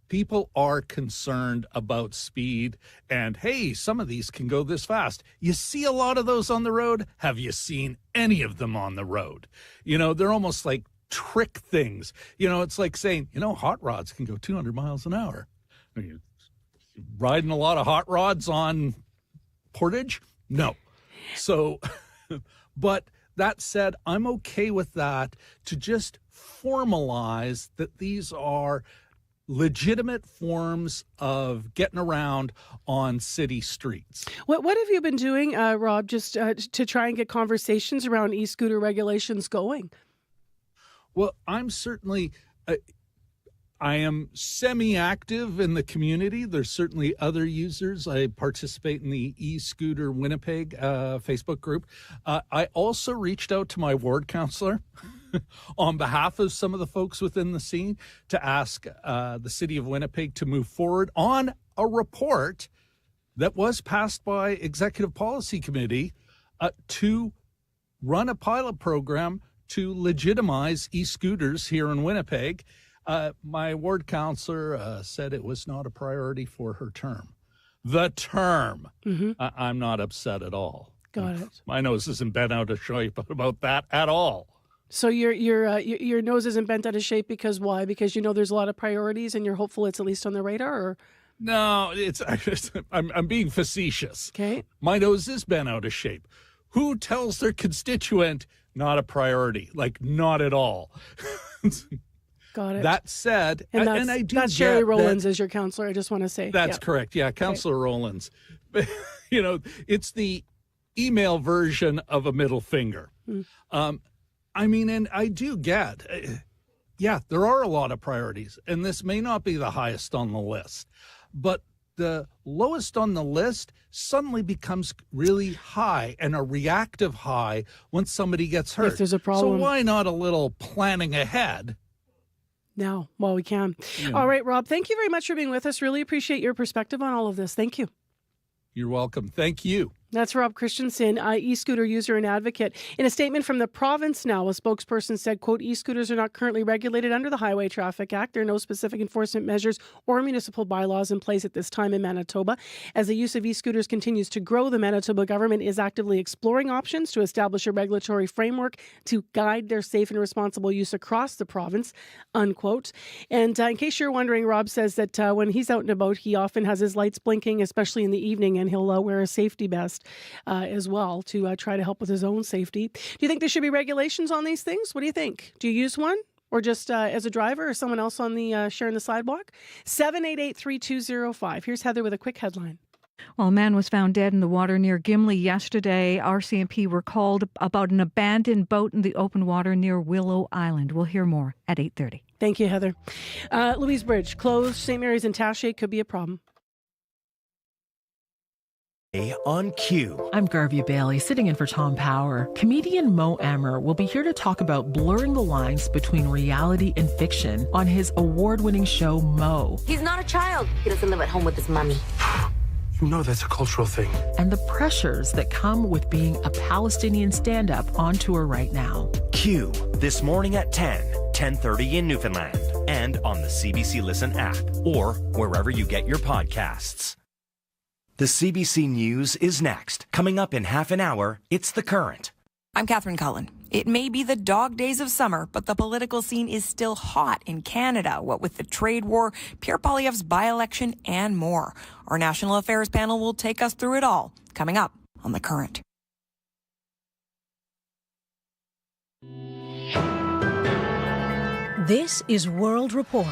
people are concerned about speed and, hey, some of these can go this fast. You see a lot of those on the road. Have you seen any of them on the road? They're almost like trick things. It's like saying, hot rods can go 200 miles an hour. Are you riding a lot of hot rods on Portage? No. So, but that said, I'm okay with that, to just formalize that these are legitimate forms of getting around on city streets. What have you been doing, Rob, just to try and get conversations around e-scooter regulations going? Well, I'm certainly, I am semi-active in the community. There's certainly other users. I participate in the e-scooter Winnipeg Facebook group. I also reached out to my ward councillor on behalf of some of the folks within the scene to ask the city of Winnipeg to move forward on a report that was passed by Executive Policy Committee to run a pilot program to legitimize e-scooters here in Winnipeg. My ward councillor said it was not a priority for her term. The term. Mm-hmm. I'm not upset at all. Got it. My nose isn't bent out of shape about that at all. So your nose isn't bent out of shape because why? Because there's a lot of priorities and you're hopeful it's at least on the radar, or? No, I'm being facetious. Okay. My nose is bent out of shape. Who tells their constituent not a priority? Like, not at all. Got it. That said, and I do that's Sherry Rowlands as your counselor. I just want to say that's correct. Yeah, Councillor Rowlands. It's the email version of a middle finger. And I do get, there are a lot of priorities, and this may not be the highest on the list, but the lowest on the list suddenly becomes really high and a reactive high when somebody gets hurt. If there's a problem. So why not a little planning ahead? Now, while we can. Yeah. All right, Rob, thank you very much for being with us. Really appreciate your perspective on all of this. Thank you. You're welcome. Thank you. That's Rob Christensen, e-scooter user and advocate. In a statement from the province now, a spokesperson said, quote, e-scooters are not currently regulated under the Highway Traffic Act. There are no specific enforcement measures or municipal bylaws in place at this time in Manitoba. As the use of e-scooters continues to grow, the Manitoba government is actively exploring options to establish a regulatory framework to guide their safe and responsible use across the province, unquote. And in case you're wondering, Rob says that when he's out and about, he often has his lights blinking, especially in the evening, and he'll wear a safety vest as well to try to help with his own safety. Do you think there should be regulations on these things? What do you think? Do you use one? Or just as a driver or someone else on the sharing the sidewalk? 788-3205. Here's Heather with a quick headline. Well, a man was found dead in the water near Gimli yesterday. RCMP were called about an abandoned boat in the open water near Willow Island. We'll hear more at 8:30. Thank you, Heather. Louise Bridge, closed. St. Mary's and Taché could be a problem. On Q. I'm Garvey Bailey, sitting in for Tom Power. Comedian Mo Amer will be here to talk about blurring the lines between reality and fiction on his award-winning show, Mo. He's not a child. He doesn't live at home with his mommy. You know that's a cultural thing. And the pressures that come with being a Palestinian stand-up on tour right now. Q, this morning at 10:30 in Newfoundland, and on the CBC Listen app, or wherever you get your podcasts. The CBC News is next. Coming up in half an hour, it's The Current. I'm Catherine Cullen. It may be the dog days of summer, but the political scene is still hot in Canada, what with the trade war, Pierre Poilievre's by-election, and more. Our National Affairs panel will take us through it all, coming up on The Current. This is World Report.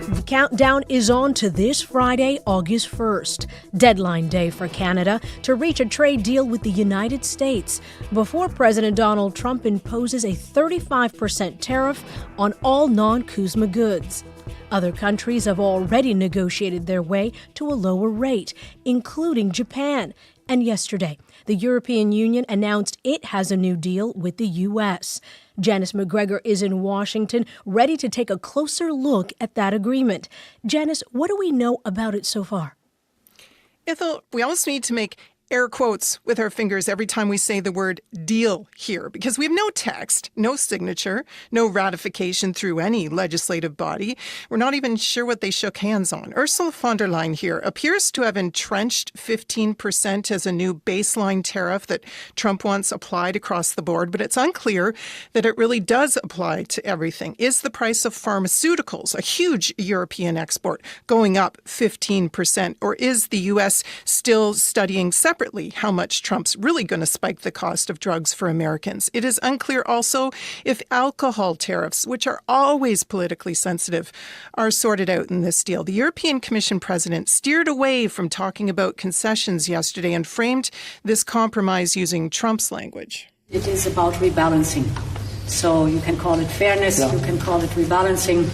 The countdown is on to this Friday, August 1st, deadline day for Canada to reach a trade deal with the United States before President Donald Trump imposes a 35% tariff on all non-CUSMA goods. Other countries have already negotiated their way to a lower rate, including Japan, And yesterday, the European Union announced it has a new deal with the U.S. Janice McGregor is in Washington, ready to take a closer look at that agreement. Janice, what do we know about it so far? Ethel, we almost need to make air quotes with our fingers every time we say the word deal here, because we have no text, no signature, no ratification through any legislative body. We're not even sure what they shook hands on. Ursula von der Leyen here appears to have entrenched 15% as a new baseline tariff that Trump wants applied across the board, but it's unclear that it really does apply to everything. Is the price of pharmaceuticals, a huge European export, going up 15%, or is the U.S. still studying separately how much Trump's really going to spike the cost of drugs for Americans? It is unclear also if alcohol tariffs, which are always politically sensitive, are sorted out in this deal. The European Commission president steered away from talking about concessions yesterday and framed this compromise using Trump's language. It is about rebalancing. So you can call it fairness, you can call it rebalancing.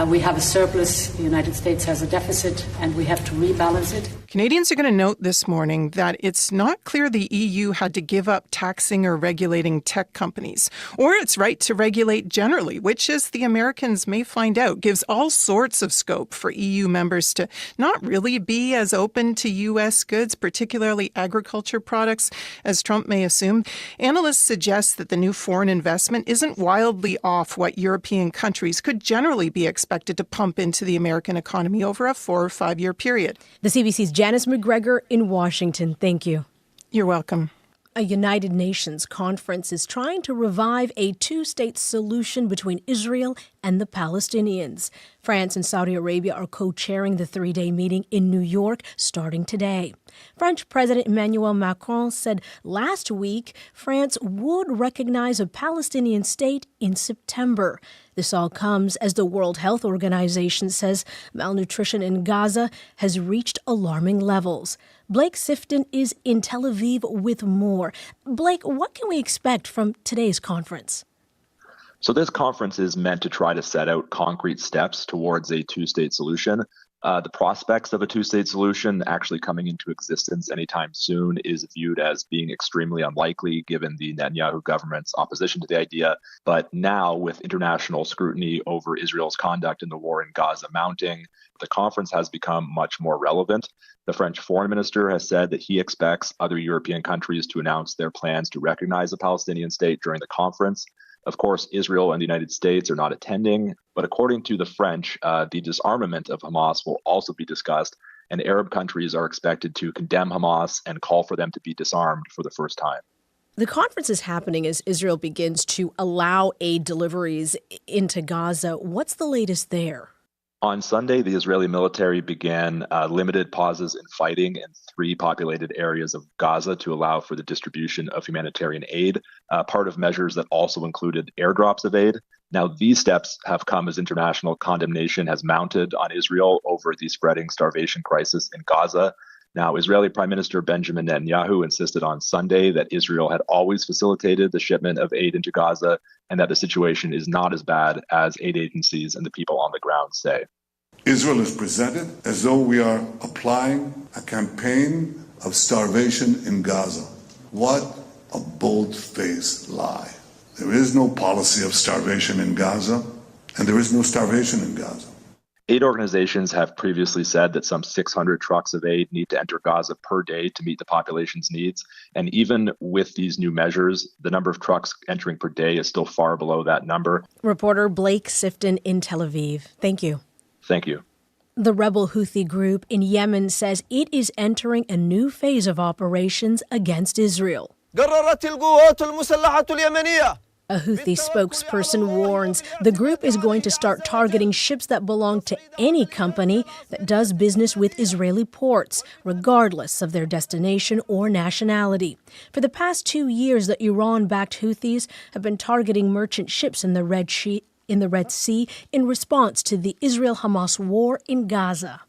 We have a surplus, the United States has a deficit, and we have to rebalance it. Canadians are going to note this morning that it's not clear the EU had to give up taxing or regulating tech companies, or its right to regulate generally, which, as the Americans may find out, gives all sorts of scope for EU members to not really be as open to U.S. goods, particularly agriculture products, as Trump may assume. Analysts suggest that the new foreign investment isn't wildly off what European countries could generally be expected to pump into the American economy over a 4 or 5 year period. The CBC's Janice McGregor in Washington. Thank you. You're welcome. A United Nations conference is trying to revive a two-state solution between Israel and the Palestinians. France and Saudi Arabia are co-chairing the 3-day meeting in New York starting today. French President Emmanuel Macron said last week France would recognize a Palestinian state in September. This all comes as the World Health Organization says malnutrition in Gaza has reached alarming levels. Blake Sifton is in Tel Aviv with more. Blake, what can we expect from today's conference? So this conference is meant to try to set out concrete steps towards a two-state solution. The prospects of a two-state solution actually coming into existence anytime soon is viewed as being extremely unlikely given the Netanyahu government's opposition to the idea. But now, with international scrutiny over Israel's conduct in the war in Gaza mounting, the conference has become much more relevant. The French foreign minister has said that he expects other European countries to announce their plans to recognize a Palestinian state during the conference. Of course, Israel and the United States are not attending, but according to the French, the disarmament of Hamas will also be discussed, and Arab countries are expected to condemn Hamas and call for them to be disarmed for the first time. The conference is happening as Israel begins to allow aid deliveries into Gaza. What's the latest there? On Sunday, the Israeli military began limited pauses in fighting in 3 populated areas of Gaza to allow for the distribution of humanitarian aid, part of measures that also included airdrops of aid. Now, these steps have come as international condemnation has mounted on Israel over the spreading starvation crisis in Gaza. Now, Israeli Prime Minister Benjamin Netanyahu insisted on Sunday that Israel had always facilitated the shipment of aid into Gaza and that the situation is not as bad as aid agencies and the people on the ground say. Israel is presented as though we are applying a campaign of starvation in Gaza. What a bold-faced lie. There is no policy of starvation in Gaza, and there is no starvation in Gaza. Aid organizations have previously said that some 600 trucks of aid need to enter Gaza per day to meet the population's needs. And even with these new measures, the number of trucks entering per day is still far below that number. Reporter Blake Sifton in Tel Aviv. Thank you. Thank you. The rebel Houthi group in Yemen says it is entering a new phase of operations against Israel. A Houthi spokesperson warns the group is going to start targeting ships that belong to any company that does business with Israeli ports, regardless of their destination or nationality. For the past 2 years, the Iran-backed Houthis have been targeting merchant ships in the Red Sea in response to the Israel-Hamas war in Gaza.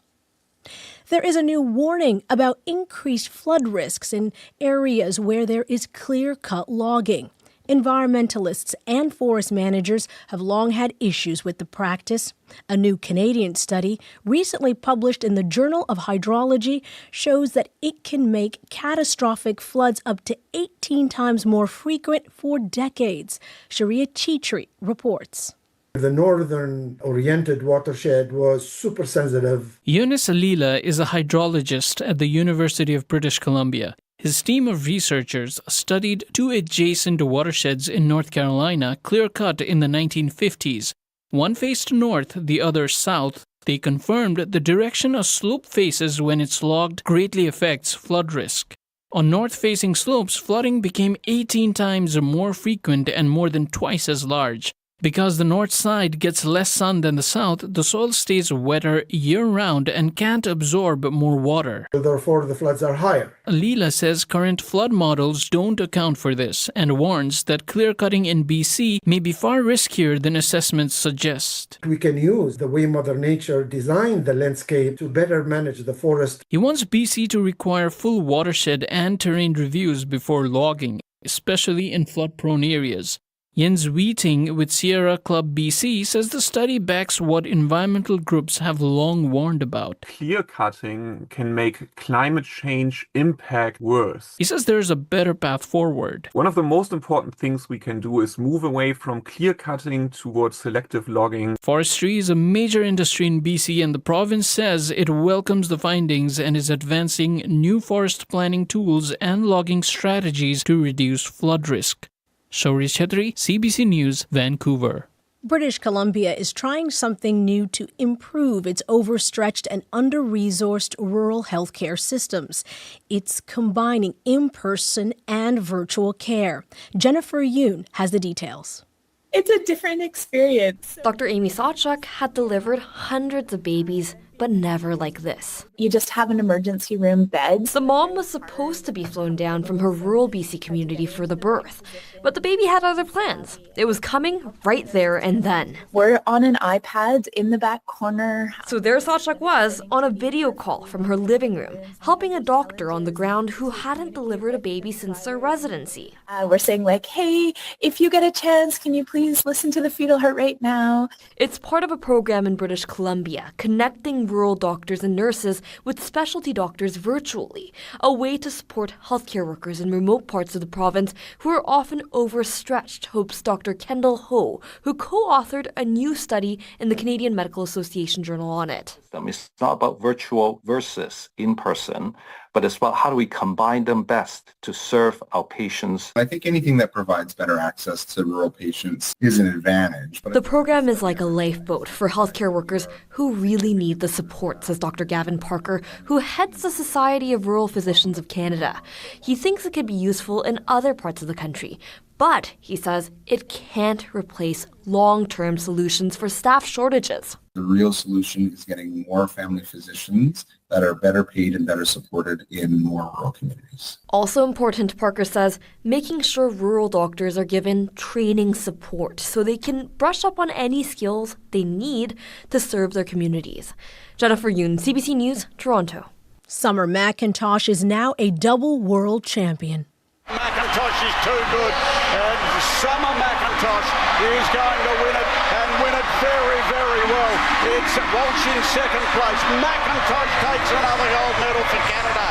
There is a new warning about increased flood risks in areas where there is clear-cut logging. Environmentalists and forest managers have long had issues with the practice. A new Canadian study recently published in the Journal of Hydrology shows that it can make catastrophic floods up to 18 times more frequent for decades. Sharia Chitri reports. The northern-oriented watershed was super sensitive. Yunus Alila is a hydrologist at the University of British Columbia. His team of researchers studied two adjacent watersheds in North Carolina, clear-cut in the 1950s. One faced north, the other south. They confirmed the direction a slope faces when it's logged greatly affects flood risk. On north-facing slopes, flooding became 18 times more frequent and more than twice as large. Because the north side gets less sun than the south, the soil stays wetter year-round and can't absorb more water. Therefore, the floods are higher. Leela says current flood models don't account for this and warns that clear-cutting in BC may be far riskier than assessments suggest. We can use the way Mother Nature designed the landscape to better manage the forest. He wants BC to require full watershed and terrain reviews before logging, especially in flood-prone areas. Jens Wieting with Sierra Club BC says the study backs what environmental groups have long warned about. Clear-cutting can make climate change impact worse. He says there's a better path forward. One of the most important things we can do is move away from clear-cutting towards selective logging. Forestry is a major industry in BC, and the province says it welcomes the findings and is advancing new forest planning tools and logging strategies to reduce flood risk. Shauri Chetri, CBC News, Vancouver. British Columbia is trying something new to improve its overstretched and under-resourced rural healthcare systems. It's combining in-person and virtual care. Jennifer Yoon has the details. It's a different experience. Dr. Amy Sawchuk had delivered hundreds of babies, but never like this. You just have an emergency room bed. The mom was supposed to be flown down from her rural BC community for the birth, but the baby had other plans. It was coming right there and then. We're on an iPad in the back corner. So there Sawchuk was on a video call from her living room, helping a doctor on the ground who hadn't delivered a baby since their residency. We're saying like, hey, if you get a chance, can you please listen to the fetal heart rate now? It's part of a program in British Columbia, connecting rural doctors and nurses with specialty doctors virtually, a way to support healthcare workers in remote parts of the province who are often overstretched, hopes Dr. Kendall Ho, who co-authored a new study in the Canadian Medical Association Journal on it. It's not about virtual versus in-person, but it's about how do we combine them best to serve our patients. I think anything that provides better access to rural patients is an advantage. The program is like a lifeboat for healthcare workers who really need the support, says Dr. Gavin Parker, who heads the Society of Rural Physicians of Canada. He thinks it could be useful in other parts of the country. But, he says, it can't replace long-term solutions for staff shortages. The real solution is getting more family physicians that are better paid and better supported in more rural communities. Also important, Parker says, making sure rural doctors are given training support so they can brush up on any skills they need to serve their communities. Jennifer Yoon, CBC News, Toronto. Summer McIntosh is now a double world champion. McIntosh is too good, and Summer McIntosh is going to win it, and win it very, very well. It's Walsh in second place. McIntosh takes another gold medal for Canada.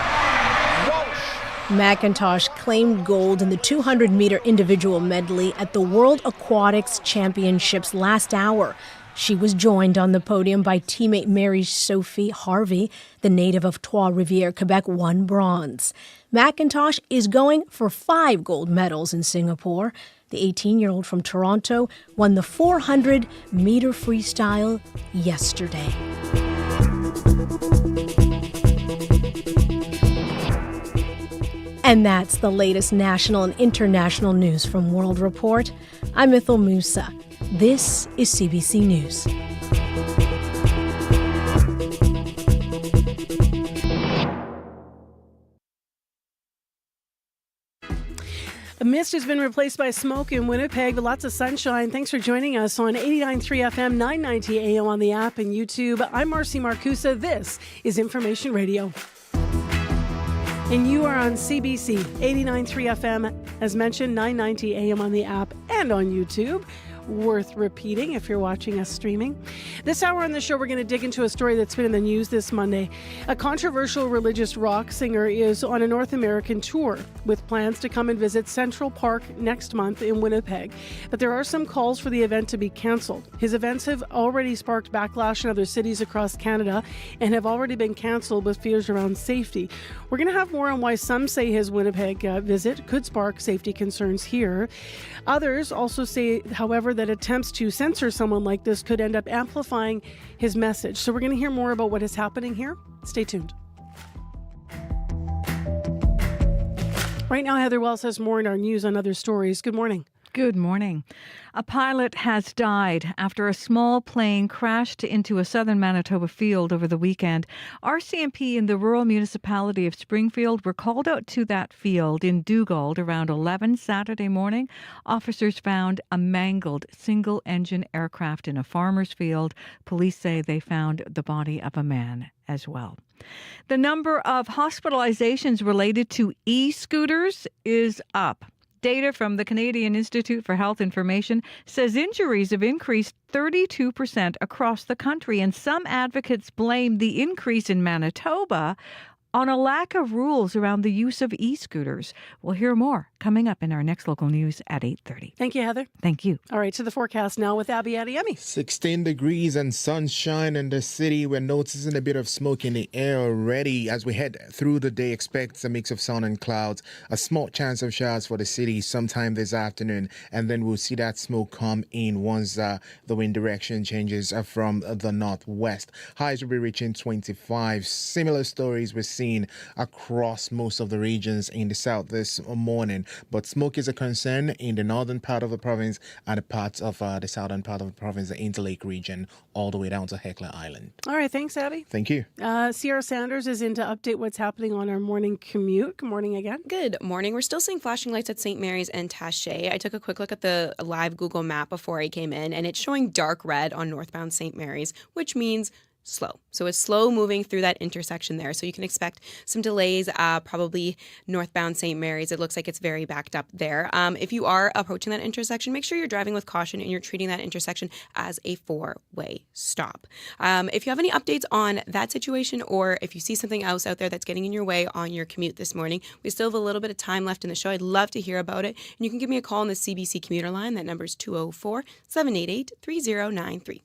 Walsh. McIntosh claimed gold in the 200-meter individual medley at the World Aquatics Championships last hour. She was joined on the podium by teammate Mary-Sophie Harvey. The native of Trois-Rivières, Quebec, won bronze. McIntosh is going for 5 gold medals in Singapore. The 18-year-old from Toronto won the 400-meter freestyle yesterday. And that's the latest national and international news from World Report. I'm Ithel Musa. This is CBC News. The mist has been replaced by smoke in Winnipeg, but lots of sunshine. Thanks for joining us on 89.3 FM, 990 AM on the app and YouTube. I'm Marcy Marcusa. This is Information Radio. And you are on CBC 89.3 FM, as mentioned, 990 AM on the app and on YouTube. Worth repeating if you're watching us streaming. This hour on the show, we're going to dig into a story that's been in the news this Monday. A controversial religious rock singer is on a North American tour with plans to come and visit Central Park next month in Winnipeg. But there are some calls for the event to be cancelled. His events have already sparked backlash in other cities across Canada and have already been cancelled with fears around safety. We're going to have more on why some say his Winnipeg visit could spark safety concerns here. Others also say, however, that attempts to censor someone like this could end up amplifying his message. So we're going to hear more about what is happening here. Stay tuned. Right now, Heather Wells has more in our news on other stories. Good morning. Good morning. A pilot has died after a small plane crashed into a southern Manitoba field over the weekend. RCMP in the rural municipality of Springfield were called out to that field in Dugald around 11 Saturday morning. Officers found a mangled single-engine aircraft in a farmer's field. Police say they found the body of a man as well. The number of hospitalizations related to e-scooters is up. Data from the Canadian Institute for Health Information says injuries have increased 32% across the country, and some advocates blame the increase in Manitoba on a lack of rules around the use of e-scooters. We'll hear more coming up in our next local news at 8:30. Thank you, Heather. Thank you. All right, to the forecast now with Abby Adiemi. 16 degrees and sunshine in the city. We're noticing a bit of smoke in the air already. As we head through the day, expect a mix of sun and clouds. A small chance of showers for the city sometime this afternoon. And then we'll see that smoke come in once the wind direction changes from the northwest. Highs will be reaching 25. Similar stories we're seeing across most of the regions in the south this morning. But smoke is a concern in the northern part of the province and the parts of the southern part of the province, the Interlake region, all the way down to Heckler Island. All right, thanks, Abby. Thank you. Sierra Sanders is in to update what's happening on our morning commute. Good morning again. Good morning. We're still seeing flashing lights at St. Mary's and Taché. I took a quick look at the live Google map before I came in, and it's showing dark red on northbound St. Mary's, which means slow. So it's slow moving through that intersection there. So you can expect some delays, probably northbound St. Mary's. It looks like it's very backed up there. If you are approaching that intersection, make sure you're driving with caution and you're treating that intersection as a four-way stop. If you have any updates on that situation, or if you see something else out there that's getting in your way on your commute this morning, we still have a little bit of time left in the show. I'd love to hear about it. And you can give me a call on the CBC commuter line. That number is 204-788-3093.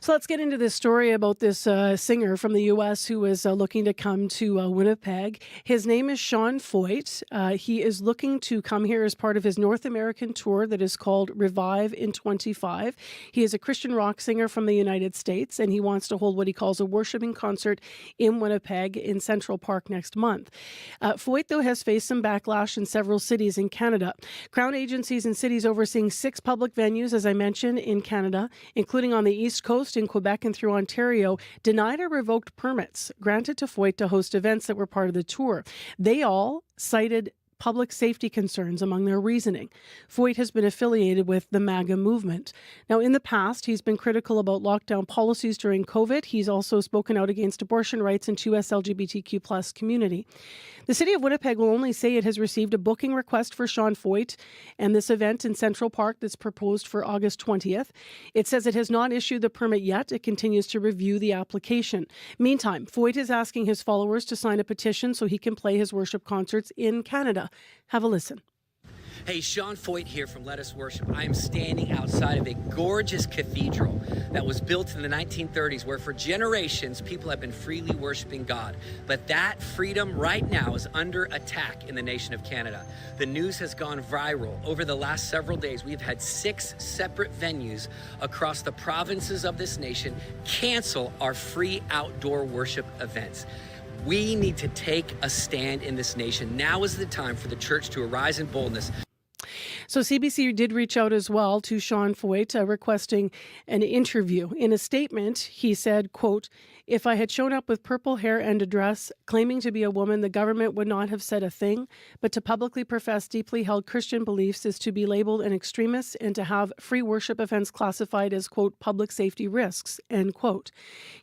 So let's get into this story about this singer from the U.S. who is looking to come to Winnipeg. His name is Sean Foyt. He is looking to come here as part of his North American tour that is called Revive in 25. He is a Christian rock singer from the United States, and he wants to hold what he calls a worshiping concert in Winnipeg in Central Park next month. Foyt, though, has faced some backlash in several cities in Canada. Crown agencies and cities overseeing 6 public venues, as I mentioned, in Canada, including on the East Coast, in Quebec and through Ontario, denied or revoked permits granted to Foyt to host events that were part of the tour. They all cited public safety concerns among their reasoning. Foyt has been affiliated with the MAGA movement. Now, in the past, he's been critical about lockdown policies during COVID. He's also spoken out against abortion rights into US LGBTQ+ community. The city of Winnipeg will only say it has received a booking request for Sean Foyt and this event in Central Park that's proposed for August 20th. It says it has not issued the permit yet. It continues to review the application. Meantime, Foyt is asking his followers to sign a petition so he can play his worship concerts in Canada. Have a listen. Hey, Sean Foyt here from Let Us Worship. I am standing outside of a gorgeous cathedral that was built in the 1930s where for generations people have been freely worshiping God. But that freedom right now is under attack in the nation of Canada. The news has gone viral. Over the last several days, we've had 6 separate venues across the provinces of this nation cancel our free outdoor worship events. We need to take a stand in this nation. Now is the time for the church to arise in boldness. So CBC did reach out as well to Sean Foyt requesting an interview. In a statement, he said, quote, "If I had shown up with purple hair and a dress, claiming to be a woman, the government would not have said a thing. But to publicly profess deeply held Christian beliefs is to be labeled an extremist and to have free worship events classified as, quote, public safety risks," end quote.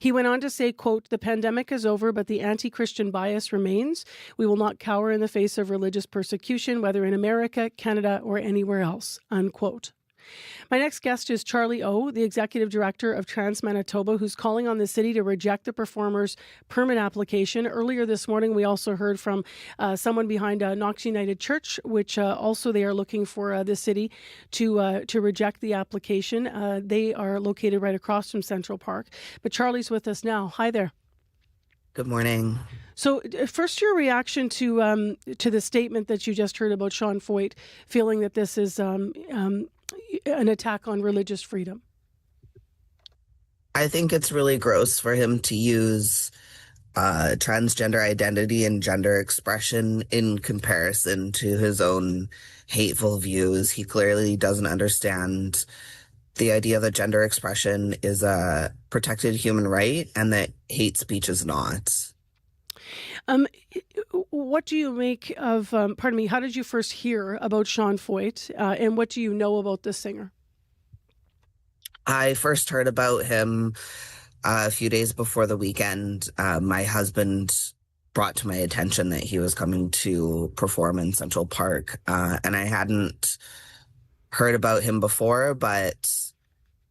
He went on to say, quote, "The pandemic is over, but the anti-Christian bias remains. We will not cower in the face of religious persecution, whether in America, Canada, or anywhere else," unquote. My next guest is Charlie O, the Executive Director of Trans Manitoba, who's calling on the city to reject the performer's permit application. Earlier this morning, we also heard from someone behind Knox United Church, which also they are looking for the city to reject the application. They are located right across from Central Park. But Charlie's with us now. Hi there. Good morning. So first, your reaction to the statement that you just heard about Sean Foyt, feeling that this is an attack on religious freedom. I think it's really gross for him to use transgender identity and gender expression in comparison to his own hateful views. He clearly doesn't understand the idea that gender expression is a protected human right and that hate speech is not. What do you make of, how did you first hear about Sean Foyt and what do you know about this singer? I first heard about him a few days before the weekend. My husband brought to my attention that he was coming to perform in Central Park, and I hadn't heard about him before, but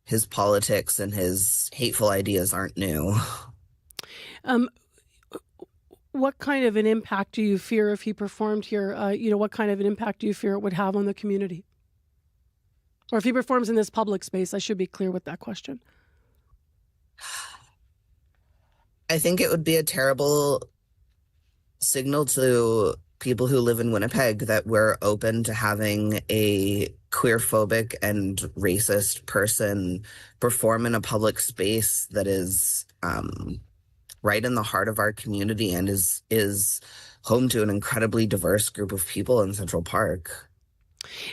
his politics and his hateful ideas aren't new. What kind of an impact do you fear if he performed here? What kind of an impact do you fear it would have on the community? Or if he performs in this public space, I should be clear with that question. I think it would be a terrible signal to people who live in Winnipeg that we're open to having a queerphobic and racist person perform in a public space that is right in the heart of our community and is home to an incredibly diverse group of people in Central Park.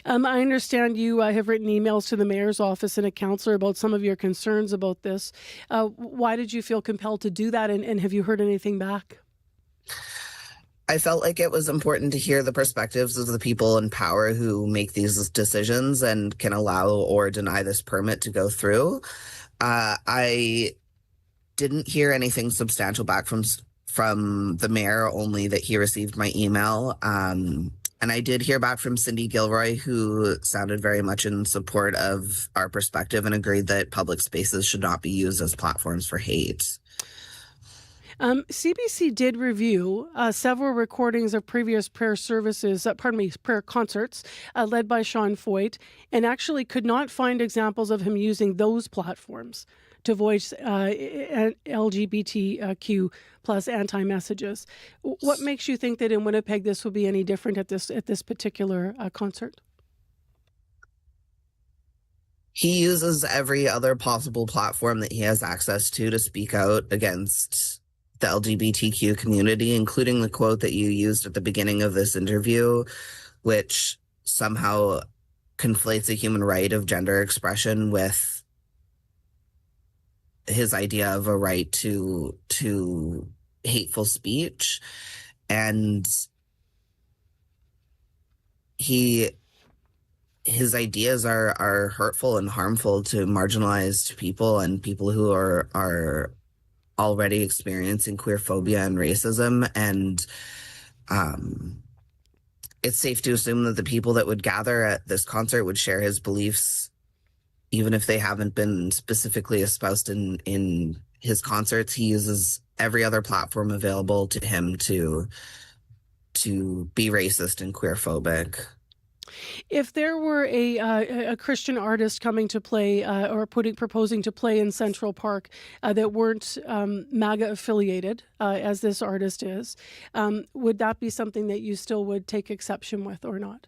I understand you have written emails to the mayor's office and a councillor about some of your concerns about this. Why did you feel compelled to do that, and have you heard anything back? I felt like it was important to hear the perspectives of the people in power who make these decisions and can allow or deny this permit to go through. I didn't hear anything substantial back from the mayor, only that he received my email. And I did hear back from Cindy Gilroy, who sounded very much in support of our perspective and agreed that public spaces should not be used as platforms for hate. CBC did review several recordings of previous prayer concerts led by Sean Foyt, and actually could not find examples of him using those platforms to voice LGBTQ plus anti-messages. What makes you think that in Winnipeg this will be any different at this particular concert? He uses every other possible platform that he has access to speak out against the LGBTQ community, including the quote that you used at the beginning of this interview, which somehow conflates a human right of gender expression with his idea of a right to hateful speech. And his ideas are hurtful and harmful to marginalized people and people who are already experiencing queerphobia and racism. And it's safe to assume that the people that would gather at this concert would share his beliefs, even if they haven't been specifically espoused in his concerts. He uses every other platform available to him to be racist and queerphobic. If there were a Christian artist coming to play or proposing to play in Central Park that weren't MAGA affiliated, as this artist is, would that be something that you still would take exception with or not?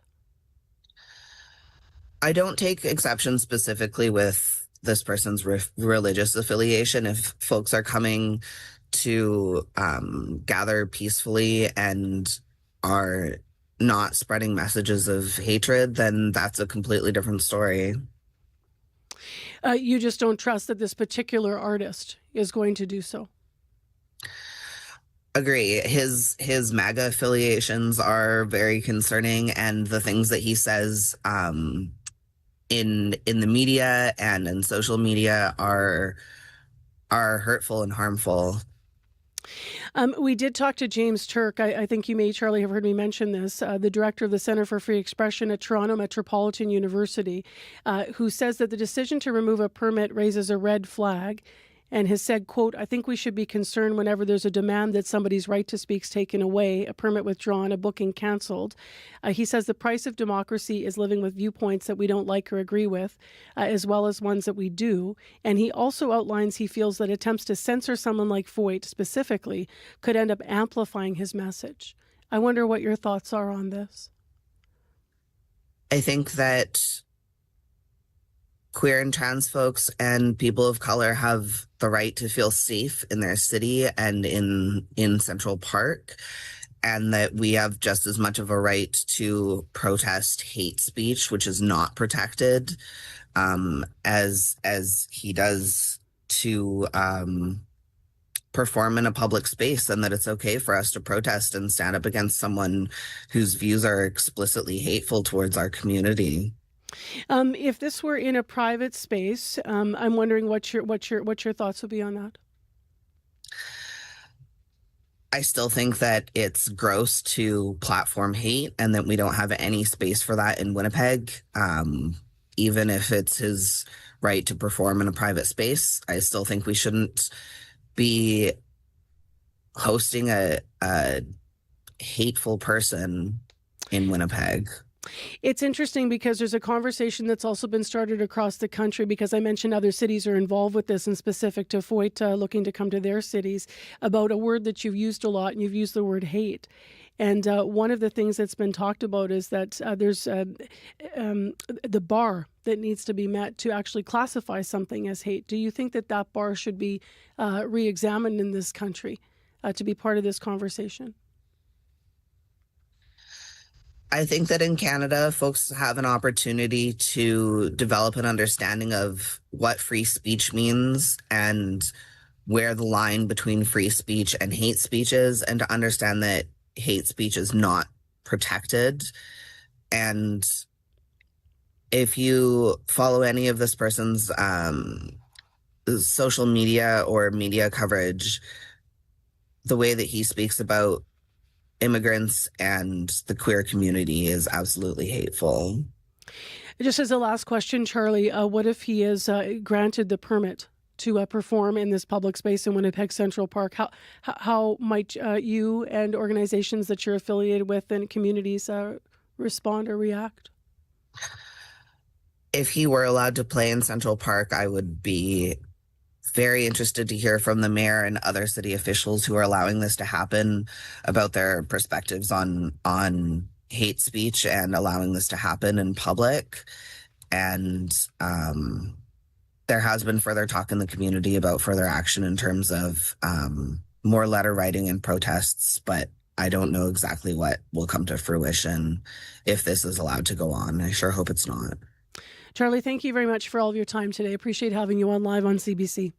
I don't take exception specifically with this person's religious affiliation. If folks are coming to gather peacefully and are not spreading messages of hatred, then that's a completely different story. You just don't trust that this particular artist is going to do so. Agree. His MAGA affiliations are very concerning, and the things that he says in the media and in social media are hurtful and harmful. We did talk to James Turk. I think you may, Charlie, have heard me mention this, the director of the Centre for Free Expression at Toronto Metropolitan University, who says that the decision to remove a permit raises a red flag and has said, quote, I think we should be concerned whenever there's a demand that somebody's right to speak is taken away, a permit withdrawn, a booking canceled. He says the price of democracy is living with viewpoints that we don't like or agree with, as well as ones that we do. And he also outlines he feels that attempts to censor someone like Foyt specifically could end up amplifying his message. I wonder what your thoughts are on this. I think that queer and trans folks and people of color have the right to feel safe in their city and in Central Park, and that we have just as much of a right to protest hate speech, which is not protected, as he does to perform in a public space, and that it's okay for us to protest and stand up against someone whose views are explicitly hateful towards our community. If this were in a private space, I'm wondering what your thoughts would be on that. I still think that it's gross to platform hate, and that we don't have any space for that in Winnipeg. Even if it's his right to perform in a private space, I still think we shouldn't be hosting a hateful person in Winnipeg. It's interesting because there's a conversation that's also been started across the country, because I mentioned other cities are involved with this, and specific to Foyt looking to come to their cities, about a word that you've used a lot, and you've used the word hate. And one of the things that's been talked about is that there's the bar that needs to be met to actually classify something as hate. Do you think that that bar should be re-examined in this country to be part of this conversation? I think that in Canada, folks have an opportunity to develop an understanding of what free speech means and where the line between free speech and hate speech is, and to understand that hate speech is not protected. And if you follow any of this person's social media or media coverage, the way that he speaks about immigrants and the queer community is absolutely hateful. Just as a last question, Charlie, what if he is granted the permit to perform in this public space in Winnipeg Central Park? How might you and organizations that you're affiliated with and communities respond or react? If he were allowed to play in Central Park, I would be very interested to hear from the mayor and other city officials who are allowing this to happen about their perspectives on hate speech and allowing this to happen in public. And there has been further talk in the community about further action in terms of more letter writing and protests, but I don't know exactly what will come to fruition if this is allowed to go on. I sure hope it's not. Charlie, thank you very much for all of your time today. Appreciate having you on live on CBC.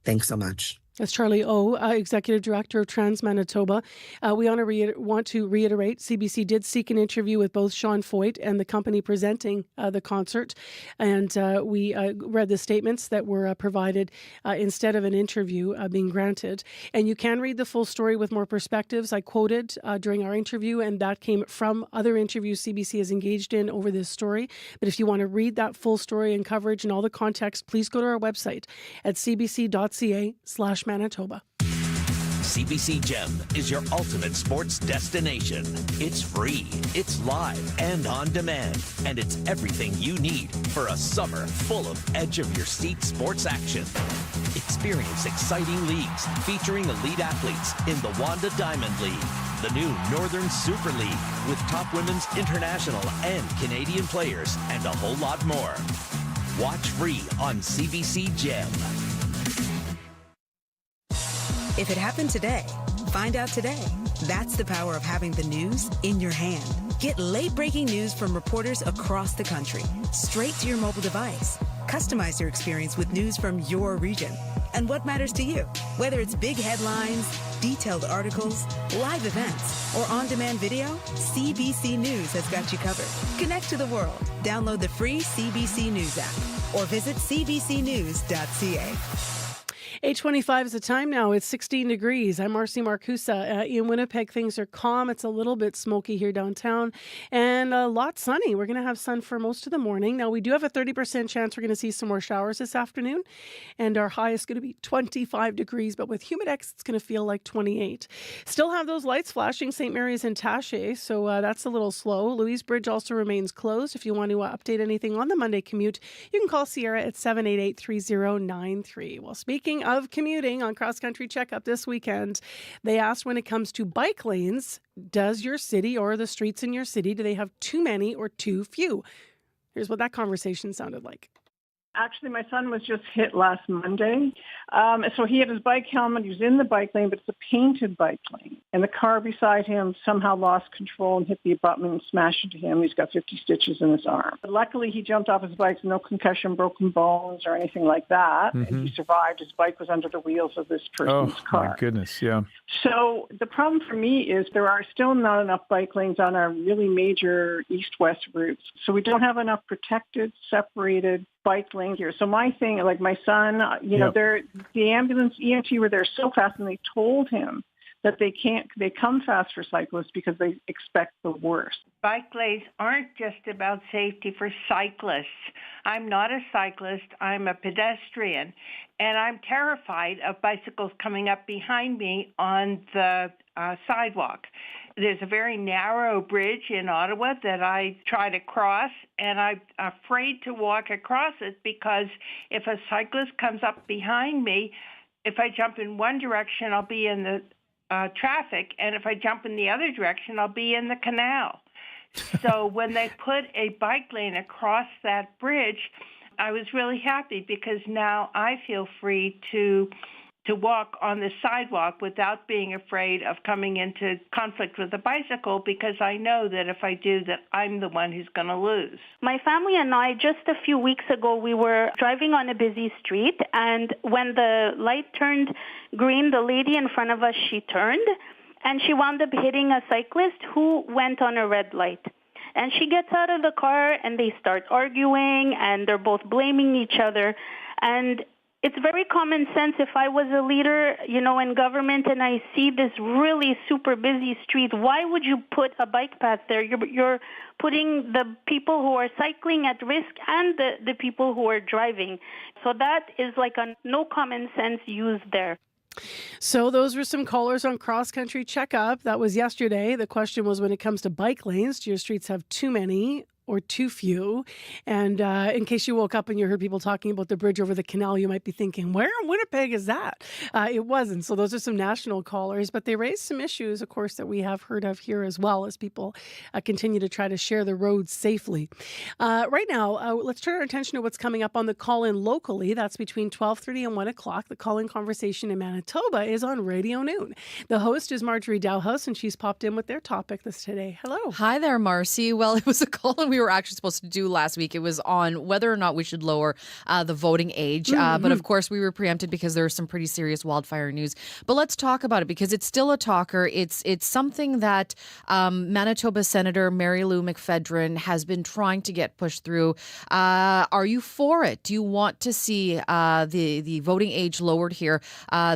Thanks so much. That's Charlie O, Executive Director of Trans Manitoba. We want to reiterate, CBC did seek an interview with both Sean Foyt and the company presenting the concert, and we read the statements that were provided instead of an interview being granted. And you can read the full story with more perspectives. I quoted during our interview, and that came from other interviews CBC has engaged in over this story. But if you want to read that full story and coverage and all the context, please go to our website at cbc.ca/Manitoba. CBC Gem is your ultimate sports destination. It's free, it's live and on demand, and it's everything you need for a summer full of edge-of-your-seat sports action. Experience exciting leagues featuring elite athletes in the Wanda Diamond League, the new Northern Super League with top women's international and Canadian players, and a whole lot more. Watch free on CBC Gem. If it happened today, Find out today. That's the power of having the news in your hand. Get late-breaking news from reporters across the country, straight to your mobile device. Customize your experience with news from your region and what matters to you. Whether it's big headlines, detailed articles, live events, or on-demand video, CBC News has got you covered. Connect to the world. Download the free CBC News app or visit cbcnews.ca. 8:25 is the time now. It's 16 degrees. I'm Marcy Marcusa. In Winnipeg, things are calm. It's a little bit smoky here downtown and a lot sunny. We're going to have sun for most of the morning. Now, we do have a 30% chance we're going to see some more showers this afternoon, and our high is going to be 25 degrees, but with Humidex, it's going to feel like 28. Still have those lights flashing, St. Mary's and Taché, so that's a little slow. Louise Bridge also remains closed. If you want to update anything on the Monday commute, you can call Sierra at 788-3093. Well, speaking of commuting on Cross Country Checkup this weekend, they asked when it comes to bike lanes, does your city or the streets in your city, do they have too many or too few? Here's what that conversation sounded like. Actually, my son was just hit last Monday. So he had his bike helmet. He was in the bike lane, but it's a painted bike lane. And the car beside him somehow lost control and hit the abutment and smashed into him. He's got 50 stitches in his arm. But luckily, he jumped off his bike, no concussion, broken bones, or anything like that. Mm-hmm. And he survived. His bike was under the wheels of this person's car. Oh, my goodness, yeah. So the problem for me is there are still not enough bike lanes on our really major east-west routes. So we don't have enough protected, separated bike lane here. So my thing, like my son, the ambulance EMT were there so fast, and they told him that they come fast for cyclists because they expect the worst. Bike lanes aren't just about safety for cyclists. I'm not a cyclist, I'm a pedestrian, and I'm terrified of bicycles coming up behind me on the sidewalk. There's a very narrow bridge in Ottawa that I try to cross, and I'm afraid to walk across it because if a cyclist comes up behind me, if I jump in one direction, I'll be in the traffic, and if I jump in the other direction, I'll be in the canal. So when they put a bike lane across that bridge, I was really happy because now I feel free to walk on the sidewalk without being afraid of coming into conflict with a bicycle, because I know that if I do, that I'm the one who's going to lose. My family and I, just a few weeks ago, we were driving on a busy street, and when the light turned green, the lady in front of us, she turned, and she wound up hitting a cyclist who went on a red light. And she gets out of the car, and they start arguing, and they're both blaming each other. And it's very common sense. If I was a leader, in government, and I see this really super busy street, why would you put a bike path there? You're putting the people who are cycling at risk and the people who are driving. So that is like a no common sense used there. So those were some callers on Cross Country Checkup. That was yesterday. The question was, when it comes to bike lanes, do your streets have too many or too few? And in case you woke up and you heard people talking about the bridge over the canal, you might be thinking, where in Winnipeg is that? It wasn't. So those are some national callers, but they raised some issues, of course, that we have heard of here as well, as people continue to try to share the roads safely. Right now, let's turn our attention to what's coming up on the call-in locally. That's between 12:30 and 1 o'clock. The call-in conversation in Manitoba is on Radio Noon. The host is Marjorie Dowhouse, and she's popped in with their topic this today. Hello. Hi there, Marcy. Well, it was a call-in we were actually supposed to do last week. It was on whether or not we should lower the voting age. But of course, we were preempted because there was some pretty serious wildfire news. But let's talk about it because it's still a talker. It's something that Manitoba Senator Mary Lou McPhedran has been trying to get pushed through. Are you for it? Do you want to see the voting age lowered here?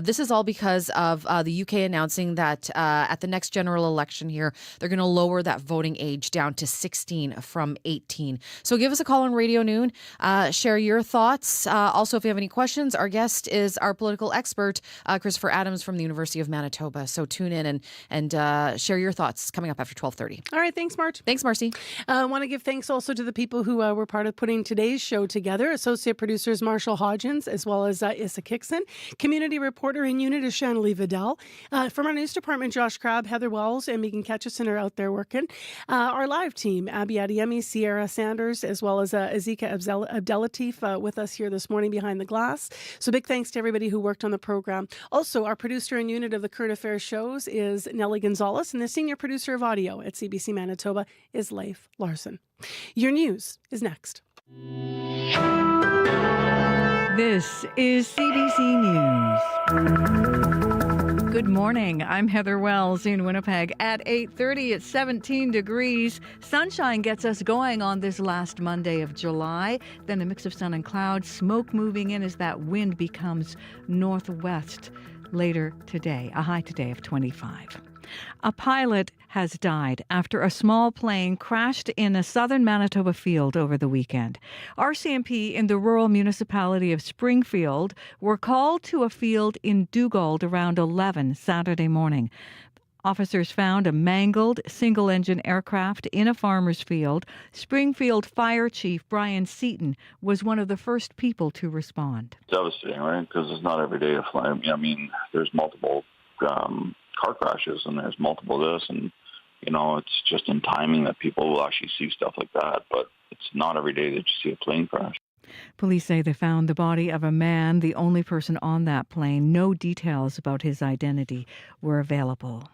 This is all because of the UK announcing that at the next general election here, they're going to lower that voting age down to 16 from 18. So give us a call on Radio Noon. Share your thoughts. Also, if you have any questions, our guest is our political expert, Christopher Adams from the University of Manitoba. So tune in and share your thoughts coming up after 12:30. All right. Thanks, Marge. Thanks, Marcy. I want to give thanks also to the people who were part of putting today's show together. Associate producers Marshall Hodgins, as well as Issa Kickson. Community reporter in unit is Shanley Vidal. From our news department, Josh Crabb, Heather Wells, and Megan Ketchison are out there working. Our live team, Abby Adiemi, me, Sierra Sanders, as well as Azika Abdelatif with us here this morning behind the glass. So big thanks to everybody who worked on the program. Also, our producer and unit of the Current Affairs shows is Nellie Gonzalez, and the senior producer of audio at CBC Manitoba is Leif Larson. Your news is next. This is CBC News. Good morning. I'm Heather Wells in Winnipeg. At 8:30, it's 17 degrees. Sunshine gets us going on this last Monday of July. Then a mix of sun and clouds, smoke moving in as that wind becomes northwest later today. A high today of 25. A pilot has died after a small plane crashed in a southern Manitoba field over the weekend. RCMP in the rural municipality of Springfield were called to a field in Dugald around 11 Saturday morning. Officers found a mangled single-engine aircraft in a farmer's field. Springfield Fire Chief Brian Seaton was one of the first people to respond. Devastating, right? Because it's not every day to fly. I mean, there's multiple car crashes and there's multiple this, and it's just in timing that people will actually see stuff like that, but it's not every day that you see a plane crash. Police say they found the body of a man, the only person on that plane. No details about his identity were available.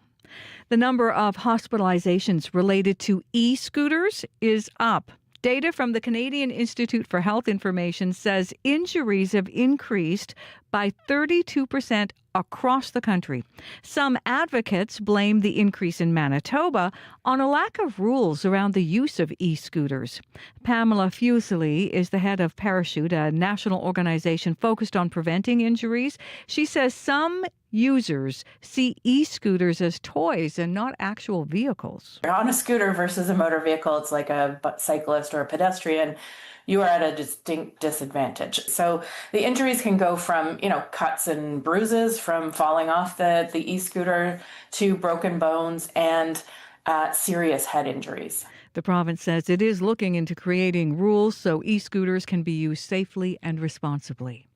The number of hospitalizations related to e-scooters is up. Data from the Canadian Institute for Health Information says injuries have increased by 32% across the country. Some advocates blame the increase in Manitoba on a lack of rules around the use of e-scooters. Pamela Fuseli is the head of Parachute, a national organization focused on preventing injuries. She says some users see e-scooters as toys and not actual vehicles. On a scooter versus a motor vehicle, it's like a cyclist or a pedestrian. You are at a distinct disadvantage. So the injuries can go from, cuts and bruises from falling off the e-scooter to broken bones and serious head injuries. The province says it is looking into creating rules so e-scooters can be used safely and responsibly.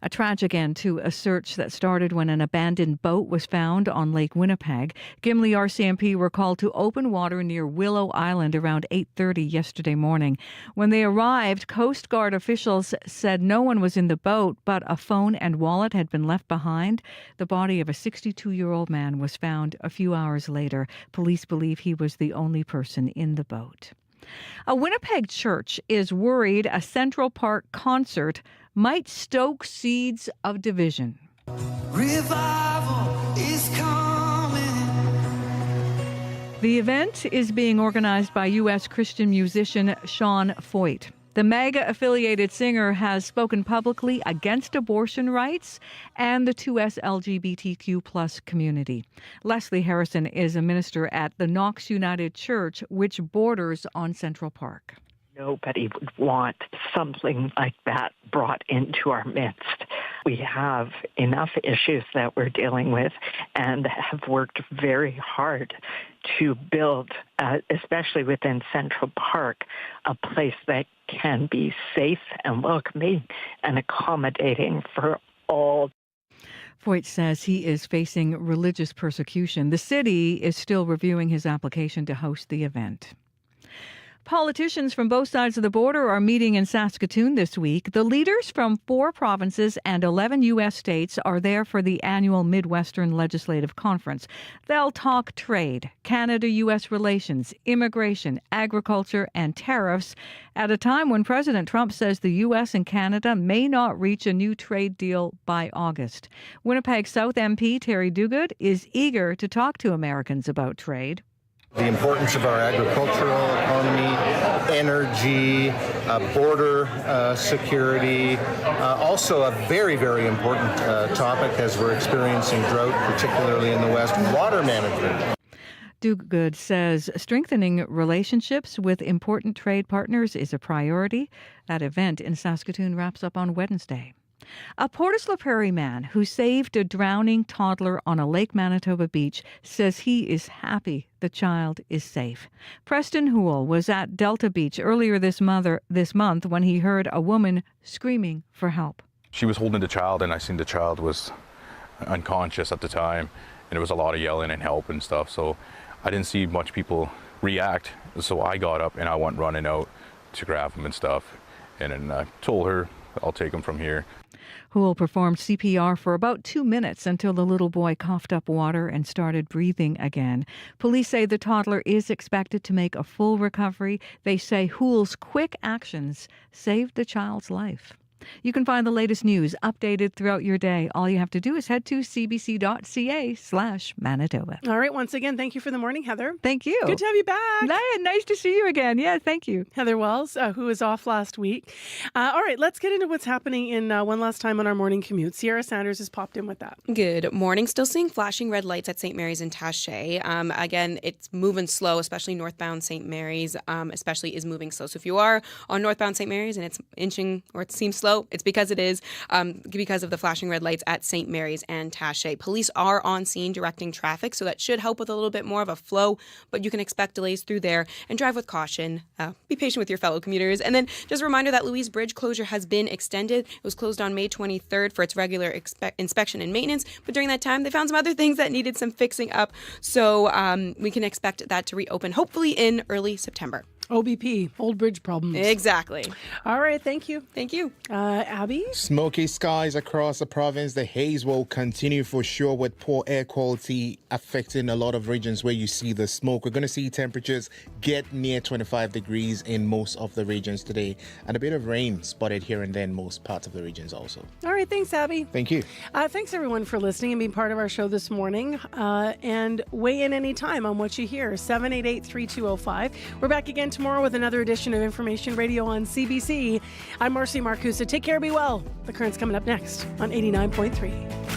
A tragic end to a search that started when an abandoned boat was found on Lake Winnipeg. Gimli RCMP were called to open water near Willow Island around 8:30 yesterday morning. When they arrived, Coast Guard officials said no one was in the boat, but a phone and wallet had been left behind. The body of a 62-year-old man was found a few hours later. Police believe he was the only person in the boat. A Winnipeg church is worried a Central Park concert might stoke seeds of division. Revival is coming. The event is being organized by U.S. Christian musician Sean Foyt. The MAGA-affiliated singer has spoken publicly against abortion rights and the 2S LGBTQ+ community. Leslie Harrison is a minister at the Knox United Church, which borders on Central Park. Nobody would want something like that brought into our midst. We have enough issues that we're dealing with and have worked very hard to build, especially within Central Park, a place that can be safe and welcoming and accommodating for all. Foyt says he is facing religious persecution. The city is still reviewing his application to host the event. Politicians from both sides of the border are meeting in Saskatoon this week. The leaders from 4 provinces and 11 U.S. states are there for the annual Midwestern Legislative Conference. They'll talk trade, Canada-U.S. relations, immigration, agriculture, and tariffs at a time when President Trump says the U.S. and Canada may not reach a new trade deal by August. Winnipeg South MP Terry Duguid is eager to talk to Americans about trade. The importance of our agricultural economy, energy, border security, also a very, very important topic as we're experiencing drought, particularly in the West, water management. Duguid says strengthening relationships with important trade partners is a priority. That event in Saskatoon wraps up on Wednesday. A Portis La Prairie man who saved a drowning toddler on a Lake Manitoba beach says he is happy the child is safe. Preston Houle was at Delta Beach earlier this month when he heard a woman screaming for help. She was holding the child, and I seen the child was unconscious at the time, and there was a lot of yelling and help and stuff, so I didn't see much people react. So I got up and I went running out to grab him and stuff. And then I told her, I'll take him from here. Houle performed CPR for about 2 minutes until the little boy coughed up water and started breathing again. Police say the toddler is expected to make a full recovery. They say Houle's quick actions saved the child's life. You can find the latest news updated throughout your day. All you have to do is head to cbc.ca/Manitoba. All right. Once again, thank you for the morning, Heather. Thank you. Good to have you back. Nice to see you again. Yeah, thank you. Heather Wells, who was off last week. All right, let's get into what's happening in one last time on our morning commute. Sierra Sanders has popped in with that. Good morning. Still seeing flashing red lights at St. Mary's and Taché. Again, it's moving slow, especially northbound St. Mary's, especially is moving slow. So if you are on northbound St. Mary's and it's inching or it seems slow, it's because it is, because of the flashing red lights at St. Mary's and Taché. Police are on scene directing traffic, so that should help with a little bit more of a flow, but you can expect delays through there and drive with caution. Be patient with your fellow commuters. And then just a reminder that Louise Bridge closure has been extended. It was closed on May 23rd for its regular inspection and maintenance, but during that time, they found some other things that needed some fixing up, so we can expect that to reopen hopefully in early September. OBP, Old Bridge Problems. Exactly. All right, thank you. Thank you. Abby? Smoky skies across the province. The haze will continue for sure, with poor air quality affecting a lot of regions where you see the smoke. We're going to see temperatures get near 25 degrees in most of the regions today, and a bit of rain spotted here and there in most parts of the regions also. All right, thanks, Abby. Thank you. Thanks, everyone, for listening and being part of our show this morning. And weigh in anytime on what you hear. 788-3205. We're back again tomorrow with another edition of Information Radio on CBC. I'm Marcy Marcusa. Take care, be well. The Current's coming up next on 89.3.